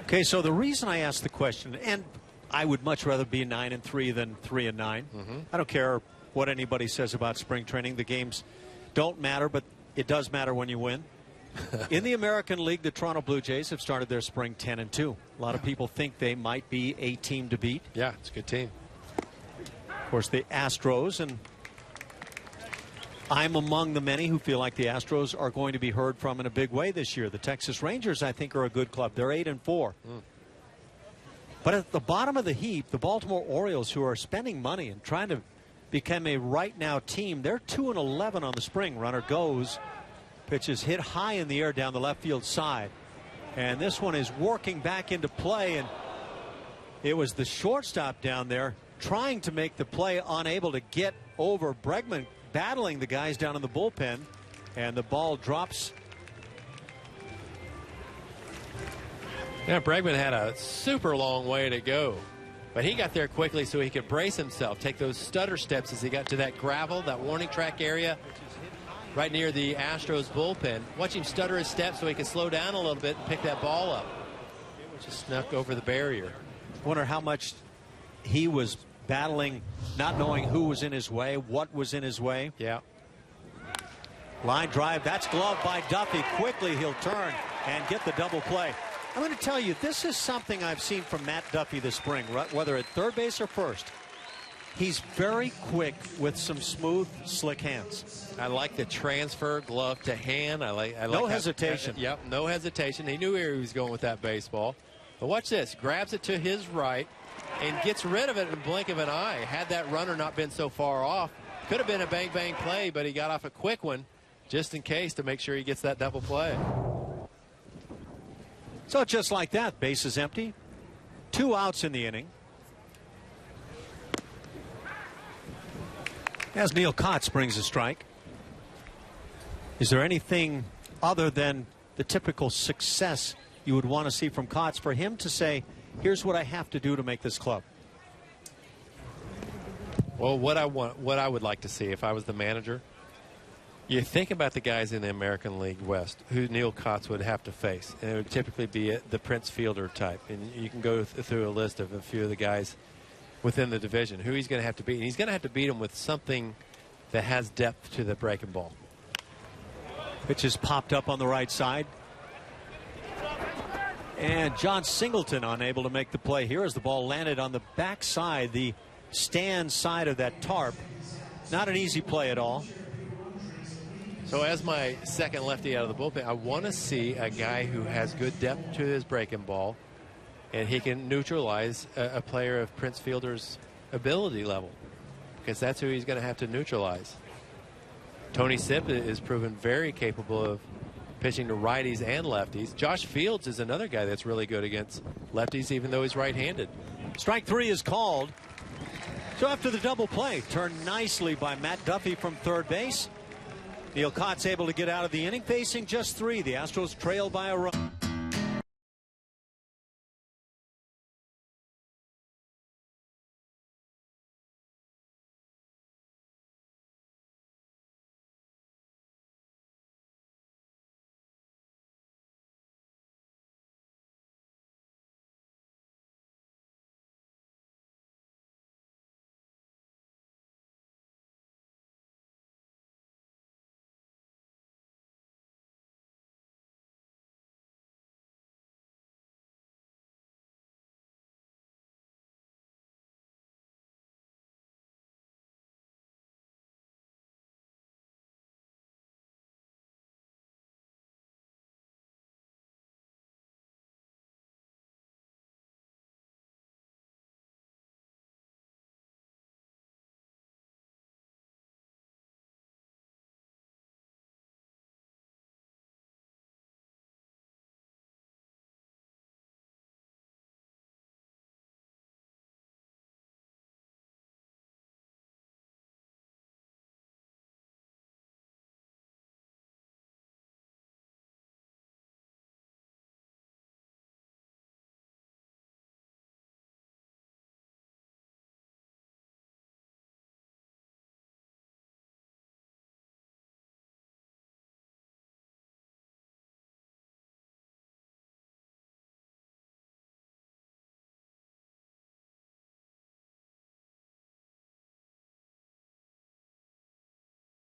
[SPEAKER 1] Okay, so the reason I asked the question, and I would much rather be 9-3 than 3-9. I don't care what anybody says about spring training. The games don't matter, but it does matter when you win. In the American League, the Toronto Blue Jays have started their spring 10-2. A lot of people think they might be a team to beat.
[SPEAKER 2] Yeah, it's a good team.
[SPEAKER 1] Of course, the Astros, and I'm among the many who feel like the Astros are going to be heard from in a big way this year. The Texas Rangers, I think, are a good club. They're 8-4. But at the bottom of the heap, the Baltimore Orioles, who are spending money and trying to become a right-now team, they're 2-11 on the spring. Runner goes. Pitch is hit high in the air down the left field side. And this one is working back into play. And it was the shortstop down there trying to make the play, unable to get over Bregman, battling the guys down in the bullpen. And the ball drops.
[SPEAKER 2] Yeah, Bregman had a super long way to go. But he got there quickly so he could brace himself, take those stutter steps as he got to that gravel, that warning track area right near the Astros bullpen. Watch him stutter his steps so he can slow down a little bit and pick that ball up. Just snuck over the barrier.
[SPEAKER 1] Wonder how much he was battling, not knowing who was in his way, what was in his way.
[SPEAKER 2] Yeah.
[SPEAKER 1] Line drive, that's gloved by Duffy. Quickly he'll turn and get the double play. I'm going to tell you, this is something I've seen from Matt Duffy this spring, whether at third base or first. He's very quick with some smooth, slick hands.
[SPEAKER 2] I like the transfer glove to hand. I like
[SPEAKER 1] no hesitation.
[SPEAKER 2] Yep, no hesitation. He knew where he was going with that baseball. But watch this. Grabs it to his right and gets rid of it in the blink of an eye. Had that runner not been so far off, could have been a bang-bang play, but he got off a quick one just in case to make sure he gets that double play.
[SPEAKER 1] So just like that, base is empty. 2 outs in the inning. As Neil Kotz brings a strike. Is there anything other than the typical success you would want to see from Kotz for him to say, here's what I have to do to make this club?
[SPEAKER 2] Well, what I would like to see if I was the manager, you think about the guys in the American League West who Neil Kotz would have to face, and it would typically be the Prince Fielder type. And you can go through a list of a few of the guys within the division who he's going to have to beat. And he's going to have to beat them with something that has depth to the breaking ball.
[SPEAKER 1] Pitch is popped up on the right side. And John Singleton unable to make the play here as the ball landed on the backside, the stand side of that tarp. Not an easy play at all.
[SPEAKER 2] So as my second lefty out of the bullpen, I want to see a guy who has good depth to his breaking ball, and he can neutralize a player of Prince Fielder's ability level, because that's who he's going to have to neutralize. Tony Sipp is proven very capable of pitching to righties and lefties. Josh Fields is another guy that's really good against lefties, even though he's right-handed.
[SPEAKER 1] Strike 3 is called. So after the double play, turned nicely by Matt Duffy from third base. Neil Kotz able to get out of the inning, facing just 3. The Astros trail by a run.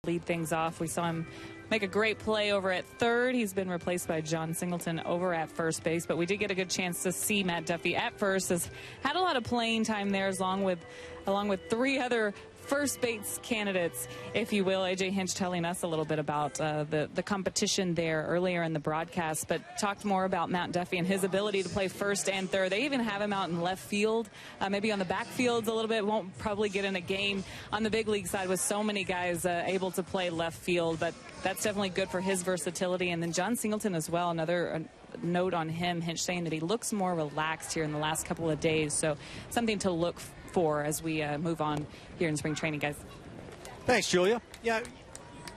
[SPEAKER 3] Lead things off. We saw him make a great play over at third. He's been replaced by John Singleton over at first base, but we did get a good chance to see Matt Duffy at first. Has had a lot of playing time there, along with 3 other first base candidates, if you will. AJ Hinch telling us a little bit about the competition there earlier in the broadcast, but talked more about Matt Duffy and his ability to play first and third. They even have him out in left field, maybe on the backfields a little bit. Won't probably get in a game on the big league side with so many guys able to play left field, but that's definitely good for his versatility. And then John Singleton as well, another note on him, Hinch saying that he looks more relaxed here in the last couple of days, so something to look for as we move on here in spring training, guys.
[SPEAKER 1] Thanks, Julia. Yeah,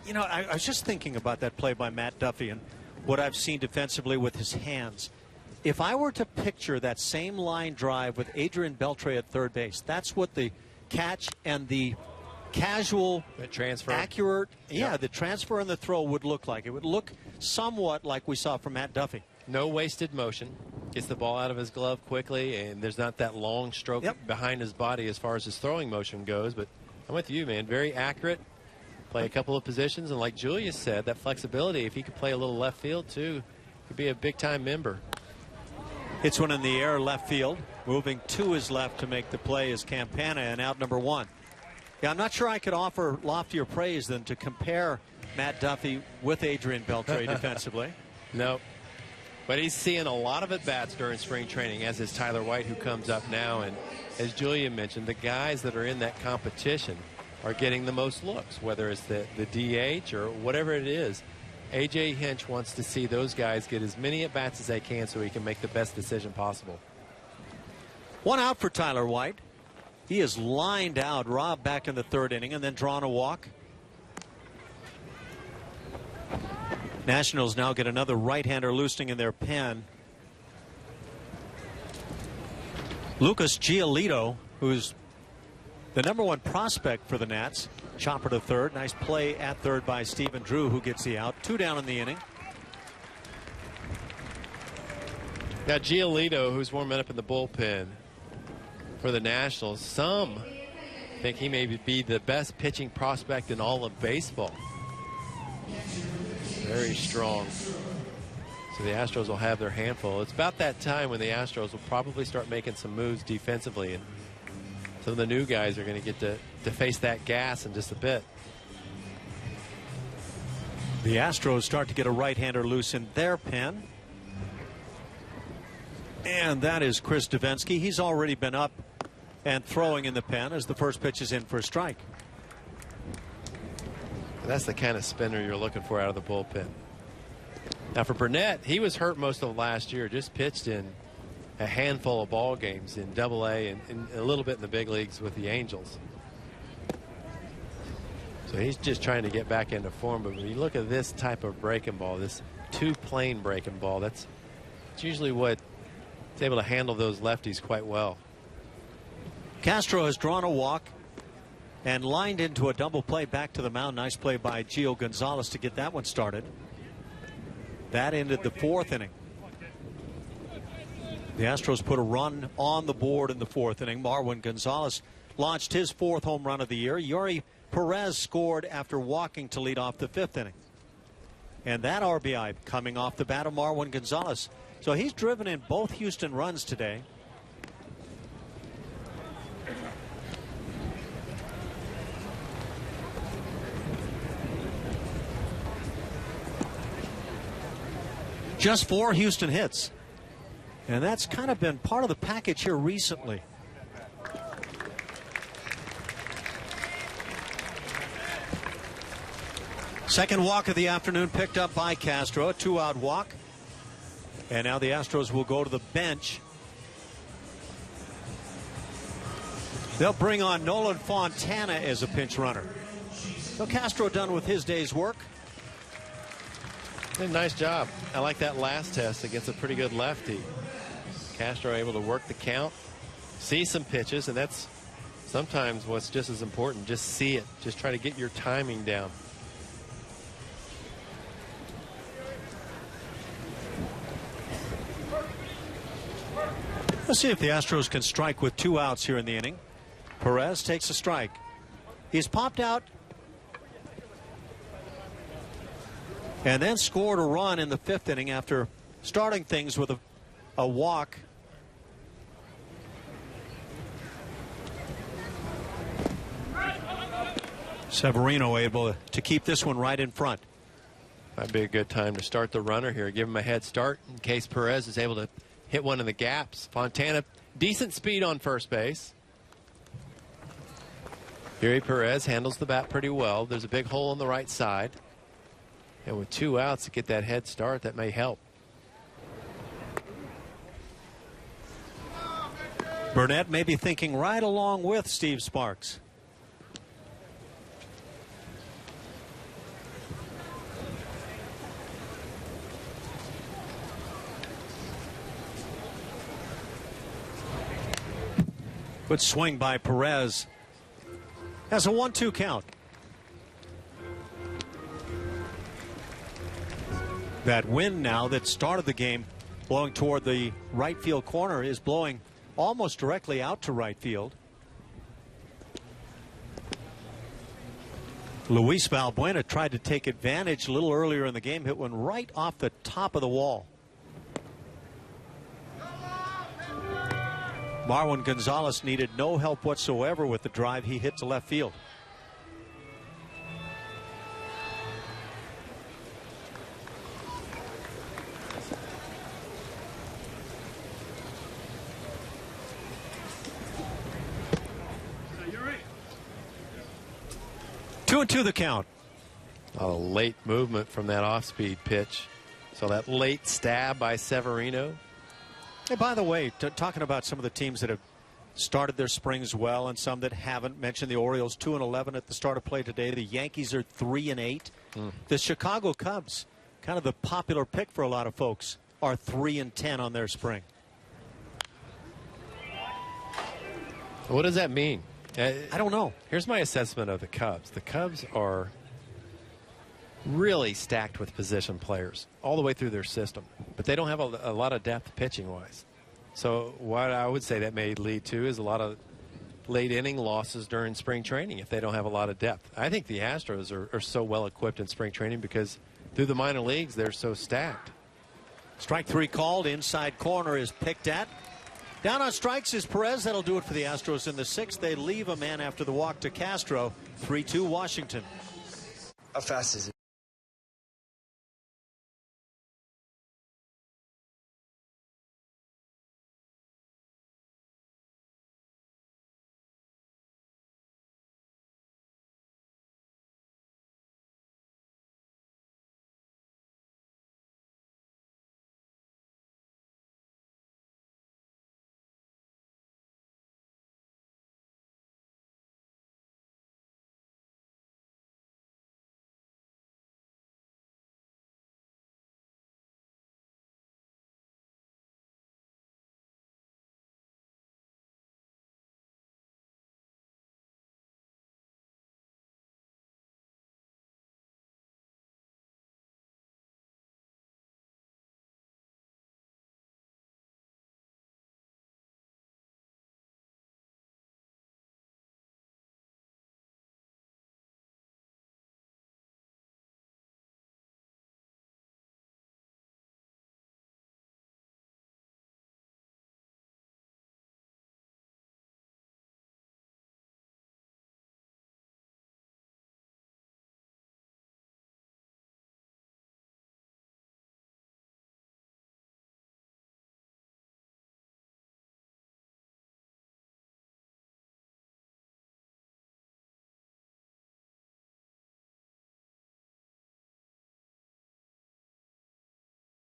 [SPEAKER 1] you know, I was just thinking about that play by Matt Duffy and what I've seen defensively with his hands. If I were to picture that same line drive with Adrian Beltre at third base, that's what the catch and the casual,
[SPEAKER 2] the transfer,
[SPEAKER 1] accurate, the transfer and the throw would look like. It would look somewhat like we saw from Matt Duffy.
[SPEAKER 2] No wasted motion. Gets the ball out of his glove quickly, and there's not that long stroke behind his body as far as his throwing motion goes. But I'm with you, man. Very accurate. Play a couple of positions, and like Julia said, that flexibility, if he could play a little left field too, could be a big-time member.
[SPEAKER 1] Hits one in the air left field. Moving to his left to make the play is Campana, and out number 1. Yeah, I'm not sure I could offer loftier praise than to compare Matt Duffy with Adrian Beltre defensively.
[SPEAKER 2] No. But he's seeing a lot of at-bats during spring training, as is Tyler White, who comes up now. And as Julia mentioned, the guys that are in that competition are getting the most looks, whether it's the DH or whatever it is. A.J. Hinch wants to see those guys get as many at-bats as they can so he can make the best decision possible.
[SPEAKER 1] One out for Tyler White. He is lined out, Rob, back in the third inning, and then drawn a walk. Nationals now get another right-hander loosening in their pen. Lucas Giolito, who's the #1 prospect for the Nats. Chopper to third. Nice play at third by Stephen Drew, who gets the out. 2 down in the inning.
[SPEAKER 2] Now Giolito, who's warming up in the bullpen for the Nationals, some think he may be the best pitching prospect in all of baseball. Very strong. So the Astros will have their handful. It's about that time when the Astros will probably start making some moves defensively, and some of the new guys are going to get to face that gas in just a bit.
[SPEAKER 1] The Astros start to get a right-hander loose in their pen. And that is Chris Davinsky. He's already been up and throwing in the pen as the first pitch is in for a strike.
[SPEAKER 2] That's the kind of spinner you're looking for out of the bullpen. Now for Burnett, he was hurt most of last year, just pitched in a handful of ball games in Double-A and a little bit in the big leagues with the Angels. So he's just trying to get back into form. But when you look at this type of breaking ball, this two-plane breaking ball, it's usually what is able to handle those lefties quite well.
[SPEAKER 1] Castro has drawn a walk and lined into a double play back to the mound. Nice play by Gio Gonzalez to get that one started. That ended the 4th inning. The Astros put a run on the board in the 4th inning. Marwin Gonzalez launched his 4th home run of the year. Yuri Perez scored after walking to lead off the 5th inning. And that RBI coming off the bat of Marwin Gonzalez. So he's driven in both Houston runs today. Just 4 Houston hits. And that's kind of been part of the package here recently. Second walk of the afternoon picked up by Castro, a 2-out walk. And now the Astros will go to the bench. They'll bring on Nolan Fontana as a pinch runner. So Castro done with his day's work.
[SPEAKER 2] Did a nice job. I like that last test against a pretty good lefty. Castro able to work the count, see some pitches, and that's sometimes what's just as important. Just see it. Just try to get your timing down.
[SPEAKER 1] Let's see if the Astros can strike with 2 outs here in the inning. Perez takes a strike. He's popped out and then scored a run in the 5th inning after starting things with a walk. Severino able to keep this one right in front.
[SPEAKER 2] Might be a good time to start the runner here. Give him a head start in case Perez is able to hit one in the gaps. Fontana, decent speed on first base. Yuri Perez handles the bat pretty well. There's a big hole on the right side. And with 2 outs to get that head start, that may help.
[SPEAKER 1] Burnett may be thinking right along with Steve Sparks. Good swing by Perez. Has a 1-2 count. That wind now that started the game blowing toward the right field corner is blowing almost directly out to right field. Luis Valbuena tried to take advantage a little earlier in the game, hit one right off the top of the wall. Marwin Gonzalez needed no help whatsoever with the drive he hit to left field. 2-2 the count.
[SPEAKER 2] A late movement from that off-speed pitch. So that late stab by Severino.
[SPEAKER 1] Hey, by the way, talking about some of the teams that have started their springs well and some that haven't. Mentioned the Orioles 2-11 at the start of play today. The Yankees are 3-8. The Chicago Cubs, kind of the popular pick for a lot of folks, are 3-10 on their spring.
[SPEAKER 2] What does that mean?
[SPEAKER 1] I don't know.
[SPEAKER 2] Here's my assessment of the Cubs. The Cubs are really stacked with position players all the way through their system, but they don't have a lot of depth pitching wise. So what I would say that may lead to is a lot of late inning losses during spring training if they don't have a lot of depth. I think the Astros are so well equipped in spring training because through the minor leagues they're so stacked.
[SPEAKER 1] Strike 3 called. Inside corner is picked at. Down on strikes is Perez. That'll do it for the Astros in the 6th. They leave a man after the walk to Castro. 3-2 Washington.
[SPEAKER 4] How fast is it?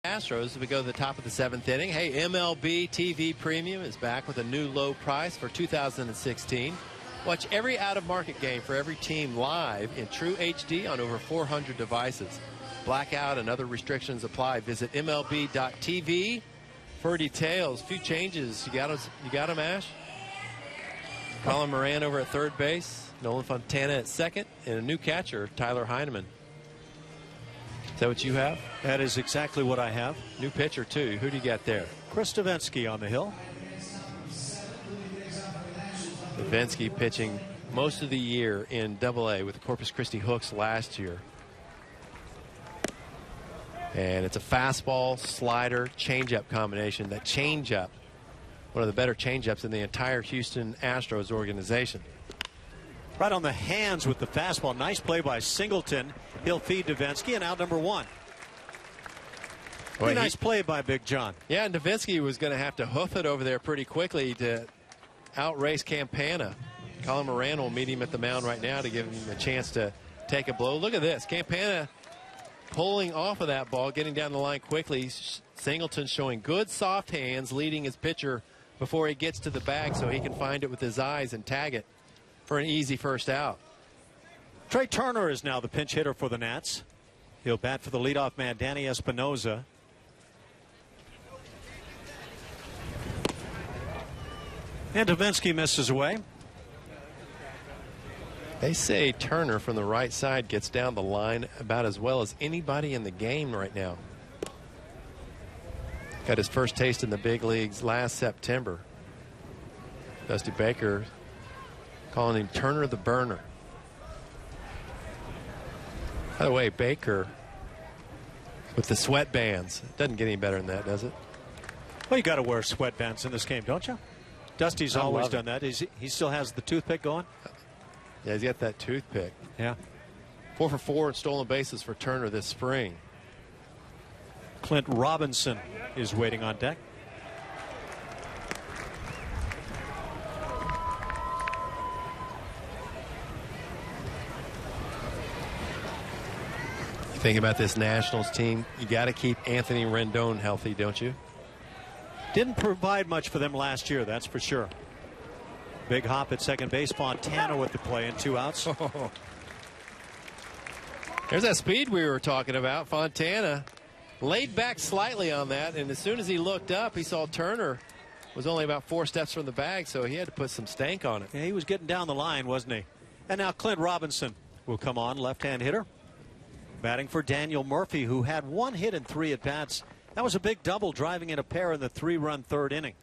[SPEAKER 2] Astros as we go to the top of the 7th inning. Hey, MLB TV Premium is back with a new low price for 2016. Watch every out-of-market game for every team live in true HD on over 400 devices. Blackout and other restrictions apply. Visit MLB.tv for details. Few changes. You got them, Ash? Colin Moran over at third base. Nolan Fontana at second. And a new catcher, Tyler Heineman. Is that what you have?
[SPEAKER 1] That is exactly what I have.
[SPEAKER 2] New pitcher, too. Who do you got there?
[SPEAKER 1] Chris Davinsky on the hill.
[SPEAKER 2] Davinsky pitching most of the year in Double-A with the Corpus Christi Hooks last year. And it's a fastball, slider, changeup combination. That changeup, one of the better changeups in the entire Houston Astros organization.
[SPEAKER 1] Right on the hands with the fastball. Nice play by Singleton. He'll feed Davinsky, and out number 1. Pretty nice play by Big John.
[SPEAKER 2] Yeah, and Davinsky was going to have to hoof it over there pretty quickly to outrace Campana. Colin Moran will meet him at the mound right now to give him a chance to take a blow. Look at this. Campana pulling off of that ball, getting down the line quickly. Singleton showing good soft hands, leading his pitcher before he gets to the bag so he can find it with his eyes and tag it for an easy first out.
[SPEAKER 1] Trey Turner is now the pinch hitter for the Nats. He'll bat for the leadoff man, Danny Espinosa. And Davinsky misses away.
[SPEAKER 2] They say Turner from the right side gets down the line about as well as anybody in the game right now. Got his first taste in the big leagues last September. Dusty Baker calling him Turner the Burner. By the way, Baker with the sweatbands. Doesn't get any better than that, does it?
[SPEAKER 1] Well, you got to wear sweatbands in this game, don't you? Dusty's always done that. He still has the toothpick going?
[SPEAKER 2] Yeah, he's got that toothpick.
[SPEAKER 1] Yeah.
[SPEAKER 2] 4 for 4 in stolen bases for Turner this spring.
[SPEAKER 1] Clint Robinson is waiting on deck.
[SPEAKER 2] Think about this Nationals team. You got to keep Anthony Rendon healthy, don't you?
[SPEAKER 1] Didn't provide much for them last year, that's for sure. Big hop at second base. Fontana with the play and 2 outs.
[SPEAKER 2] There's that speed we were talking about. Fontana laid back slightly on that, and as soon as he looked up, he saw Turner was only about 4 steps from the bag, so he had to put some stank on it.
[SPEAKER 1] Yeah, he was getting down the line, wasn't he? And now Clint Robinson will come on, left-hand hitter. Batting for Daniel Murphy, who had 1 hit in 3 at-bats. That was a big double, driving in a pair in the 3-run 3rd inning.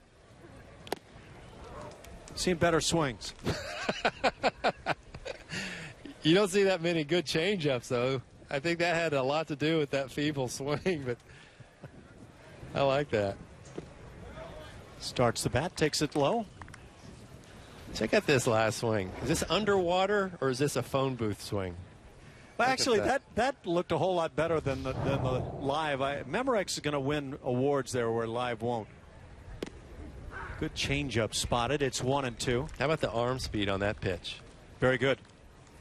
[SPEAKER 1] Seen better swings.
[SPEAKER 2] You don't see that many good changeups, though. I think that had a lot to do with that feeble swing, but I like that.
[SPEAKER 1] Starts the bat, takes it low.
[SPEAKER 2] Check out this last swing. Is this underwater or is this a phone booth swing?
[SPEAKER 1] Well, actually, that looked a whole lot better than the live. Memorex is going to win awards there where live won't. Good changeup spotted. It's 1-2.
[SPEAKER 2] How about the arm speed on that pitch?
[SPEAKER 1] Very good.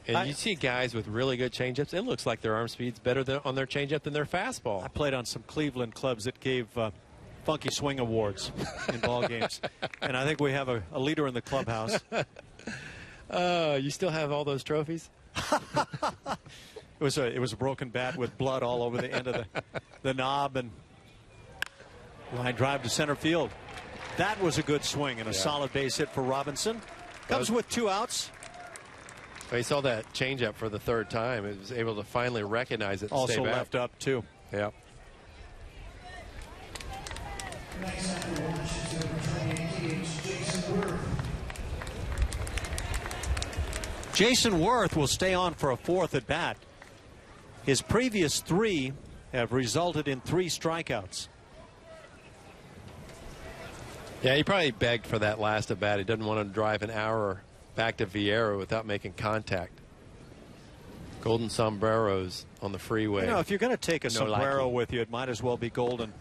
[SPEAKER 2] And you see guys with really good changeups. It looks like their arm speed's better on their changeup than their fastball.
[SPEAKER 1] I played on some Cleveland clubs that gave funky swing awards in ball games, and I think we have a leader in the clubhouse.
[SPEAKER 2] You still have all those trophies?
[SPEAKER 1] It was a broken bat with blood all over the end of the knob, and line drive to center field. That was a good swing and a solid base hit for Robinson. Comes with 2 outs.
[SPEAKER 2] Well, he saw that changeup for the 3rd time. He was able to finally recognize it. And
[SPEAKER 1] also
[SPEAKER 2] stay back.
[SPEAKER 1] left up too.
[SPEAKER 2] Yeah.
[SPEAKER 1] Jason Worth will stay on for a 4th at bat. His previous 3 have resulted in 3 strikeouts.
[SPEAKER 2] Yeah, he probably begged for that last at bat. He doesn't want to drive an hour back to Vieira without making contact. Golden sombreros on the freeway.
[SPEAKER 1] You know, if you're going to take a sombrero with you, it might as well be golden.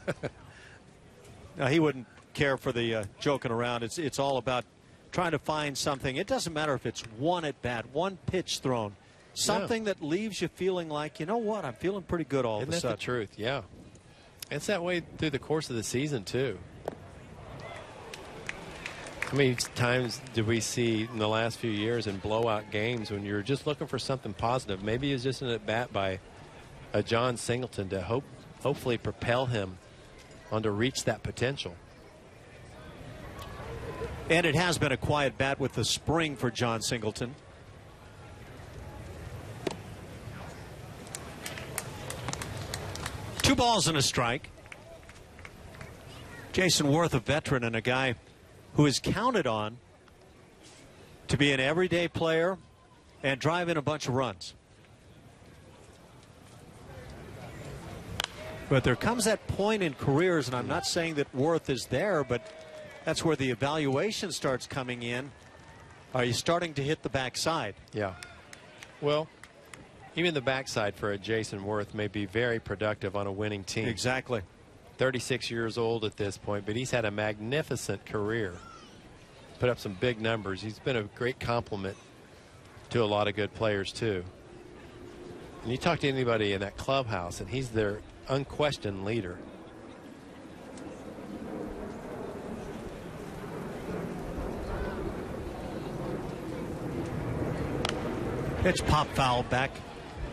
[SPEAKER 1] Now, he wouldn't care for the joking around. It's all about trying to find something. It doesn't matter if it's 1 at bat, 1 pitch thrown, something that leaves you feeling like, you know what, I'm feeling pretty good all of a sudden.
[SPEAKER 2] Isn't that the truth? Yeah. It's that way through the course of the season, too. How many times did we see in the last few years in blowout games when you're just looking for something positive? Maybe it's just an at-bat by a John Singleton to hopefully propel him on to reach that potential.
[SPEAKER 1] And it has been a quiet bat with the spring for John Singleton. Two balls and a strike. Jason Worth, a veteran and a guy who is counted on to be an everyday player and drive in a bunch of runs. But there comes that point in careers, and I'm not saying that Worth is there, but that's where the evaluation starts coming in. Are you starting to hit the backside?
[SPEAKER 2] Yeah. Well, even the backside for a Jason Worth may be very productive on a winning team.
[SPEAKER 1] Exactly.
[SPEAKER 2] 36 years old at this point, but he's had a magnificent career. Put up some big numbers. He's been a great compliment to a lot of good players, too. And you talk to anybody in that clubhouse, and he's their unquestioned leader.
[SPEAKER 1] Pitch pop foul back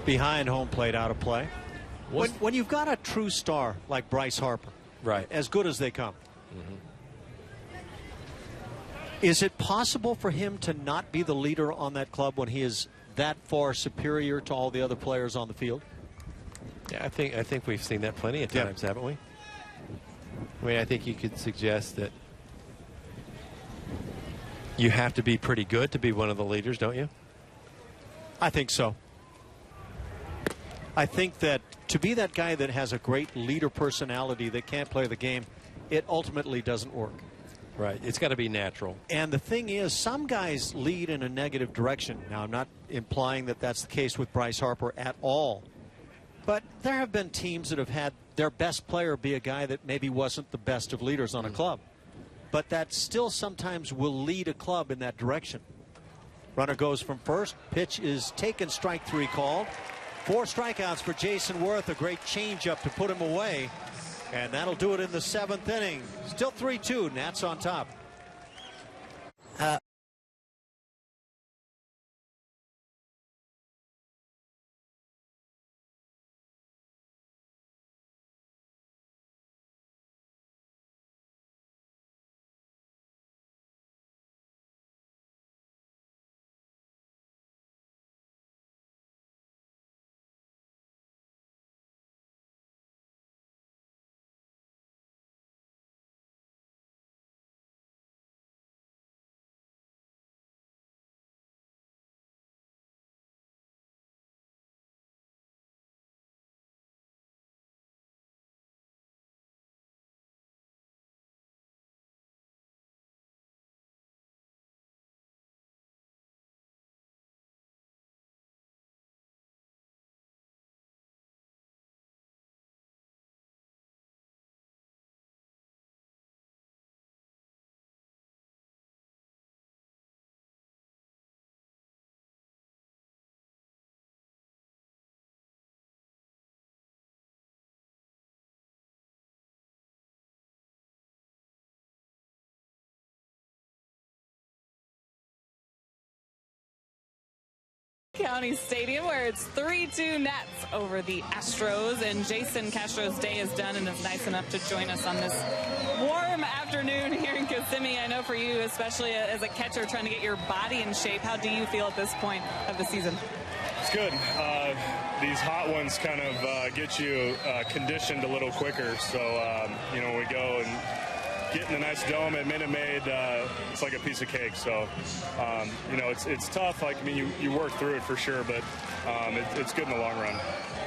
[SPEAKER 1] behind home plate, out of play. When you've got a true star like Bryce Harper,
[SPEAKER 2] right,
[SPEAKER 1] as good as they come, is it possible for him to not be the leader on that club when he is that far superior to all the other players on the field?
[SPEAKER 2] Yeah, I think we've seen that plenty of times, haven't we? I mean, I think you could suggest that you have to be pretty good to be one of the leaders, don't you?
[SPEAKER 1] I think so. I think that to be that guy that has a great leader personality that can't play the game, it ultimately doesn't work.
[SPEAKER 2] Right. It's got to be natural.
[SPEAKER 1] And the thing is, some guys lead in a negative direction. Now, I'm not implying that that's the case with Bryce Harper at all. But there have been teams that have had their best player be a guy that maybe wasn't the best of leaders on a club. But that still sometimes will lead a club in that direction. Runner goes from first. Pitch is taken, strike 3 called. 4 strikeouts for Jason Worth. A great changeup to put him away. And that'll do it in the 7th inning. Still 3-2. Nats on top.
[SPEAKER 3] County Stadium, where it's 3-2 Nats over the Astros, and Jason Castro's day is done and is nice enough to join us on this warm afternoon here in Kissimmee. I know for you, especially as a catcher trying to get your body in shape, how do you feel at this point of the season?
[SPEAKER 6] It's good. These hot ones kind of get you conditioned a little quicker, so you know, we go and get in a nice dome at Minute Maid, it's like a piece of cake. So, you know, it's tough. Like, I mean, you work through it for sure, but it's good in the long run.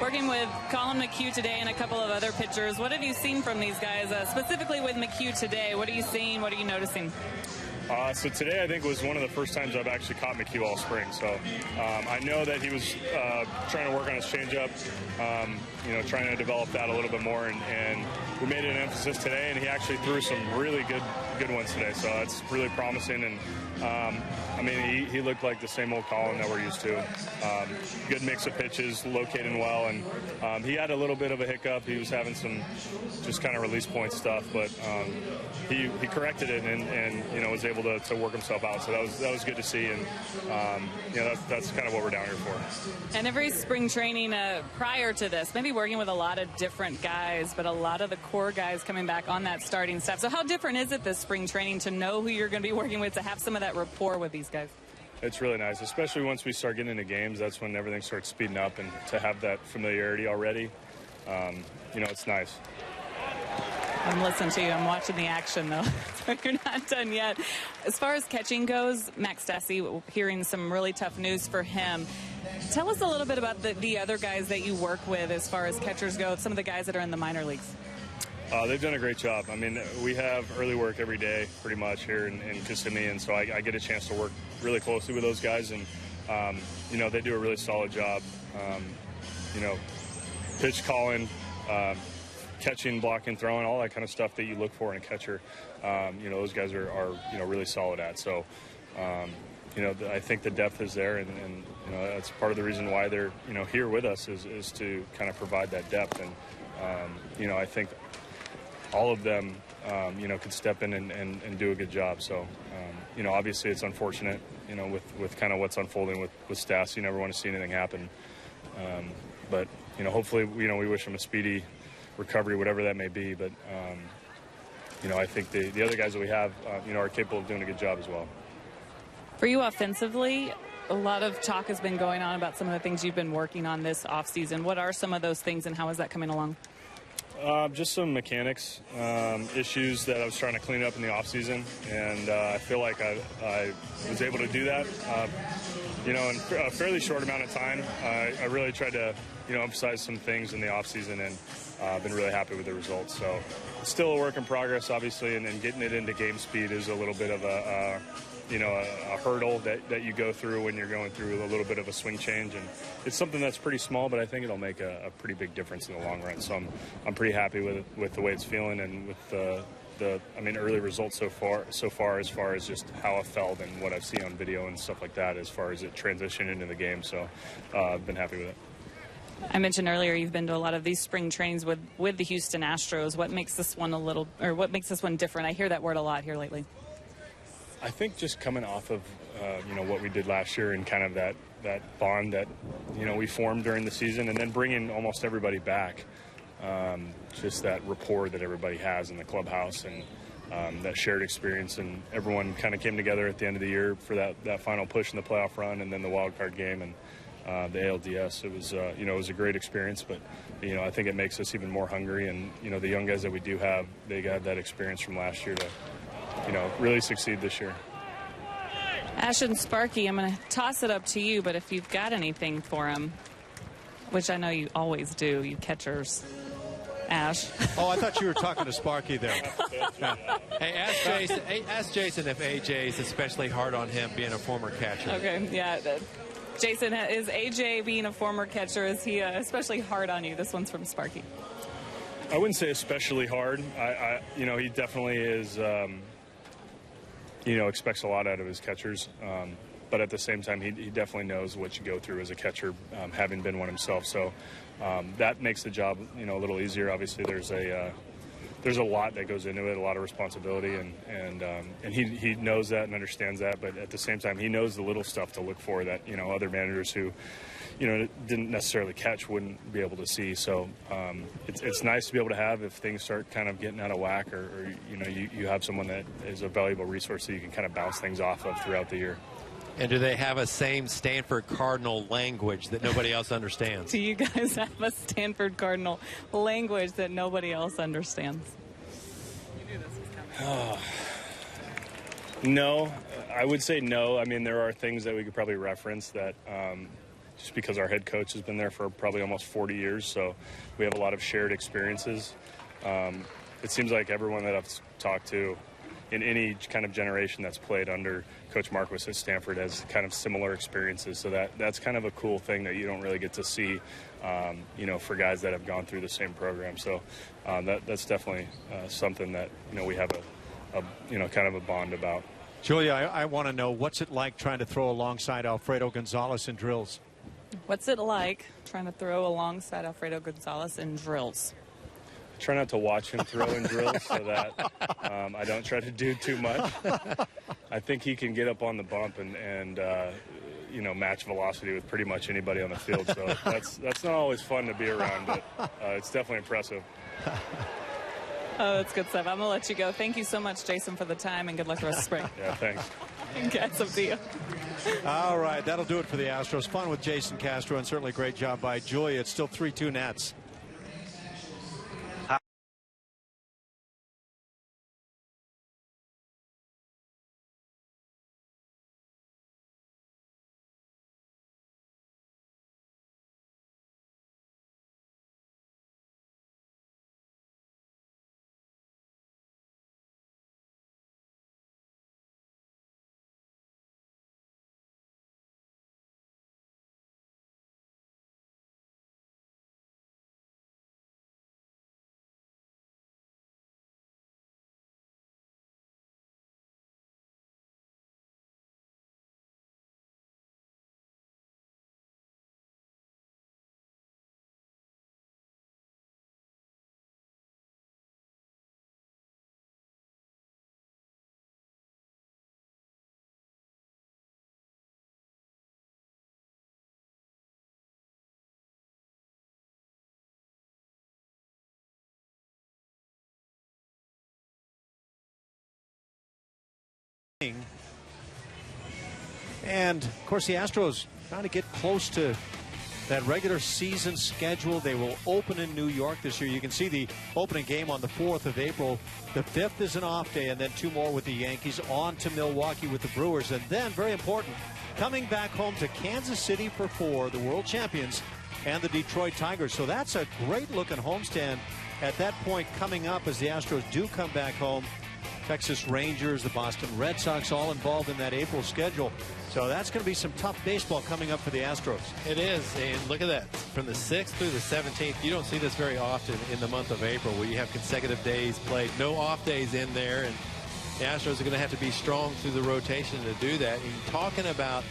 [SPEAKER 3] Working with Colin McHugh today and a couple of other pitchers, what have you seen from these guys, specifically with McHugh today? What are you seeing? What are you noticing?
[SPEAKER 6] So today I think was one of the first times I've actually caught McHugh all spring. So I know that he was trying to work on his changeup, you know, trying to develop that a little bit more, and we made it an emphasis today, and he actually threw some really good ones today. So that's really promising, and I mean, he looked like the same old Colin that we're used to. Good mix of pitches, locating well, and he had a little bit of a hiccup. He was having some just kind of release point stuff, but he corrected it and you know, was able to work himself out. So that was good to see, and you know, that's kind of what we're down here for.
[SPEAKER 3] And every spring training prior to this, maybe working with a lot of different guys, but a lot of the core guys coming back on that starting staff. So how different is it this spring training to know who you're going to be working with, to have some of that rapport with these guys?
[SPEAKER 6] It's really nice, especially once we start getting into games. That's when everything starts speeding up, and to have that familiarity already, you know, it's nice.
[SPEAKER 3] I'm listening to you. I'm watching the action, though. So you're not done yet. As far as catching goes, Max Stassi, hearing some really tough news for him. Tell us a little bit about the other guys that you work with as far as catchers go, some of the guys that are in the minor leagues.
[SPEAKER 6] They've done a great job. I mean, we have early work every day pretty much here in Kissimmee, and so I get a chance to work really closely with those guys, and you know, they do a really solid job. You know, pitch calling, catching, blocking, throwing, all that kind of stuff that you look for in a catcher. You know, those guys are you know, really solid at. So, you know, I think the depth is there, and you know, that's part of the reason why they're, you know, here with us is to kind of provide that depth. And you know, I think all of them, you know, could step in and do a good job. So, you know, obviously it's unfortunate, you know, with kind of what's unfolding with Stas. You never want to see anything happen. But, you know, hopefully, you know, we wish him a speedy recovery, whatever that may be. But, you know, I think the other guys that we have, you know, are capable of doing a good job as well.
[SPEAKER 3] For you offensively, a lot of talk has been going on about some of the things you've been working on this offseason. What are some of those things, and how is that coming along?
[SPEAKER 6] Just some mechanics issues that I was trying to clean up in the offseason, and I feel like I was able to do that. You know, in a fairly short amount of time. I really tried to, you know, emphasize some things in the offseason, and I've been really happy with the results. So it's still a work in progress, obviously, and then getting it into game speed is a little bit of a you know, a hurdle that you go through when you're going through a little bit of a swing change, and it's something that's pretty small, but I think it'll make a pretty big difference in the long run. So I'm pretty happy with the way it's feeling, and with the I mean, early results so far as far as just how it felt and what I've seen on video and stuff like that, as far as it transitioned into the game. So I've been happy with it.
[SPEAKER 3] I mentioned earlier you've been to a lot of these spring trainings with the Houston Astros. What makes this one what makes this one different? I hear that word a lot here lately.
[SPEAKER 6] I think just coming off of what we did last year and kind of that bond that we formed during the season, and then bringing almost everybody back, just that rapport that everybody has in the clubhouse, and that shared experience, and everyone kind of came together at the end of the year for that final push in the playoff run, and then the wild card game and the ALDS. It was it was a great experience, but I think it makes us even more hungry, and the young guys that we do have, they got that experience from last year to really succeed this year.
[SPEAKER 3] Ash and Sparky, I'm going to toss it up to you, but if you've got anything for him, which I know you always do, you catchers. Ash.
[SPEAKER 1] Oh, I thought you were talking to Sparky there.
[SPEAKER 2] Hey, ask Jason if AJ is especially hard on him being a former catcher.
[SPEAKER 3] Okay, yeah. Jason, is AJ being a former catcher, is he especially hard on you? This one's from Sparky.
[SPEAKER 6] I wouldn't say especially hard. He definitely is, expects a lot out of his catchers. But at the same time, he definitely knows what you go through as a catcher, having been one himself. So that makes the job, a little easier. Obviously, there's a lot that goes into it, a lot of responsibility, and he knows that and understands that. But at the same time, he knows the little stuff to look for that other managers who didn't necessarily catch wouldn't be able to see. So it's nice to be able to have if things start kind of getting out of whack, or you have someone that is a valuable resource that you can kind of bounce things off of throughout the year.
[SPEAKER 2] And do they have a same Stanford Cardinal language that nobody else understands?
[SPEAKER 3] Do you guys have a Stanford Cardinal language that nobody else understands? You knew this was coming.
[SPEAKER 6] No, I would say no. I mean, there are things that we could probably reference that just because our head coach has been there for probably almost 40 years, so we have a lot of shared experiences. It seems like everyone that I've talked to in any kind of generation that's played under Coach Marquis at Stanford has kind of similar experiences. So that's kind of a cool thing that you don't really get to see, for guys that have gone through the same program. So that's definitely something that, we have a kind of a bond about.
[SPEAKER 1] Julia, I want to know, what's it like trying to throw alongside Alfredo Gonzalez in drills?
[SPEAKER 3] What's it like trying to throw alongside Alfredo Gonzalez in drills?
[SPEAKER 6] Try not to watch him throw in drills so that I don't try to do too much. I think he can get up on the bump and match velocity with pretty much anybody on the field. So that's not always fun to be around, but it's definitely impressive.
[SPEAKER 3] Oh, that's good stuff. I'm going to let you go. Thank you so much, Jason, for the time, and good luck the rest of spring.
[SPEAKER 6] Yeah, thanks.
[SPEAKER 3] Guys, up to you.
[SPEAKER 1] All right, that'll do it for the Astros. Fun with Jason Castro, and certainly a great job by Julia. It's still 3-2 Nats. And, of course, the Astros trying to get close to that regular season schedule. They will open in New York this year. You can see the opening game on the 4th of April. The 5th is an off day, and then 2 more with the Yankees, on to Milwaukee with the Brewers. And then, very important, coming back home to Kansas City for 4, the world champions, and the Detroit Tigers. So that's a great-looking homestand at that point coming up as the Astros do come back home. Texas Rangers, the Boston Red Sox, all involved in that April schedule. So that's going to be some tough baseball coming up for the Astros.
[SPEAKER 2] It is, and look at that. From the 6th through the 17th, you don't see this very often in the month of April, where you have consecutive days played, no off days in there, and the Astros are going to have to be strong through the rotation to do that. And talking about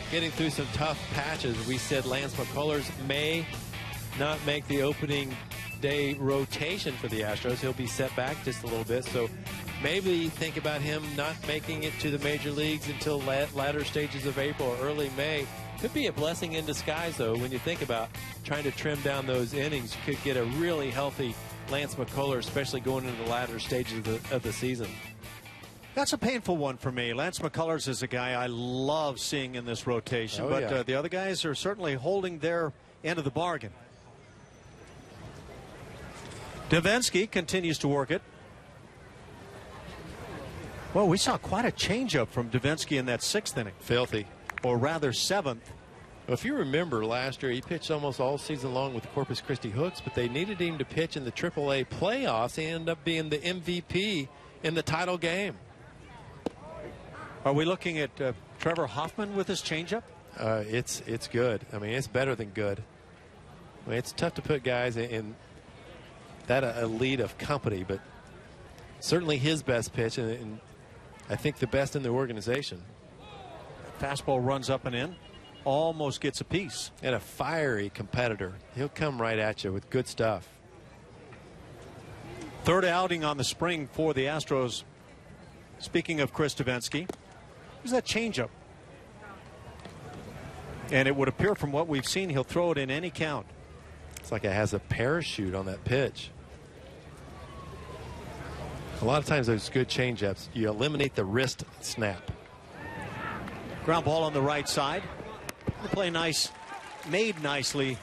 [SPEAKER 2] getting through some tough patches, we said Lance McCullers may not make the opening day rotation for the Astros. He'll be set back just a little bit. So maybe think about him not making it to the major leagues until latter stages of April or early May. Could be a blessing in disguise, though, when you think about trying to trim down those innings. You could get a really healthy Lance McCullers, especially going into the latter stages of the season.
[SPEAKER 1] That's a painful one for me. Lance McCullers is a guy I love seeing in this rotation, but the other guys are certainly holding their end of the bargain. Davinsky continues to work it. Well, we saw quite a changeup from Davinsky in that 6th inning.
[SPEAKER 2] Filthy.
[SPEAKER 1] Or rather 7th.
[SPEAKER 2] Well, if you remember last year, he pitched almost all season long with the Corpus Christi Hooks, but they needed him to pitch in the AAA playoffs. He ended up being the MVP in the title game.
[SPEAKER 1] Are we looking at Trevor Hoffman with his changeup?
[SPEAKER 2] It's good. I mean, it's better than good. I mean, it's tough to put guys in that elite of company, but certainly his best pitch, and I think the best in the organization.
[SPEAKER 1] Fastball runs up and in, almost gets a piece.
[SPEAKER 2] And a fiery competitor. He'll come right at you with good stuff.
[SPEAKER 1] 3rd outing on the spring for the Astros. Speaking of Chris Davinsky, here's that changeup. And it would appear from what we've seen, he'll throw it in any count.
[SPEAKER 2] It's like it has a parachute on that pitch. A lot of times those good changeups, you eliminate the wrist snap.
[SPEAKER 1] Ground ball on the right side. The play made nicely,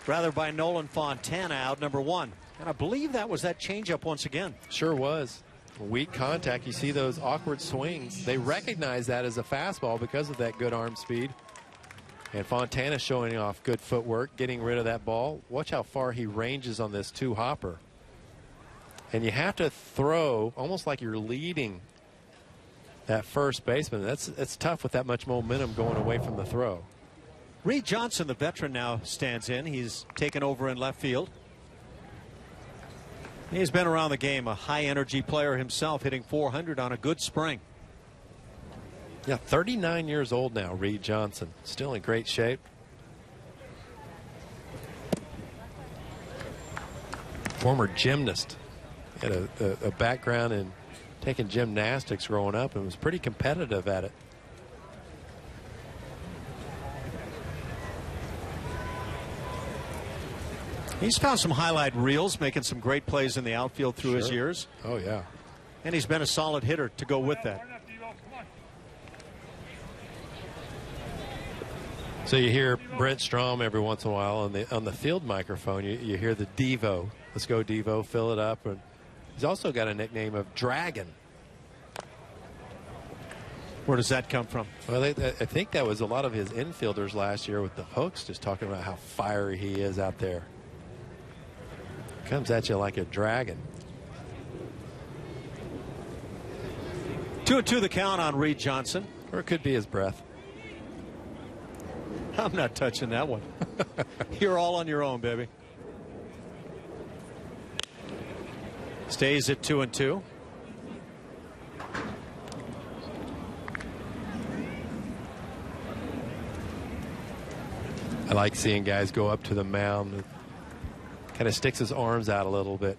[SPEAKER 1] rather, by Nolan Fontana, out number 1. And I believe that was that changeup once again.
[SPEAKER 2] Sure was. Weak contact. You see those awkward swings. They recognize that as a fastball because of that good arm speed. And Fontana showing off good footwork, getting rid of that ball. Watch how far he ranges on this 2-hopper. And you have to throw almost like you're leading that first baseman. It's tough with that much momentum going away from the throw.
[SPEAKER 1] Reed Johnson, the veteran, now stands in. He's taken over in left field. He's been around the game, a high-energy player himself, hitting .400 on a good spring.
[SPEAKER 2] Yeah, 39 years old now, Reed Johnson. Still in great shape. Former gymnast. Had a background in taking gymnastics growing up and was pretty competitive at it.
[SPEAKER 1] He's found some highlight reels, making some great plays in the outfield through his years.
[SPEAKER 2] Oh, yeah.
[SPEAKER 1] And he's been a solid hitter to go with that.
[SPEAKER 2] So you hear Brent Strom every once in a while on the field microphone. You hear the Devo. Let's go, Devo. Fill it up. And he's also got a nickname of Dragon.
[SPEAKER 1] Where does that come from?
[SPEAKER 2] Well, I think that was a lot of his infielders last year with the Hooks, just talking about how fiery he is out there. Comes at you like a dragon.
[SPEAKER 1] 2-2 the count on Reed Johnson.
[SPEAKER 2] Or it could be his breath.
[SPEAKER 1] I'm not touching that one. You're all on your own, baby. Stays at 2-2.
[SPEAKER 2] I like seeing guys go up to the mound. Kind of sticks his arms out a little bit.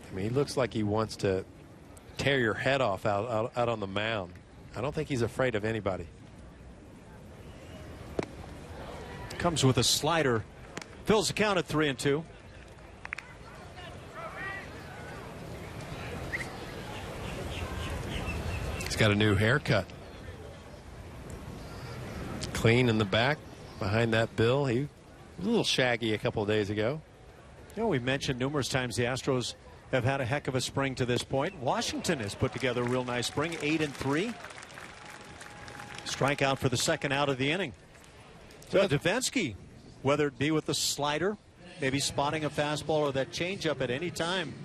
[SPEAKER 2] I mean, he looks like he wants to tear your head off out on the mound. I don't think he's afraid of anybody.
[SPEAKER 1] Comes with a slider. Fills the count at 3-2.
[SPEAKER 2] He's got a new haircut. Clean in the back behind that bill. He was a little shaggy a couple of days ago.
[SPEAKER 1] You know, we've mentioned numerous times the Astros have had a heck of a spring to this point. Washington has put together a real nice spring, 8-3. Strikeout for the 2nd out of the inning. So Davinsky, whether it be with the slider, maybe spotting a fastball or that changeup at any time,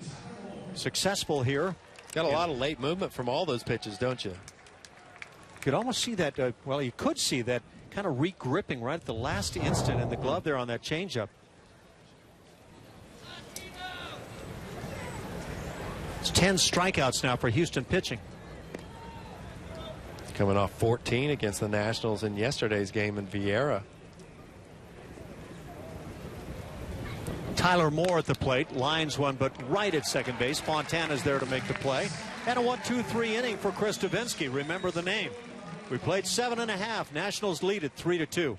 [SPEAKER 1] successful here.
[SPEAKER 2] Got a lot of late movement from all those pitches, don't you?
[SPEAKER 1] You could almost see that, well, you could see that kind of re-gripping right at the last instant in the glove there on that changeup. It's 10 strikeouts now for Houston pitching.
[SPEAKER 2] Coming off 14 against the Nationals in yesterday's game in Vieira.
[SPEAKER 1] Tyler Moore at the plate. Lines one, but right at second base. Fontana's there to make the play. And a 1-2-3 inning for Chris Davinsky. Remember the name. We played 7.5. Nationals lead at 3-2.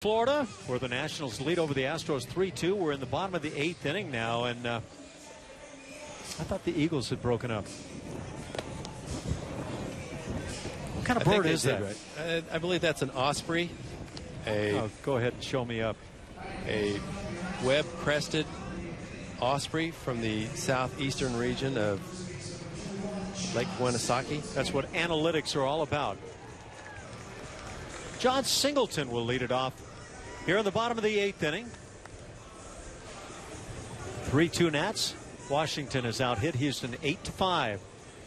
[SPEAKER 1] Florida, where the Nationals lead over the Astros 3-2. We're in the bottom of the 8th inning now, and I thought the Eagles had broken up. What kind of bird is that?
[SPEAKER 2] Right. I believe that's an osprey.
[SPEAKER 1] Go ahead and show me up.
[SPEAKER 2] A web-crested osprey from the southeastern region of Lake Winnipesaukee.
[SPEAKER 1] That's what analytics are all about. John Singleton will lead it off here in the bottom of the 8th inning. 3-2 Nats. Washington is out hit Houston 8-5.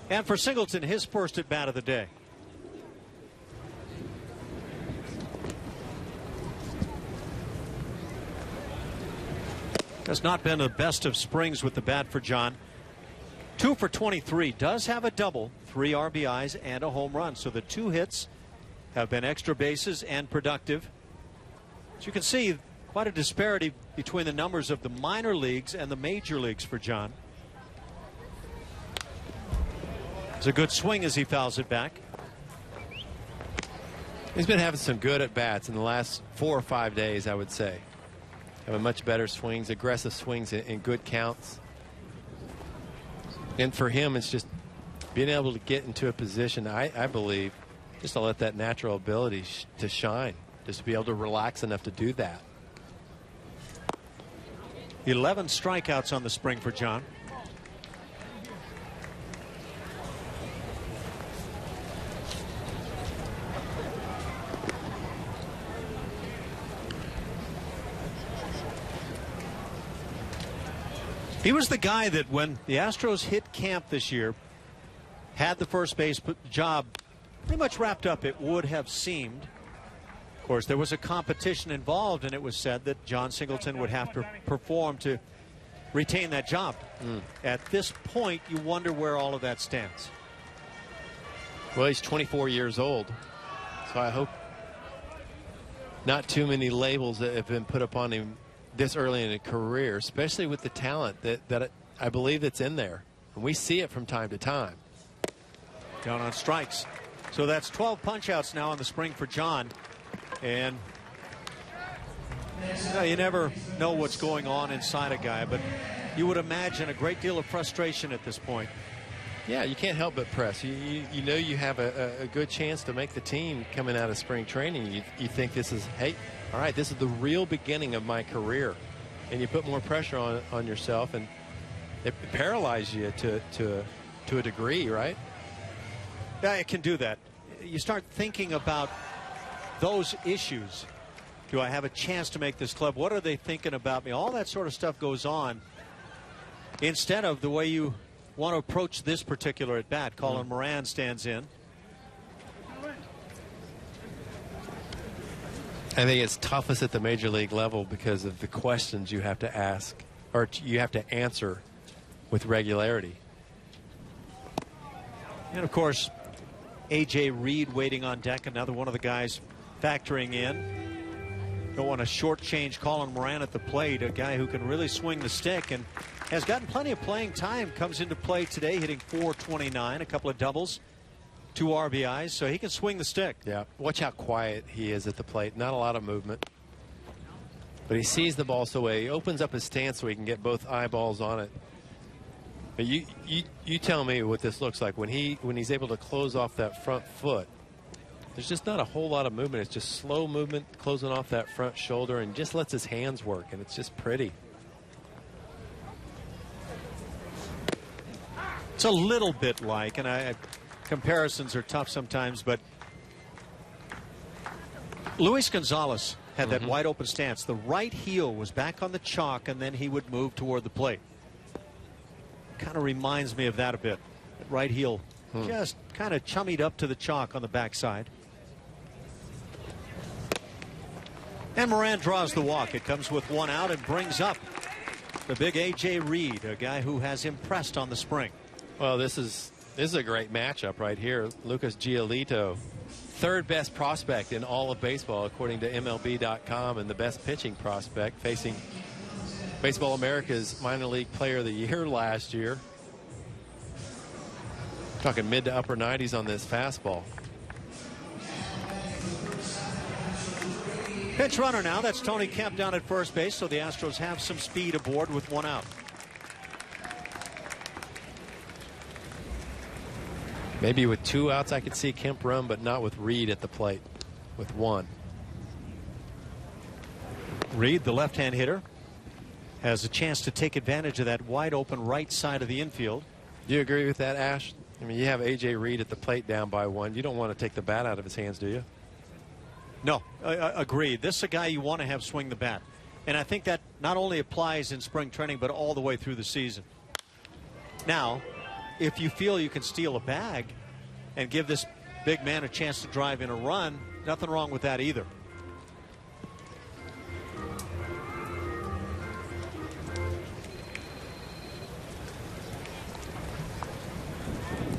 [SPEAKER 1] And for Singleton, his first at bat of the day. Has not been the best of springs with the bat for John. 2 for 23. Does have a double, 3 RBIs and a home run. So the 2 hits have been extra bases and productive. As you can see, quite a disparity between the numbers of the minor leagues and the major leagues for John. It's a good swing as he fouls it back.
[SPEAKER 2] He's been having some good at bats in the last 4 or 5 days, I would say. Having much better swings, aggressive swings in good counts. And for him, it's just being able to get into a position, I believe, just to let that natural ability to shine, just to be able to relax enough to do that.
[SPEAKER 1] 11 strikeouts on the spring for John. He was the guy that when the Astros hit camp this year, had the first base job pretty much wrapped up, it would have seemed. Of course, there was a competition involved, and it was said that John Singleton would have to perform to retain that job. At this point, you wonder where all of that stands.
[SPEAKER 2] Well, he's 24 years old, so I hope not too many labels that have been put upon him this early in a career, especially with the talent that I believe that's in there. And we see it from time to time.
[SPEAKER 1] Down on strikes. So that's 12 punch-outs now in the spring for John. And you never know what's going on inside a guy, but you would imagine a great deal of frustration at this point.
[SPEAKER 2] Yeah, you can't help but press. You know you have a good chance to make the team coming out of spring training. You think this is, hey, all right, this is the real beginning of my career. And you put more pressure on yourself, and it paralyzes you to a degree, right?
[SPEAKER 1] Yeah, it can do that. You start thinking about those issues. Do I have a chance to make this club? What are they thinking about me? All that sort of stuff goes on instead of the way you want to approach this particular at bat. Colin Moran stands in.
[SPEAKER 2] I think it's toughest at the major league level because of the questions you have to ask, or you have to answer with regularity.
[SPEAKER 1] And of course, A.J. Reed waiting on deck, another one of the guys factoring in. Don't want to shortchange Colin Moran at the plate, a guy who can really swing the stick and has gotten plenty of playing time. Comes into play today hitting .429, a couple of doubles, 2 RBIs, so he can swing the stick.
[SPEAKER 2] Yeah, watch how quiet he is at the plate. Not a lot of movement. But he sees the ball so well. He opens up his stance so he can get both eyeballs on it. But you tell me what this looks like when he's able to close off that front foot. There's just not a whole lot of movement. It's just slow movement, closing off that front shoulder, and just lets his hands work, and it's just pretty.
[SPEAKER 1] It's a little bit like, and comparisons are tough sometimes, but Luis Gonzalez had that wide open stance. The right heel was back on the chalk, and then he would move toward the plate. Kind of reminds me of that a bit. That right heel just kind of chummied up to the chalk on the backside. And Moran draws the walk. It comes with 1 out and brings up the big A.J. Reed, a guy who has impressed on the spring.
[SPEAKER 2] Well, this is a great matchup right here. Lucas Giolito, 3rd best prospect in all of baseball according to MLB.com, and the best pitching prospect, facing Baseball America's minor league player of the year last year. Talking mid to upper 90s on this fastball.
[SPEAKER 1] Pitch runner now. That's Tony Kemp down at first base, so the Astros have some speed aboard with 1 out.
[SPEAKER 2] Maybe with 2 outs I could see Kemp run, but not with Reed at the plate with 1.
[SPEAKER 1] Reed, the left-hand hitter, has a chance to take advantage of that wide open right side of the infield.
[SPEAKER 2] Do you agree with that, Ash? I mean, you have A.J. Reed at the plate down by 1. You don't want to take the bat out of his hands, do you?
[SPEAKER 1] No, agreed. This is a guy you want to have swing the bat. And I think that not only applies in spring training, but all the way through the season. Now, if you feel you can steal a bag and give this big man a chance to drive in a run, nothing wrong with that either.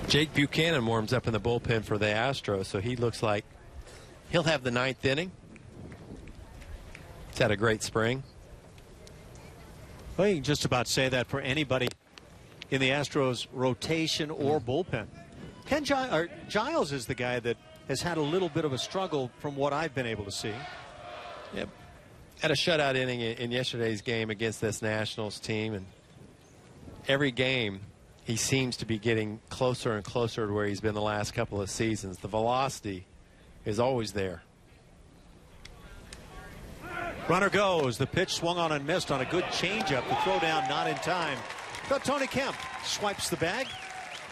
[SPEAKER 2] Jake Buchanan warms up in the bullpen for the Astros, so he looks like he'll have the 9th inning. He's had a great spring.
[SPEAKER 1] Well, you can just about say that for anybody in the Astros rotation or bullpen. Ken Giles is the guy that has had a little bit of a struggle from what I've been able to see.
[SPEAKER 2] Yep. Had a shutout inning in yesterday's game against this Nationals team, and every game he seems to be getting closer and closer to where he's been the last couple of seasons. The velocity is always there.
[SPEAKER 1] Runner goes. The pitch swung on and missed on a good changeup. The throw down not in time. But Tony Kemp swipes the bag.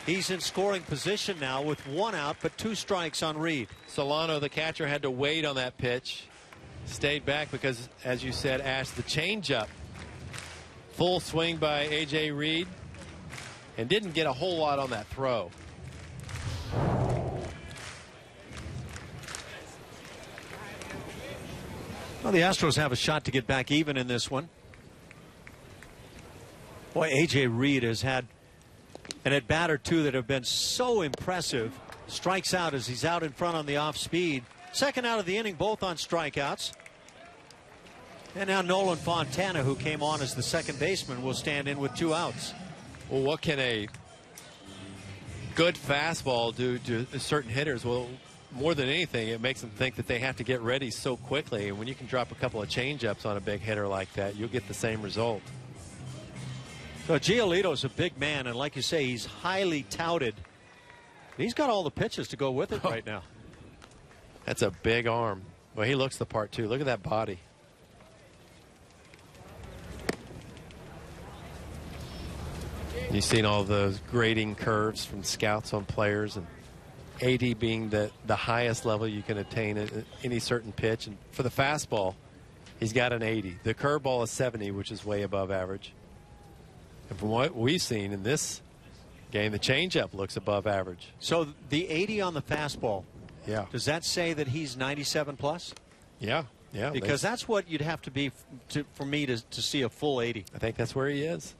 [SPEAKER 1] He's in scoring position now with 1 out, but 2 strikes on Reed.
[SPEAKER 2] Solano, the catcher, had to wait on that pitch. Stayed back because, as you said, Ash, the changeup. Full swing by A.J. Reed. And didn't get a whole lot on that throw.
[SPEAKER 1] Well, the Astros have a shot to get back even in this one. Boy, A.J. Reed has had an at-bat or 2 that have been so impressive. Strikes out as he's out in front on the off-speed. 2nd out of the inning, both on strikeouts. And now Nolan Fontana, who came on as the 2nd baseman, will stand in with 2 outs.
[SPEAKER 2] Well, what can a good fastball do to certain hitters? Well, more than anything, it makes them think that they have to get ready so quickly. And when you can drop a couple of changeups on a big hitter like that, you'll get the same result.
[SPEAKER 1] So Giolito's a big man, and like you say, he's highly touted. He's got all the pitches to go with it right now.
[SPEAKER 2] That's a big arm. Well, he looks the part, too. Look at that body. You've seen all those grading curves from scouts on players, and 80 being the highest level you can attain at any certain pitch. And for the fastball, he's got an 80. The curveball is 70, which is way above average. And from what we've seen in this Game the changeup looks above average.
[SPEAKER 1] So the 80 on the fastball.
[SPEAKER 2] Yeah.
[SPEAKER 1] Does that say that he's 97 plus?
[SPEAKER 2] Yeah. Yeah.
[SPEAKER 1] Because that's what you'd have to be for me to see a full 80.
[SPEAKER 2] I think that's where he is.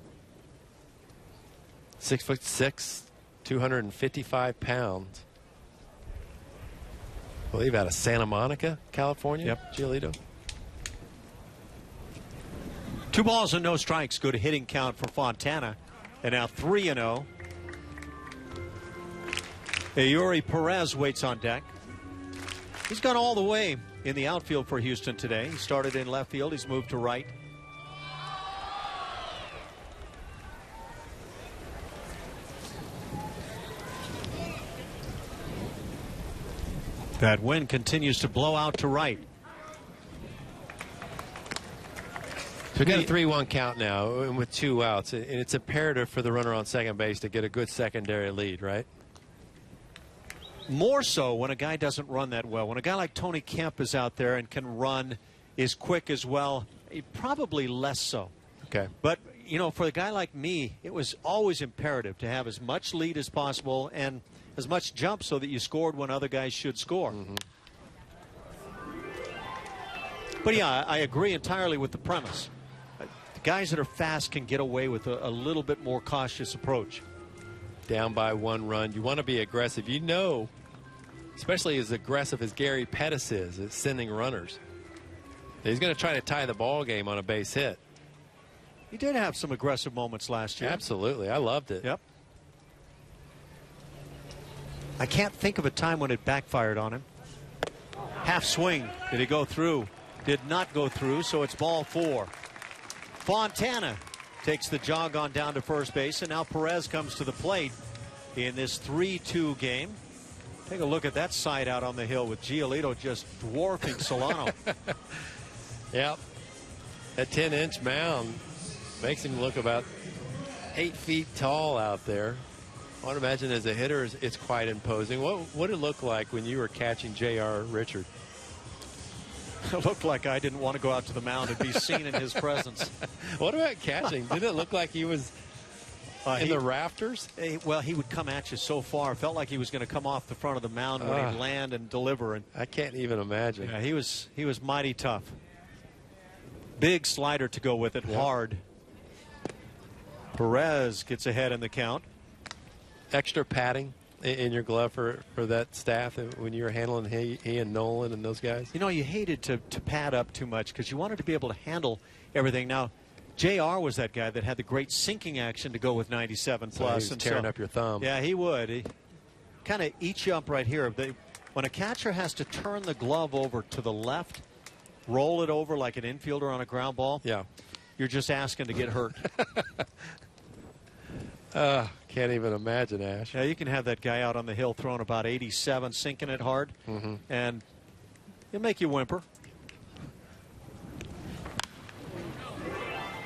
[SPEAKER 2] 6'6", 255 pounds. I believe out of Santa Monica, California.
[SPEAKER 1] Yep.
[SPEAKER 2] Giolito.
[SPEAKER 1] 2 balls and no strikes. Good hitting count for Fontana. And now 3-0. Yuri Perez waits on deck. He's gone all the way in the outfield for Houston today. He started in left field. He's moved to right. That wind continues to blow out to right.
[SPEAKER 2] So we got a 3-1 count now, and with 2 outs, and it's imperative for the runner on second base to get a good secondary lead, right?
[SPEAKER 1] More so when a guy doesn't run that well. When a guy like Tony Kemp is out there and can run, is quick as well, probably less so.
[SPEAKER 2] Okay.
[SPEAKER 1] But, you know, for a guy like me, it was always imperative to have as much lead as possible and as much jump so that you scored when other guys should score.
[SPEAKER 2] Mm-hmm.
[SPEAKER 1] But, yeah, I agree entirely with the premise. The guys that are fast can get away with a little bit more cautious approach.
[SPEAKER 2] Down by 1 run. You want to be aggressive. You know, especially as aggressive as Gary Pettis is at sending runners. He's going to try to tie the ball game on a base hit.
[SPEAKER 1] He did have some aggressive moments last year.
[SPEAKER 2] Absolutely. I loved it.
[SPEAKER 1] Yep. I can't think of a time when it backfired on him. Half swing. Did he go through? Did not go through, so it's ball 4. Fontana takes the jog on down to first base, and now Perez comes to the plate in this 3-2 game. Take a look at that side out on the hill with Giolito just dwarfing Solano.
[SPEAKER 2] Yep. That 10-inch mound makes him look about 8 feet tall out there. I would imagine as a hitter, it's quite imposing. What did it look like when you were catching J.R. Richard?
[SPEAKER 1] It looked like I didn't want to go out to the mound and be seen in his presence.
[SPEAKER 2] What about catching? Did it look like he was in the rafters?
[SPEAKER 1] Well, he would come at you so far. It felt like he was going to come off the front of the mound when he'd land and deliver. And
[SPEAKER 2] I can't even imagine.
[SPEAKER 1] Yeah, he was mighty tough. Big slider to go with it, hard. Perez gets ahead in the count.
[SPEAKER 2] Extra padding in your glove for that staff when you were handling he and Nolan and those guys?
[SPEAKER 1] You know, you hated to pad up too much because you wanted to be able to handle everything. Now, JR was that guy that had the great sinking action to go with 97 plus.
[SPEAKER 2] So he was tearing up your thumb.
[SPEAKER 1] Yeah, he would. He kind of eats you up right here. When a catcher has to turn the glove over to the left, roll it over like an infielder on a ground ball,
[SPEAKER 2] yeah,
[SPEAKER 1] you're just asking to get hurt.
[SPEAKER 2] Can't even imagine, Ash.
[SPEAKER 1] Yeah, you can have that guy out on the hill throwing about 87, sinking it hard, and it'll make you whimper.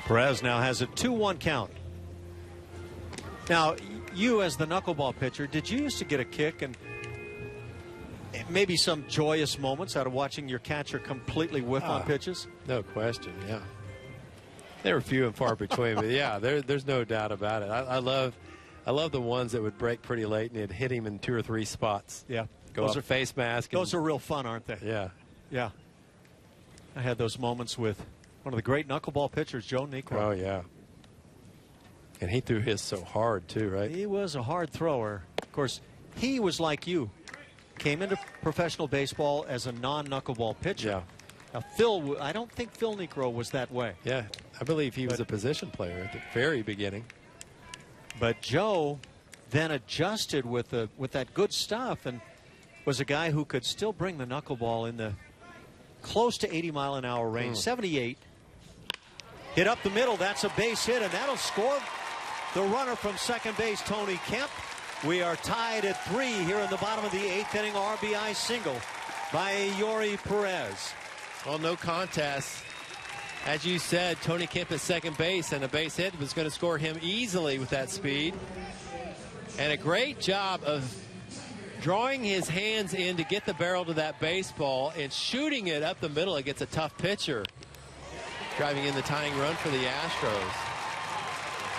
[SPEAKER 1] Perez now has a 2-1 count. Now, you as the knuckleball pitcher, did you used to get a kick and maybe some joyous moments out of watching your catcher completely whiff on pitches?
[SPEAKER 2] No question, yeah. They were few and far between, but yeah, there's no doubt about it. I love the ones that would break pretty late and it'd hit him in 2 or 3 spots.
[SPEAKER 1] Yeah.
[SPEAKER 2] Go up face mask.
[SPEAKER 1] Those are real fun, aren't they?
[SPEAKER 2] Yeah.
[SPEAKER 1] Yeah. I had those moments with one of the great knuckleball pitchers, Joe Niekro.
[SPEAKER 2] Oh, yeah. And he threw his so hard, too, right?
[SPEAKER 1] He was a hard thrower. Of course, he was like you. Came into professional baseball as a non-knuckleball pitcher.
[SPEAKER 2] Yeah.
[SPEAKER 1] Now, I don't think Phil Niekro was that way.
[SPEAKER 2] Yeah, I believe he was a position player at the very beginning.
[SPEAKER 1] But Joe then adjusted with that good stuff and was a guy who could still bring the knuckleball in the close to 80-mile-an-hour range. 78. Hit up the middle. That's a base hit, and that'll score the runner from second base, Tony Kemp. We are tied at 3 here in the bottom of the 8th inning. RBI single by Yuri Perez.
[SPEAKER 2] Well, no contest. As you said, Tony Kemp at second base, and a base hit was going to score him easily with that speed. And a great job of drawing his hands in to get the barrel to that baseball and shooting it up the middle against a tough pitcher. Driving in the tying run for the Astros.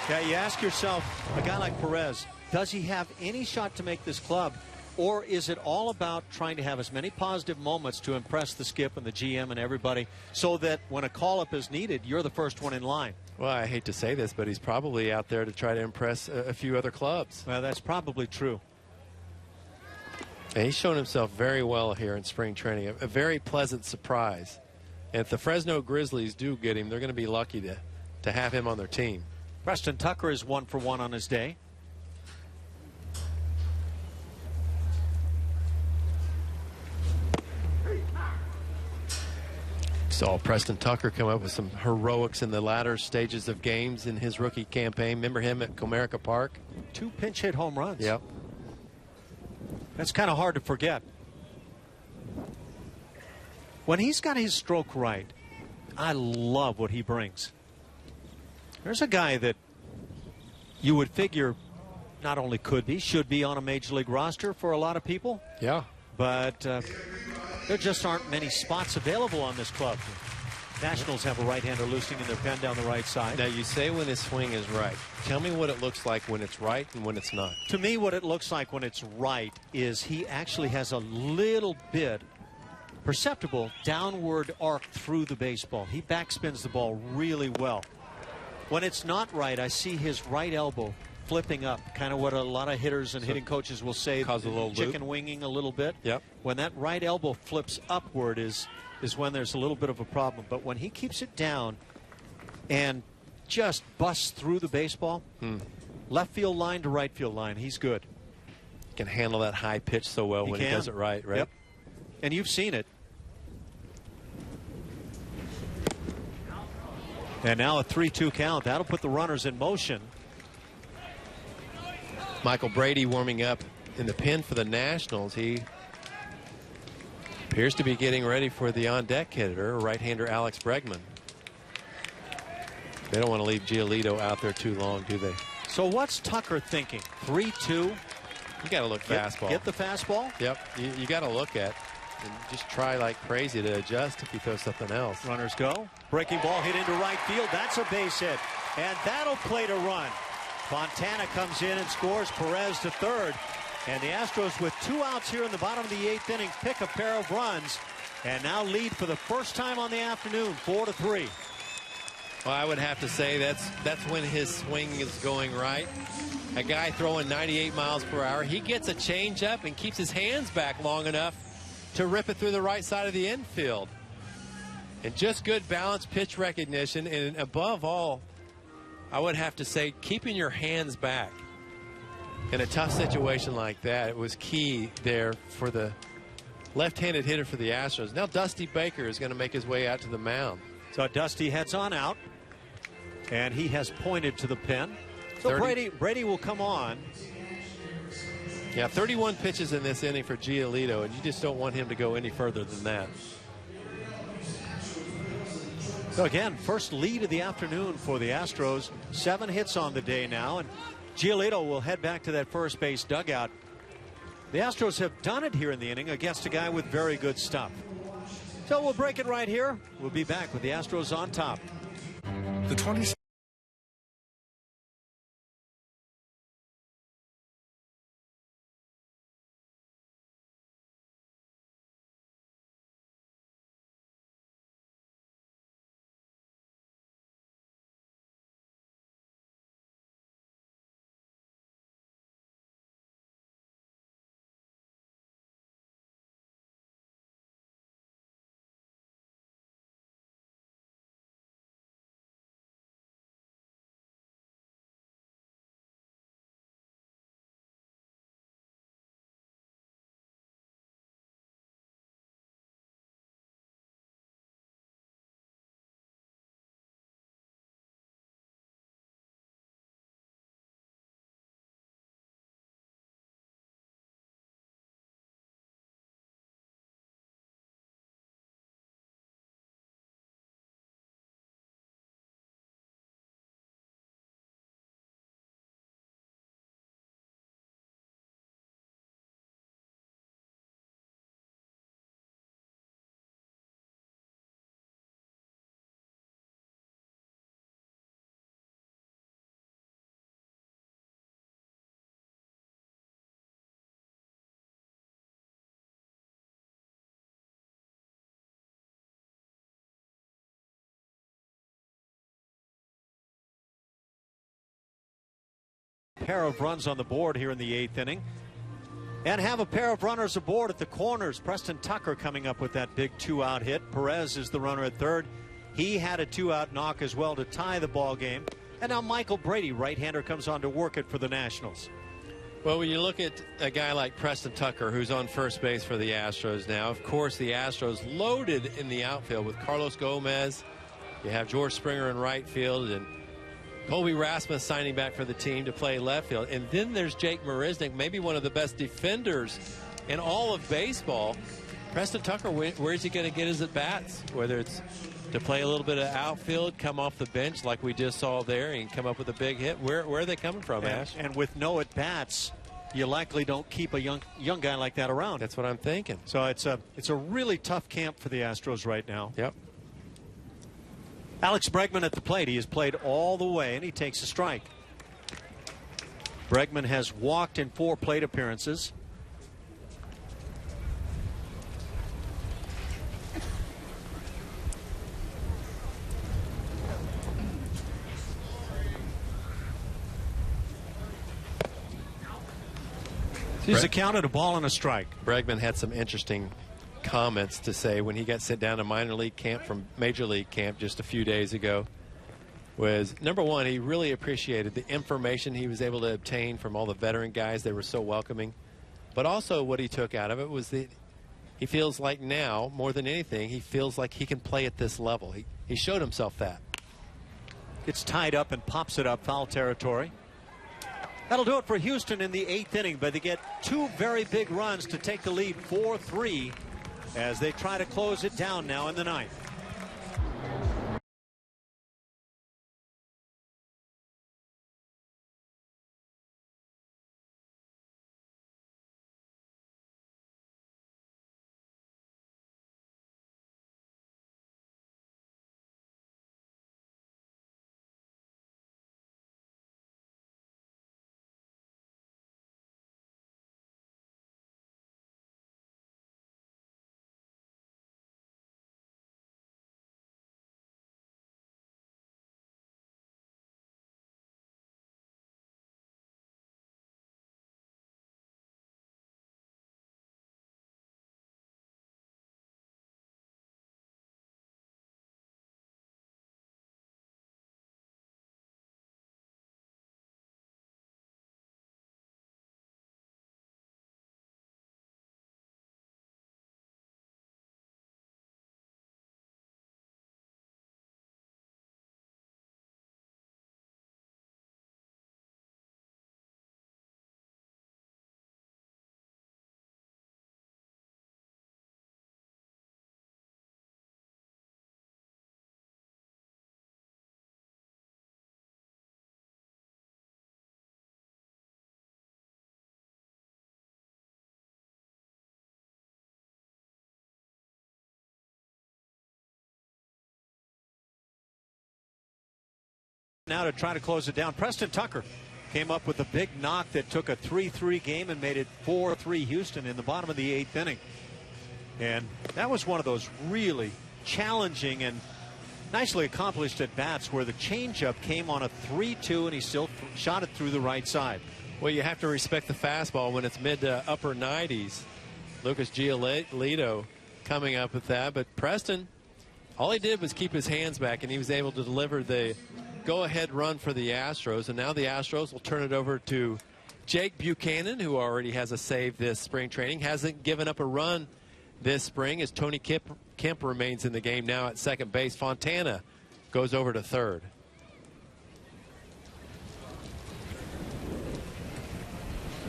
[SPEAKER 1] Yeah, you ask yourself, a guy like Perez, does he have any shot to make this club? Or is it all about trying to have as many positive moments to impress the skip and the GM and everybody so that when a call-up is needed, you're the first one in line?
[SPEAKER 2] Well, I hate to say this, but he's probably out there to try to impress a few other clubs.
[SPEAKER 1] Well, that's probably true.
[SPEAKER 2] And he's shown himself very well here in spring training. A very pleasant surprise. And if the Fresno Grizzlies do get him, they're going to be lucky to have him on their team.
[SPEAKER 1] Preston Tucker is 1 for 1 on his day.
[SPEAKER 2] Saw Preston Tucker come up with some heroics in the latter stages of games in his rookie campaign. Remember him at Comerica Park?
[SPEAKER 1] 2 pinch hit home runs.
[SPEAKER 2] Yep.
[SPEAKER 1] That's kind of hard to forget. When he's got his stroke right, I love what he brings. There's a guy that you would figure not only could be, should be on a major league roster for a lot of people.
[SPEAKER 2] Yeah.
[SPEAKER 1] But there just aren't many spots available on this club. Nationals have a right-hander loosing in their pen down the right side.
[SPEAKER 2] Now, you say when his swing is right. Tell me what it looks like when it's right and when it's not.
[SPEAKER 1] To me, what it looks like when it's right is he actually has a little bit perceptible downward arc through the baseball. He backspins the ball really well. When it's not right, I see his right elbow flipping up, kind of what a lot of hitters and hitting coaches will say,
[SPEAKER 2] cause a little
[SPEAKER 1] chicken
[SPEAKER 2] loop.
[SPEAKER 1] winging a little bit.
[SPEAKER 2] Yep.
[SPEAKER 1] When that right elbow flips upward is when there's a little bit of a problem. But when he keeps it down and just busts through the baseball, left field line to right field line, he's good.
[SPEAKER 2] Can handle that high pitch so well when he does it right, right?
[SPEAKER 1] Yep. And you've seen it. And now a 3-2 count. That'll put the runners in motion.
[SPEAKER 2] Michael Brady warming up in the pen for the Nationals. He appears to be getting ready for the on-deck hitter, right-hander Alex Bregman. They don't want to leave Giolito out there too long, do they?
[SPEAKER 1] So what's Tucker thinking? 3-2?
[SPEAKER 2] You got to look fastball.
[SPEAKER 1] Get the fastball?
[SPEAKER 2] Yep. You got to look at and just try like crazy to adjust if he throws something else.
[SPEAKER 1] Runners go. Breaking ball hit into right field. That's a base hit. And that'll play to run. Fontana comes in and scores. Perez to third. And the Astros, with 2 outs here in the bottom of the 8th inning, pick a pair of runs and now lead for the first time on the afternoon, 4-3.
[SPEAKER 2] Well, I would have to say that's when his swing is going right. A guy throwing 98 miles per hour, he gets a changeup and keeps his hands back long enough to rip it through the right side of the infield. And just good balanced pitch recognition, and above all, I would have to say keeping your hands back in a tough situation like that. It was key there for the left-handed hitter for the Astros. Now Dusty Baker is going to make his way out to the mound.
[SPEAKER 1] So Dusty heads on out, and he has pointed to the pen. So Brady will come on.
[SPEAKER 2] Yeah, 31 pitches in this inning for Giolito, and you just don't want him to go any further than that.
[SPEAKER 1] So again, first lead of the afternoon for the Astros. 7 hits on the day now, and Giolito will head back to that first base dugout. The Astros have done it here in the inning against a guy with very good stuff. So we'll break it right here. We'll be back with the Astros on top.
[SPEAKER 7] The 20
[SPEAKER 1] pair of runs on the board here in the 8th inning. And have a pair of runners aboard at the corners. Preston Tucker coming up with that big 2-out hit. Perez is the runner at third. He had a 2-out knock as well to tie the ball game. And now Michael Brady, right-hander, comes on to work it for the Nationals.
[SPEAKER 2] Well, when you look at a guy like Preston Tucker, who's on first base for the Astros now, of course the Astros loaded in the outfield with Carlos Gomez. You have George Springer in right field and Colby Rasmus signing back for the team to play left field. And then there's Jake Marisnick, maybe one of the best defenders in all of baseball. Preston Tucker, where's he going to get his at-bats? Whether it's to play a little bit of outfield, come off the bench like we just saw there, and come up with a big hit. Where are they coming from, Ash?
[SPEAKER 1] And with no at-bats, you likely don't keep a young guy like that around.
[SPEAKER 2] That's what I'm thinking.
[SPEAKER 1] So it's a really tough camp for the Astros right now.
[SPEAKER 2] Yep.
[SPEAKER 1] Alex Bregman at the plate. He has played all the way, and he takes a strike. Bregman has walked in 4 plate appearances. He's accounted a ball and a strike.
[SPEAKER 2] Bregman had some interesting comments to say when he got sent down to minor league camp from major league camp just a few days ago. Was number one, he really appreciated the information he was able to obtain from all the veteran guys. They were so welcoming. But also what he took out of it was that he feels like now, more than anything, he feels like he can play at this level. He showed himself that.
[SPEAKER 1] Gets tied up and pops it up, foul territory. That'll do it for Houston in the 8th inning, but they get 2 very big runs to take the lead 4-3 as they try to close it down now in the 9th. Now to try to close it down. Preston Tucker came up with a big knock that took a 3-3 game and made it 4-3 Houston in the bottom of the 8th inning. And that was one of those really challenging and nicely accomplished at bats where the changeup came on a 3-2 and he still shot it through the right side.
[SPEAKER 2] Well, you have to respect the fastball when it's mid to upper 90s. Lucas Giolito coming up with that, but Preston, all he did was keep his hands back, and he was able to deliver the go-ahead run for the Astros. And now the Astros will turn it over to Jake Buchanan, who already has a save this spring training. Hasn't given up a run this spring as Tony Kemp remains in the game now at second base. Fontana goes over to third.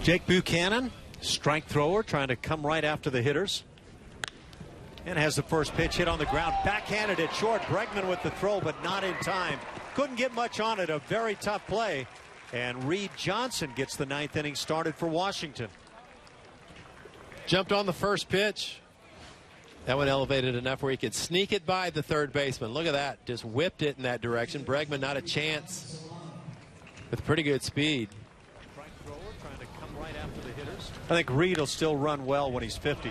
[SPEAKER 1] Jake Buchanan, strike thrower, trying to come right after the hitters. And has the first pitch hit on the ground. Backhanded it short. Bregman with the throw, but not in time. Couldn't get much on it. A very tough play. And Reed Johnson gets the 9th inning started for Washington.
[SPEAKER 2] Jumped on the first pitch. That one elevated enough where he could sneak it by the third baseman. Look at that. Just whipped it in that direction. Bregman not a chance with pretty good speed.
[SPEAKER 1] Strike thrower trying to come right after the hitters. I think Reed will still run well when he's 50.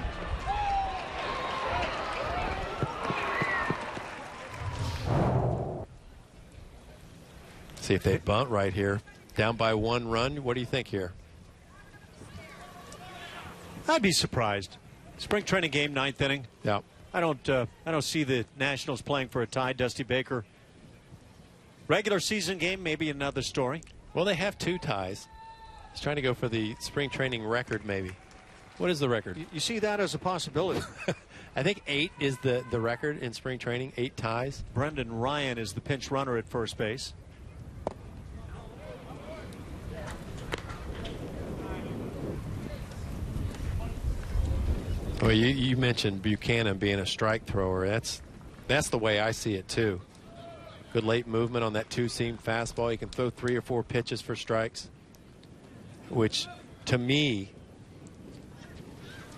[SPEAKER 2] See if they bunt right here. Down by 1 run. What do you think here?
[SPEAKER 1] I'd be surprised. Spring training game, 9th inning.
[SPEAKER 2] Yeah.
[SPEAKER 1] I don't see the Nationals playing for a tie. Dusty Baker. Regular season game, maybe another story.
[SPEAKER 2] Well, they have 2 ties. He's trying to go for the spring training record, maybe. What is the record?
[SPEAKER 1] You see that as a possibility.
[SPEAKER 2] I think 8 is the record in spring training, 8 ties.
[SPEAKER 1] Brendan Ryan is the pinch runner at first base.
[SPEAKER 2] Well, you mentioned Buchanan being a strike thrower. That's the way I see it, too. Good late movement on that 2-seam fastball. He can throw 3 or 4 pitches for strikes, which, to me,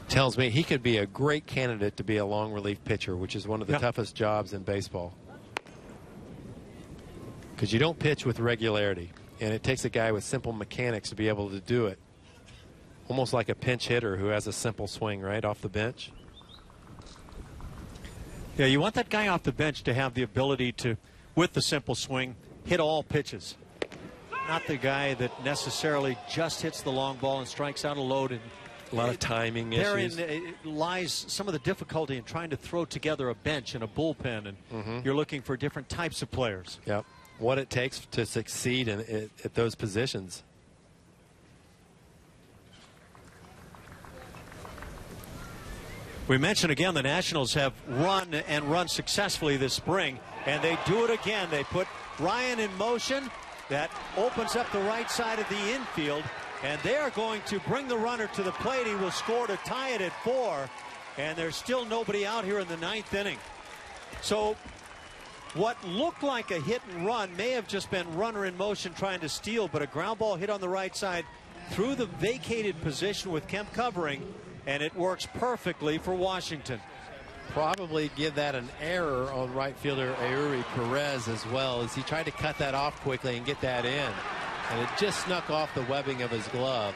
[SPEAKER 2] tells me he could be a great candidate to be a long relief pitcher, which is one of the toughest jobs in baseball. Because you don't pitch with regularity, and it takes a guy with simple mechanics to be able to do it. Almost like a pinch hitter who has a simple swing right off the bench.
[SPEAKER 1] Yeah, you want that guy off the bench to have the ability to, with the simple swing, hit all pitches. Not the guy that necessarily just hits the long ball and strikes out a load. And
[SPEAKER 2] a lot of timing issues.
[SPEAKER 1] Therein lies some of the difficulty in trying to throw together a bench and a bullpen, and you're looking for different types of players.
[SPEAKER 2] Yep. What it takes to succeed at those positions.
[SPEAKER 1] We mentioned again the Nationals have run and run successfully this spring, and they do it again. They put Ryan in motion. That opens up the right side of the infield, and they are going to bring the runner to the plate. He will score to tie it at 4, and there's still nobody out here in the 9th inning. So what looked like a hit and run may have just been runner in motion trying to steal, but a ground ball hit on the right side through the vacated position with Kemp covering, and it works perfectly for Washington.
[SPEAKER 2] Probably give that an error on right fielder Eury Perez as well, as he tried to cut that off quickly and get that in. And it just snuck off the webbing of his glove,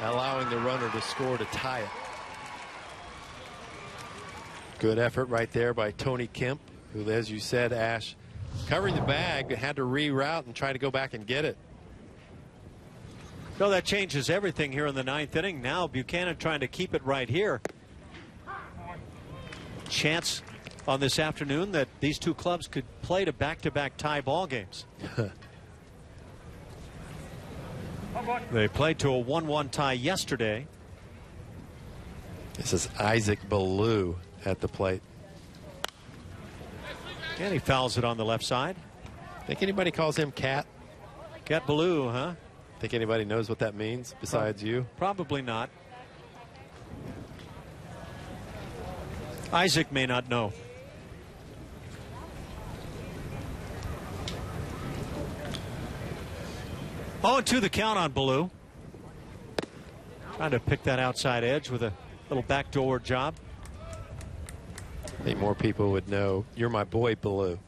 [SPEAKER 2] allowing the runner to score to tie it. Good effort right there by Tony Kemp, who, as you said, Ash, covering the bag, had to reroute and try to go back and get it.
[SPEAKER 1] So that changes everything here in the 9th inning. Now Buchanan trying to keep it right here. Chance on this afternoon that these two clubs could play to back-to-back tie ball games. They played to a 1-1 tie yesterday.
[SPEAKER 2] This is Isaac Ballou at the plate.
[SPEAKER 1] And he fouls it on the left side.
[SPEAKER 2] Think anybody calls him Cat?
[SPEAKER 1] Cat Ballou, huh?
[SPEAKER 2] Think anybody knows what that means besides you?
[SPEAKER 1] Probably not. Isaac may not know. Oh, and 2 the count on Ballou. Trying to pick that outside edge with a little backdoor job.
[SPEAKER 2] I think more people would know. You're my boy, Ballou.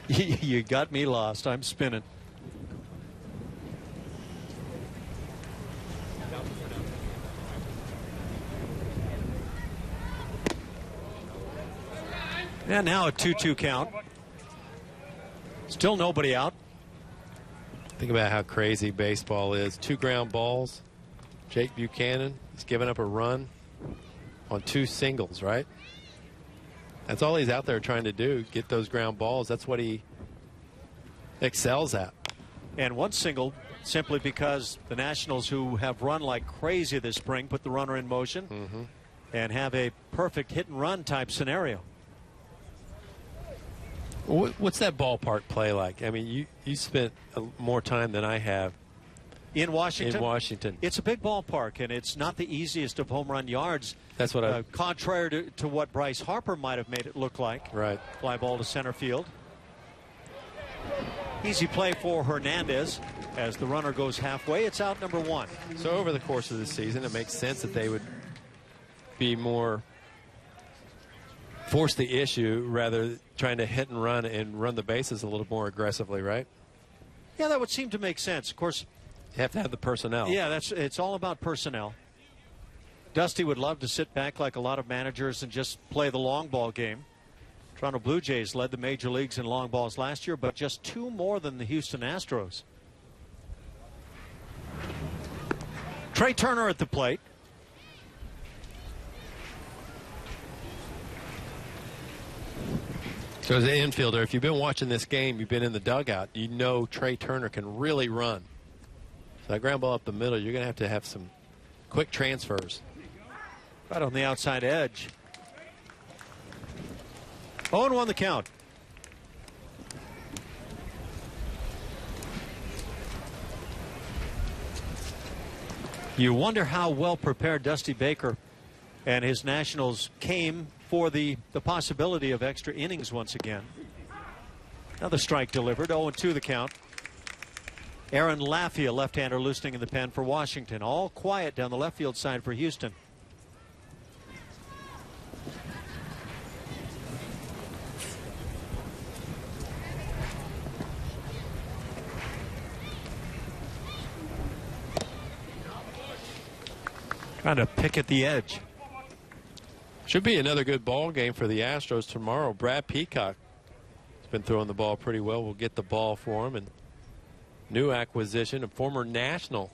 [SPEAKER 1] You got me lost. I'm spinning. And now a 2-2 count. Still nobody out.
[SPEAKER 2] Think about how crazy baseball is. 2 ground balls. Jake Buchanan, he's given up a run on 2 singles, right? That's all he's out there trying to do, get those ground balls. That's what he excels at.
[SPEAKER 1] And 1 single simply because the Nationals, who have run like crazy this spring, put the runner in motion and have a perfect hit and run type scenario.
[SPEAKER 2] What's that ballpark play like? I mean, you spent more time than I have
[SPEAKER 1] in Washington.
[SPEAKER 2] In Washington,
[SPEAKER 1] it's a big ballpark, and it's not the easiest of home run yards.
[SPEAKER 2] That's what
[SPEAKER 1] contrary to what Bryce Harper might have made it look like.
[SPEAKER 2] Right.
[SPEAKER 1] Fly ball to center field. Easy play for Hernandez as the runner goes halfway. It's out number 1.
[SPEAKER 2] So over the course of the season, it makes sense that they would be more force the issue rather trying to hit and run the bases a little more aggressively, right?
[SPEAKER 1] Yeah, that would seem to make sense. Of course,
[SPEAKER 2] you have to have the personnel.
[SPEAKER 1] Yeah, it's all about personnel. Dusty would love to sit back like a lot of managers and just play the long ball game. Toronto Blue Jays led the major leagues in long balls last year, but just 2 more than the Houston Astros. Trey Turner at the plate.
[SPEAKER 2] So as an infielder, if you've been watching this game, you've been in the dugout, you know Trey Turner can really run. So that ground ball up the middle, you're going to have some quick transfers.
[SPEAKER 1] Right on the outside edge. 0-1 the count. You wonder how well prepared Dusty Baker and his Nationals came for the possibility of extra innings once again. Another strike delivered. 0-2 the count. Aaron Lafia, left-hander, loosening in the pen for Washington. All quiet down the left field side for Houston. Trying to pick at the edge.
[SPEAKER 2] Should be another good ball game for the Astros tomorrow. Brad Peacock has been throwing the ball pretty well. We'll get the ball for him. And new acquisition, a former National,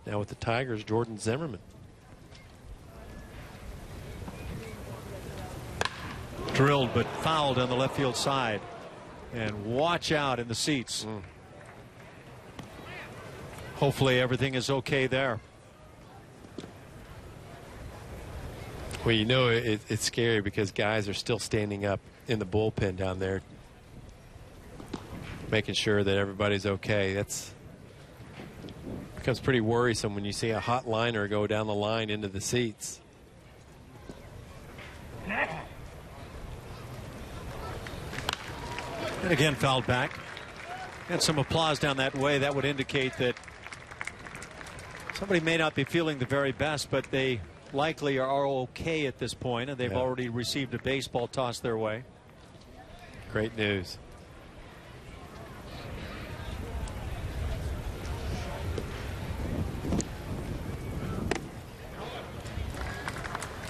[SPEAKER 2] now with the Tigers, Jordan Zimmerman.
[SPEAKER 1] Drilled but fouled on the left field side. And watch out in the seats. Hopefully everything is okay there.
[SPEAKER 2] Well, you know it's scary because guys are still standing up in the bullpen down there, making sure that everybody's okay. That's becomes pretty worrisome when you see a hot liner go down the line into the seats.
[SPEAKER 1] And again fouled back. And some applause down that way. That would indicate that somebody may not be feeling the very best, but they likely are okay at this point, and they've already received a baseball tossed their way.
[SPEAKER 2] Great news.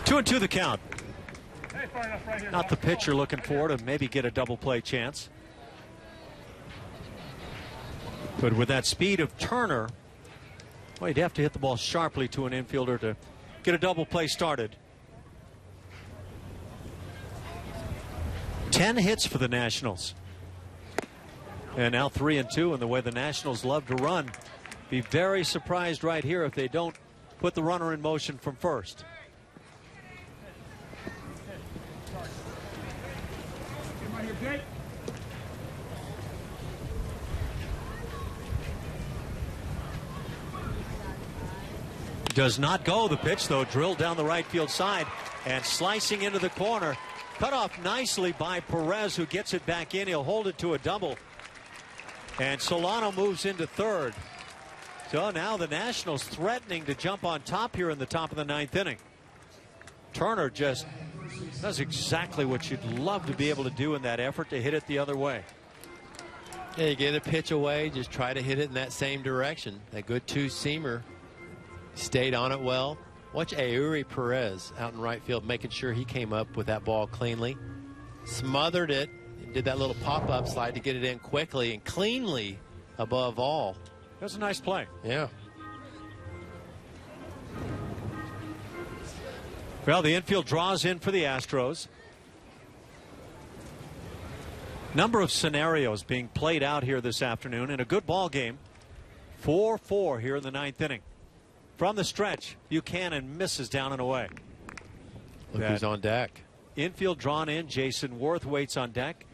[SPEAKER 1] Two and two the count. Not the pitch you're looking for to maybe get a double play chance. But with that speed of Turner, well, you'd have to hit the ball sharply to an infielder to get a double play started. 10 hits for the Nationals. And now 3-2, and the way the Nationals love to run. Be very surprised right here if they don't put the runner in motion from first. Does not go. The pitch, though, drilled down the right field side and slicing into the corner. Cut off nicely by Perez, who gets it back in. He'll hold it to a double. And Solano moves into third. So now the Nationals threatening to jump on top here in the top of the 9th inning. Turner just does exactly what you'd love to be able to do in that effort to hit it the other way.
[SPEAKER 2] Yeah, you get a pitch away, just try to hit it in that same direction. That good two-seamer. Stayed on it well. Watch Eury Perez out in right field, making sure he came up with that ball cleanly. Smothered it, and did that little pop-up slide to get it in quickly and cleanly above all.
[SPEAKER 1] That's a nice play.
[SPEAKER 2] Yeah.
[SPEAKER 1] Well, the infield draws in for the Astros. Number of scenarios being played out here this afternoon in a good ball game. 4-4 here in the 9th inning. From the stretch, Buchanan misses down and away.
[SPEAKER 2] Look who's on deck.
[SPEAKER 1] Infield drawn in. Jason Worth waits on deck.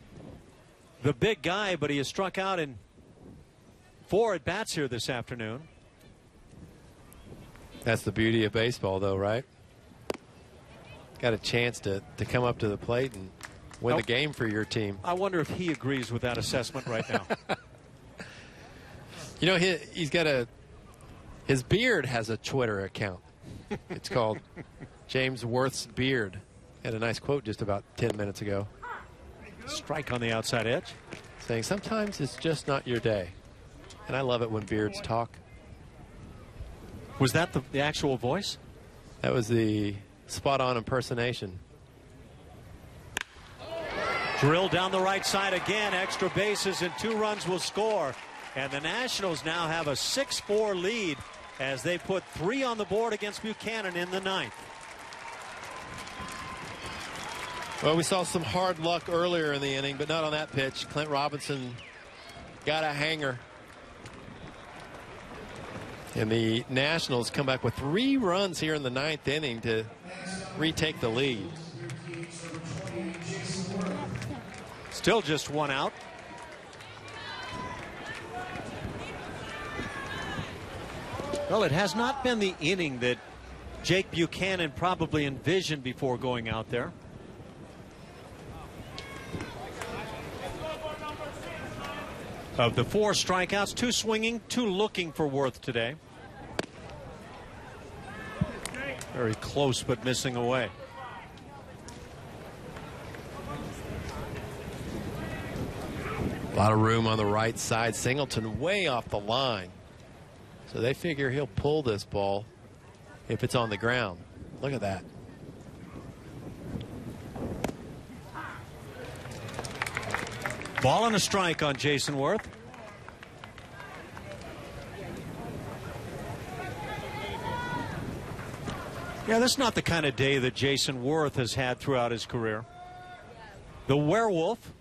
[SPEAKER 1] The big guy, but he has struck out in 4 at-bats here this afternoon.
[SPEAKER 2] That's the beauty of baseball, though, right? Got a chance to come up to the plate and win the game for your team.
[SPEAKER 1] I wonder if he agrees with that assessment right now.
[SPEAKER 2] You know, he's got his beard has a Twitter account. It's called James Worth's Beard. Had a nice quote just about 10 minutes ago.
[SPEAKER 1] Strike on the outside edge.
[SPEAKER 2] Saying sometimes it's just not your day. And I love it when beards talk.
[SPEAKER 1] Was that the actual voice?
[SPEAKER 2] That was the spot-on impersonation.
[SPEAKER 1] Drilled down the right side again. Extra bases and 2 runs will score. And the Nationals now have a 6-4 lead as they put 3 on the board against Buchanan in the 9th.
[SPEAKER 2] Well, we saw some hard luck earlier in the inning, but not on that pitch. Clint Robinson got a hanger. And the Nationals come back with 3 runs here in the 9th inning to retake the lead.
[SPEAKER 1] Still just 1 out. Well, it has not been the inning that Jake Buchanan probably envisioned before going out there. Of the 4 strikeouts, 2 swinging, 2 looking for Worth today. Very close, but missing away.
[SPEAKER 2] A lot of room on the right side. Singleton way off the line. So they figure he'll pull this ball if it's on the ground. Look at that.
[SPEAKER 1] Ball and a strike on Jason Worth. Yeah, that's not the kind of day that Jason Worth has had throughout his career. The Werewolf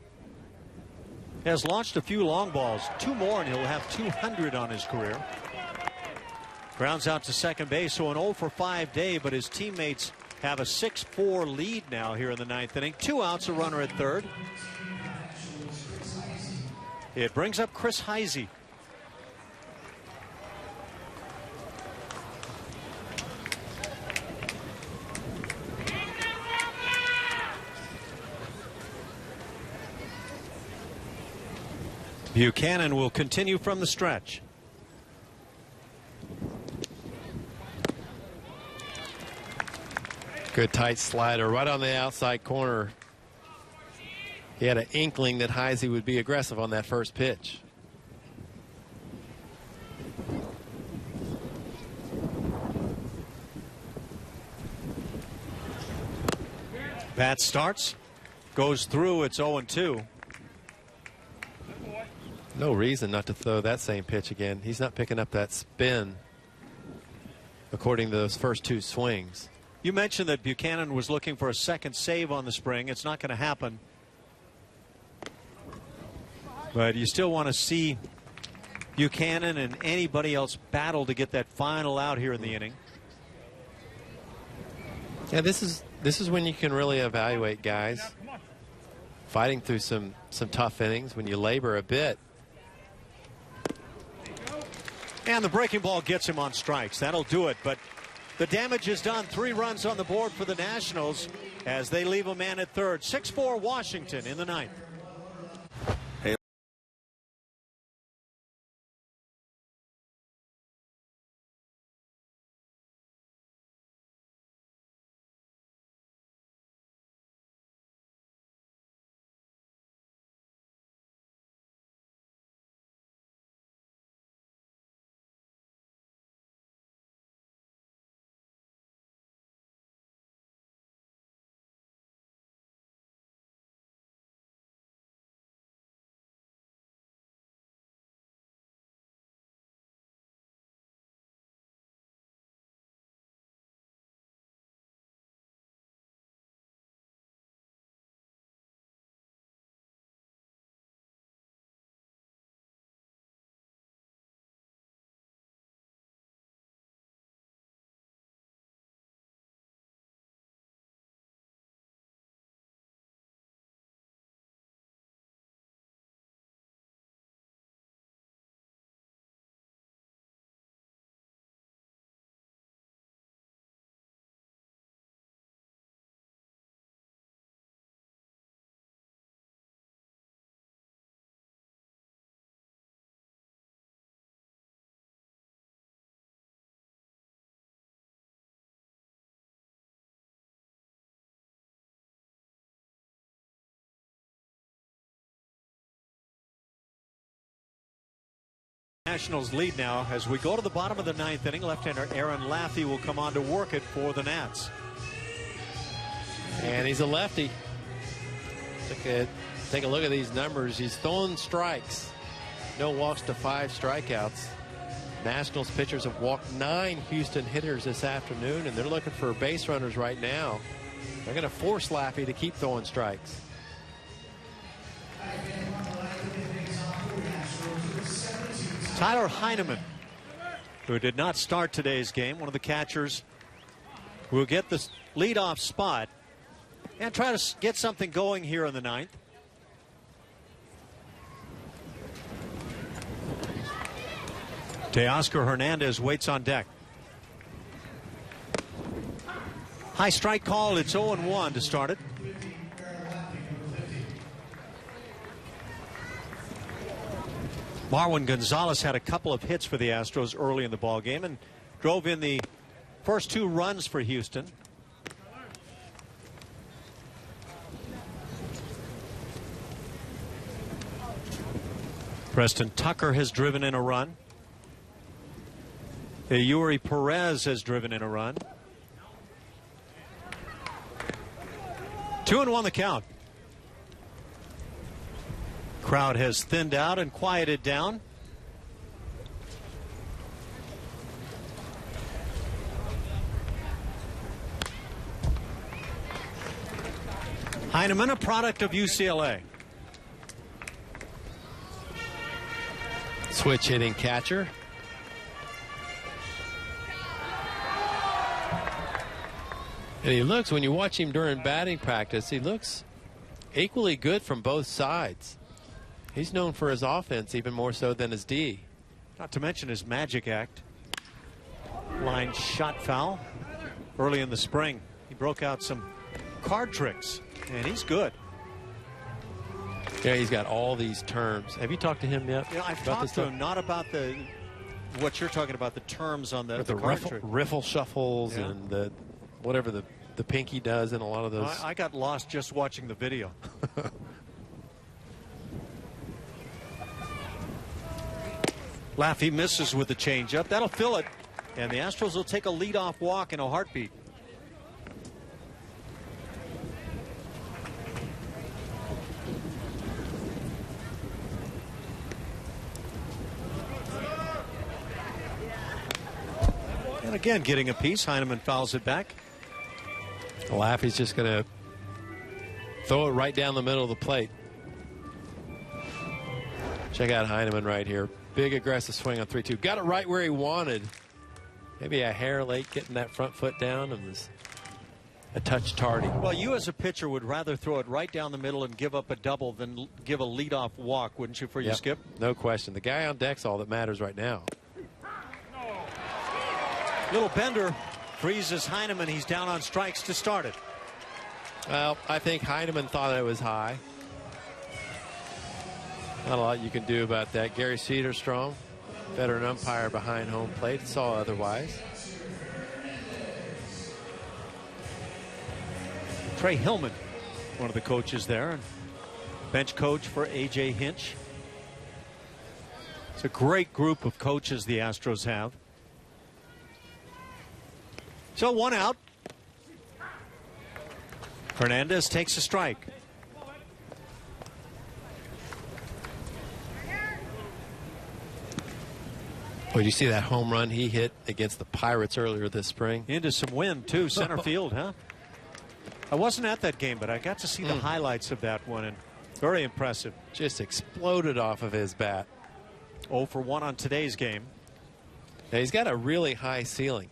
[SPEAKER 1] has launched a few long balls. 2 more and he'll have 200 on his career. Grounds out to second base, so an 0 for 5 day, but his teammates have a 6-4 lead now here in the 9th inning. 2 outs, a runner at third. It brings up Chris Heisey. Buchanan will continue from the stretch.
[SPEAKER 2] Good tight slider right on the outside corner. He had an inkling that Heisey would be aggressive on that first pitch.
[SPEAKER 1] Bat starts, goes through. It's 0-2.
[SPEAKER 2] No reason not to throw that same pitch again. He's not picking up that spin according to those first 2 swings.
[SPEAKER 1] You mentioned that Buchanan was looking for a second save on the spring. It's not going to happen. But you still want to see Buchanan and anybody else battle to get that final out here in the inning.
[SPEAKER 2] Yeah, this is when you can really evaluate guys fighting through some tough innings when you labor a bit.
[SPEAKER 1] And the breaking ball gets him on strikes. That'll do it. But the damage is done. 3 runs on the board for the Nationals as they leave a man at third. 6-4 Washington in the 9th. Nationals lead now as we go to the bottom of the 9th inning. Left-hander Aaron Laffey will come on to work it for the Nats.
[SPEAKER 2] And he's a lefty. Took a Take a look at these numbers. He's throwing strikes. No walks to 5 strikeouts. Nationals pitchers have walked 9 Houston hitters this afternoon, and they're looking for base runners right now. They're going to force Laffey to keep throwing strikes.
[SPEAKER 1] Tyler Heineman, who did not start today's game, one of the catchers who will get the leadoff spot and try to get something going here in the 9th. Teoscar Hernandez waits on deck. High strike call. It's 0-1 to start it. Marwin Gonzalez had a couple of hits for the Astros early in the ball game and drove in the first 2 runs for Houston. Preston Tucker has driven in a run. Yuri Perez has driven in a run. 2-1 the count. Crowd has thinned out and quieted down. Heineman, a product of UCLA.
[SPEAKER 2] Switch hitting catcher. And he looks, when you watch him during batting practice, he looks equally good from both sides. He's known for his offense even more so than his D.
[SPEAKER 1] Not to mention his magic act. Line shot foul early in the spring. He broke out some card tricks, and he's good.
[SPEAKER 2] Yeah, he's got all these terms. Have you talked to him yet?
[SPEAKER 1] Yeah, I've talked to him, not about what you're talking about, the terms on the card trick.
[SPEAKER 2] Riffle shuffles, yeah, and the whatever the pinky does in a lot of those.
[SPEAKER 1] I got lost just watching the video. Laffey misses with the changeup. That'll fill it. And the Astros will take a leadoff walk in a heartbeat. And again, getting a piece. Heineman fouls it back.
[SPEAKER 2] Laffey's just going to throw it right down the middle of the plate. Check out Heineman right here. Big aggressive swing on 3-2. Got it right where he wanted. Maybe a hair late getting that front foot down and was a touch tardy.
[SPEAKER 1] Well, you as a pitcher would rather throw it right down the middle and give up a double than give a leadoff walk, wouldn't you, for your skip?
[SPEAKER 2] No question. The guy on deck's all that matters right now.
[SPEAKER 1] Little bender freezes Heineman. He's down on strikes to start it.
[SPEAKER 2] Well, I think Heineman thought it was high. Not a lot you can do about that. Gary Cederstrom, veteran umpire behind home plate, saw otherwise.
[SPEAKER 1] Trey Hillman, one of the coaches there, and bench coach for A.J. Hinch. It's a great group of coaches the Astros have. So 1 out. Hernandez takes a strike.
[SPEAKER 2] Well, did you see that home run he hit against the Pirates earlier this spring?
[SPEAKER 1] Into some wind, too. Center field, huh? I wasn't at that game, but I got to see the highlights of that one, and very impressive.
[SPEAKER 2] Just exploded off of his bat.
[SPEAKER 1] 0 for 1 on today's game.
[SPEAKER 2] Now, he's got a really high ceiling,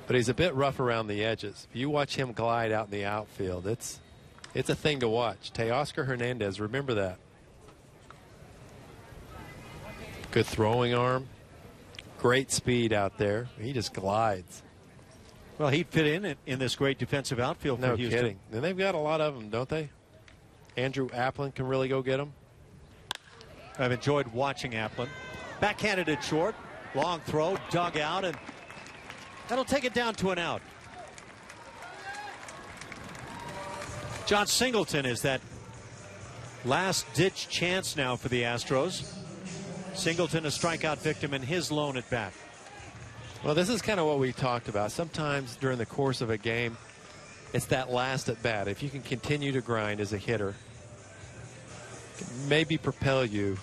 [SPEAKER 2] but he's a bit rough around the edges. If you watch him glide out in the outfield, it's a thing to watch. Teoscar Hernandez, remember that. Good throwing arm. Great speed out there. He just glides.
[SPEAKER 1] Well, he'd fit in this great defensive outfield for Houston.
[SPEAKER 2] No kidding. And they've got a lot of them, don't they? Andrew Applin can really go get them.
[SPEAKER 1] I've enjoyed watching Applin. Backhanded it short. Long throw, dug out, and that'll take it down to an out. John Singleton is that last-ditch chance now for the Astros. Singleton, a strikeout victim in his lone at bat.
[SPEAKER 2] Well, this is kind of what we talked about. Sometimes during the course of a game, it's that last at bat. If you can continue to grind as a hitter, it can maybe propel you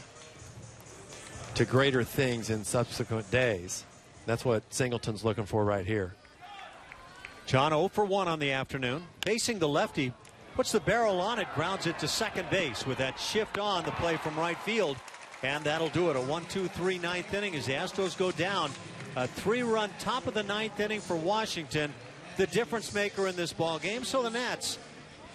[SPEAKER 2] to greater things in subsequent days. That's what Singleton's looking for right here.
[SPEAKER 1] John 0 for 1 on the afternoon. Facing the lefty, puts the barrel on it, grounds it to second base with that shift on the play from right field. And that'll do it. A 1-2-3 ninth inning as the Astros go down. A 3-run top of the ninth inning for Washington, the difference maker in this ball game. So the Nats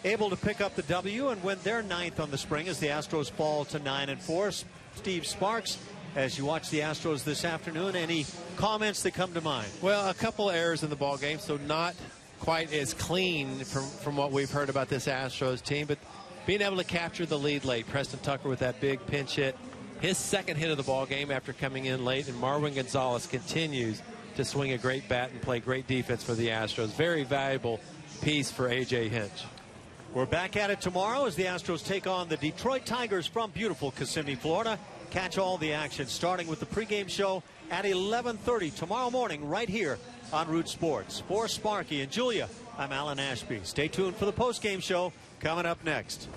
[SPEAKER 1] able to pick up the W and win their 9th on the spring as the Astros fall to 9-4. Steve Sparks, as you watch the Astros this afternoon, any comments that come to mind?
[SPEAKER 2] Well, a couple errors in the ball game, so not quite as clean from what we've heard about this Astros team, but being able to capture the lead late. Preston Tucker with that big pinch hit, his second hit of the ball game after coming in late, and Marwin Gonzalez continues to swing a great bat and play great defense for the Astros. Very valuable piece for A.J. Hinch.
[SPEAKER 1] We're back at it tomorrow as the Astros take on the Detroit Tigers from beautiful Kissimmee, Florida. Catch all the action starting with the pregame show at 11:30 tomorrow morning right here on Root Sports. For Sparky and Julia, I'm Alan Ashby. Stay tuned for the postgame show coming up next.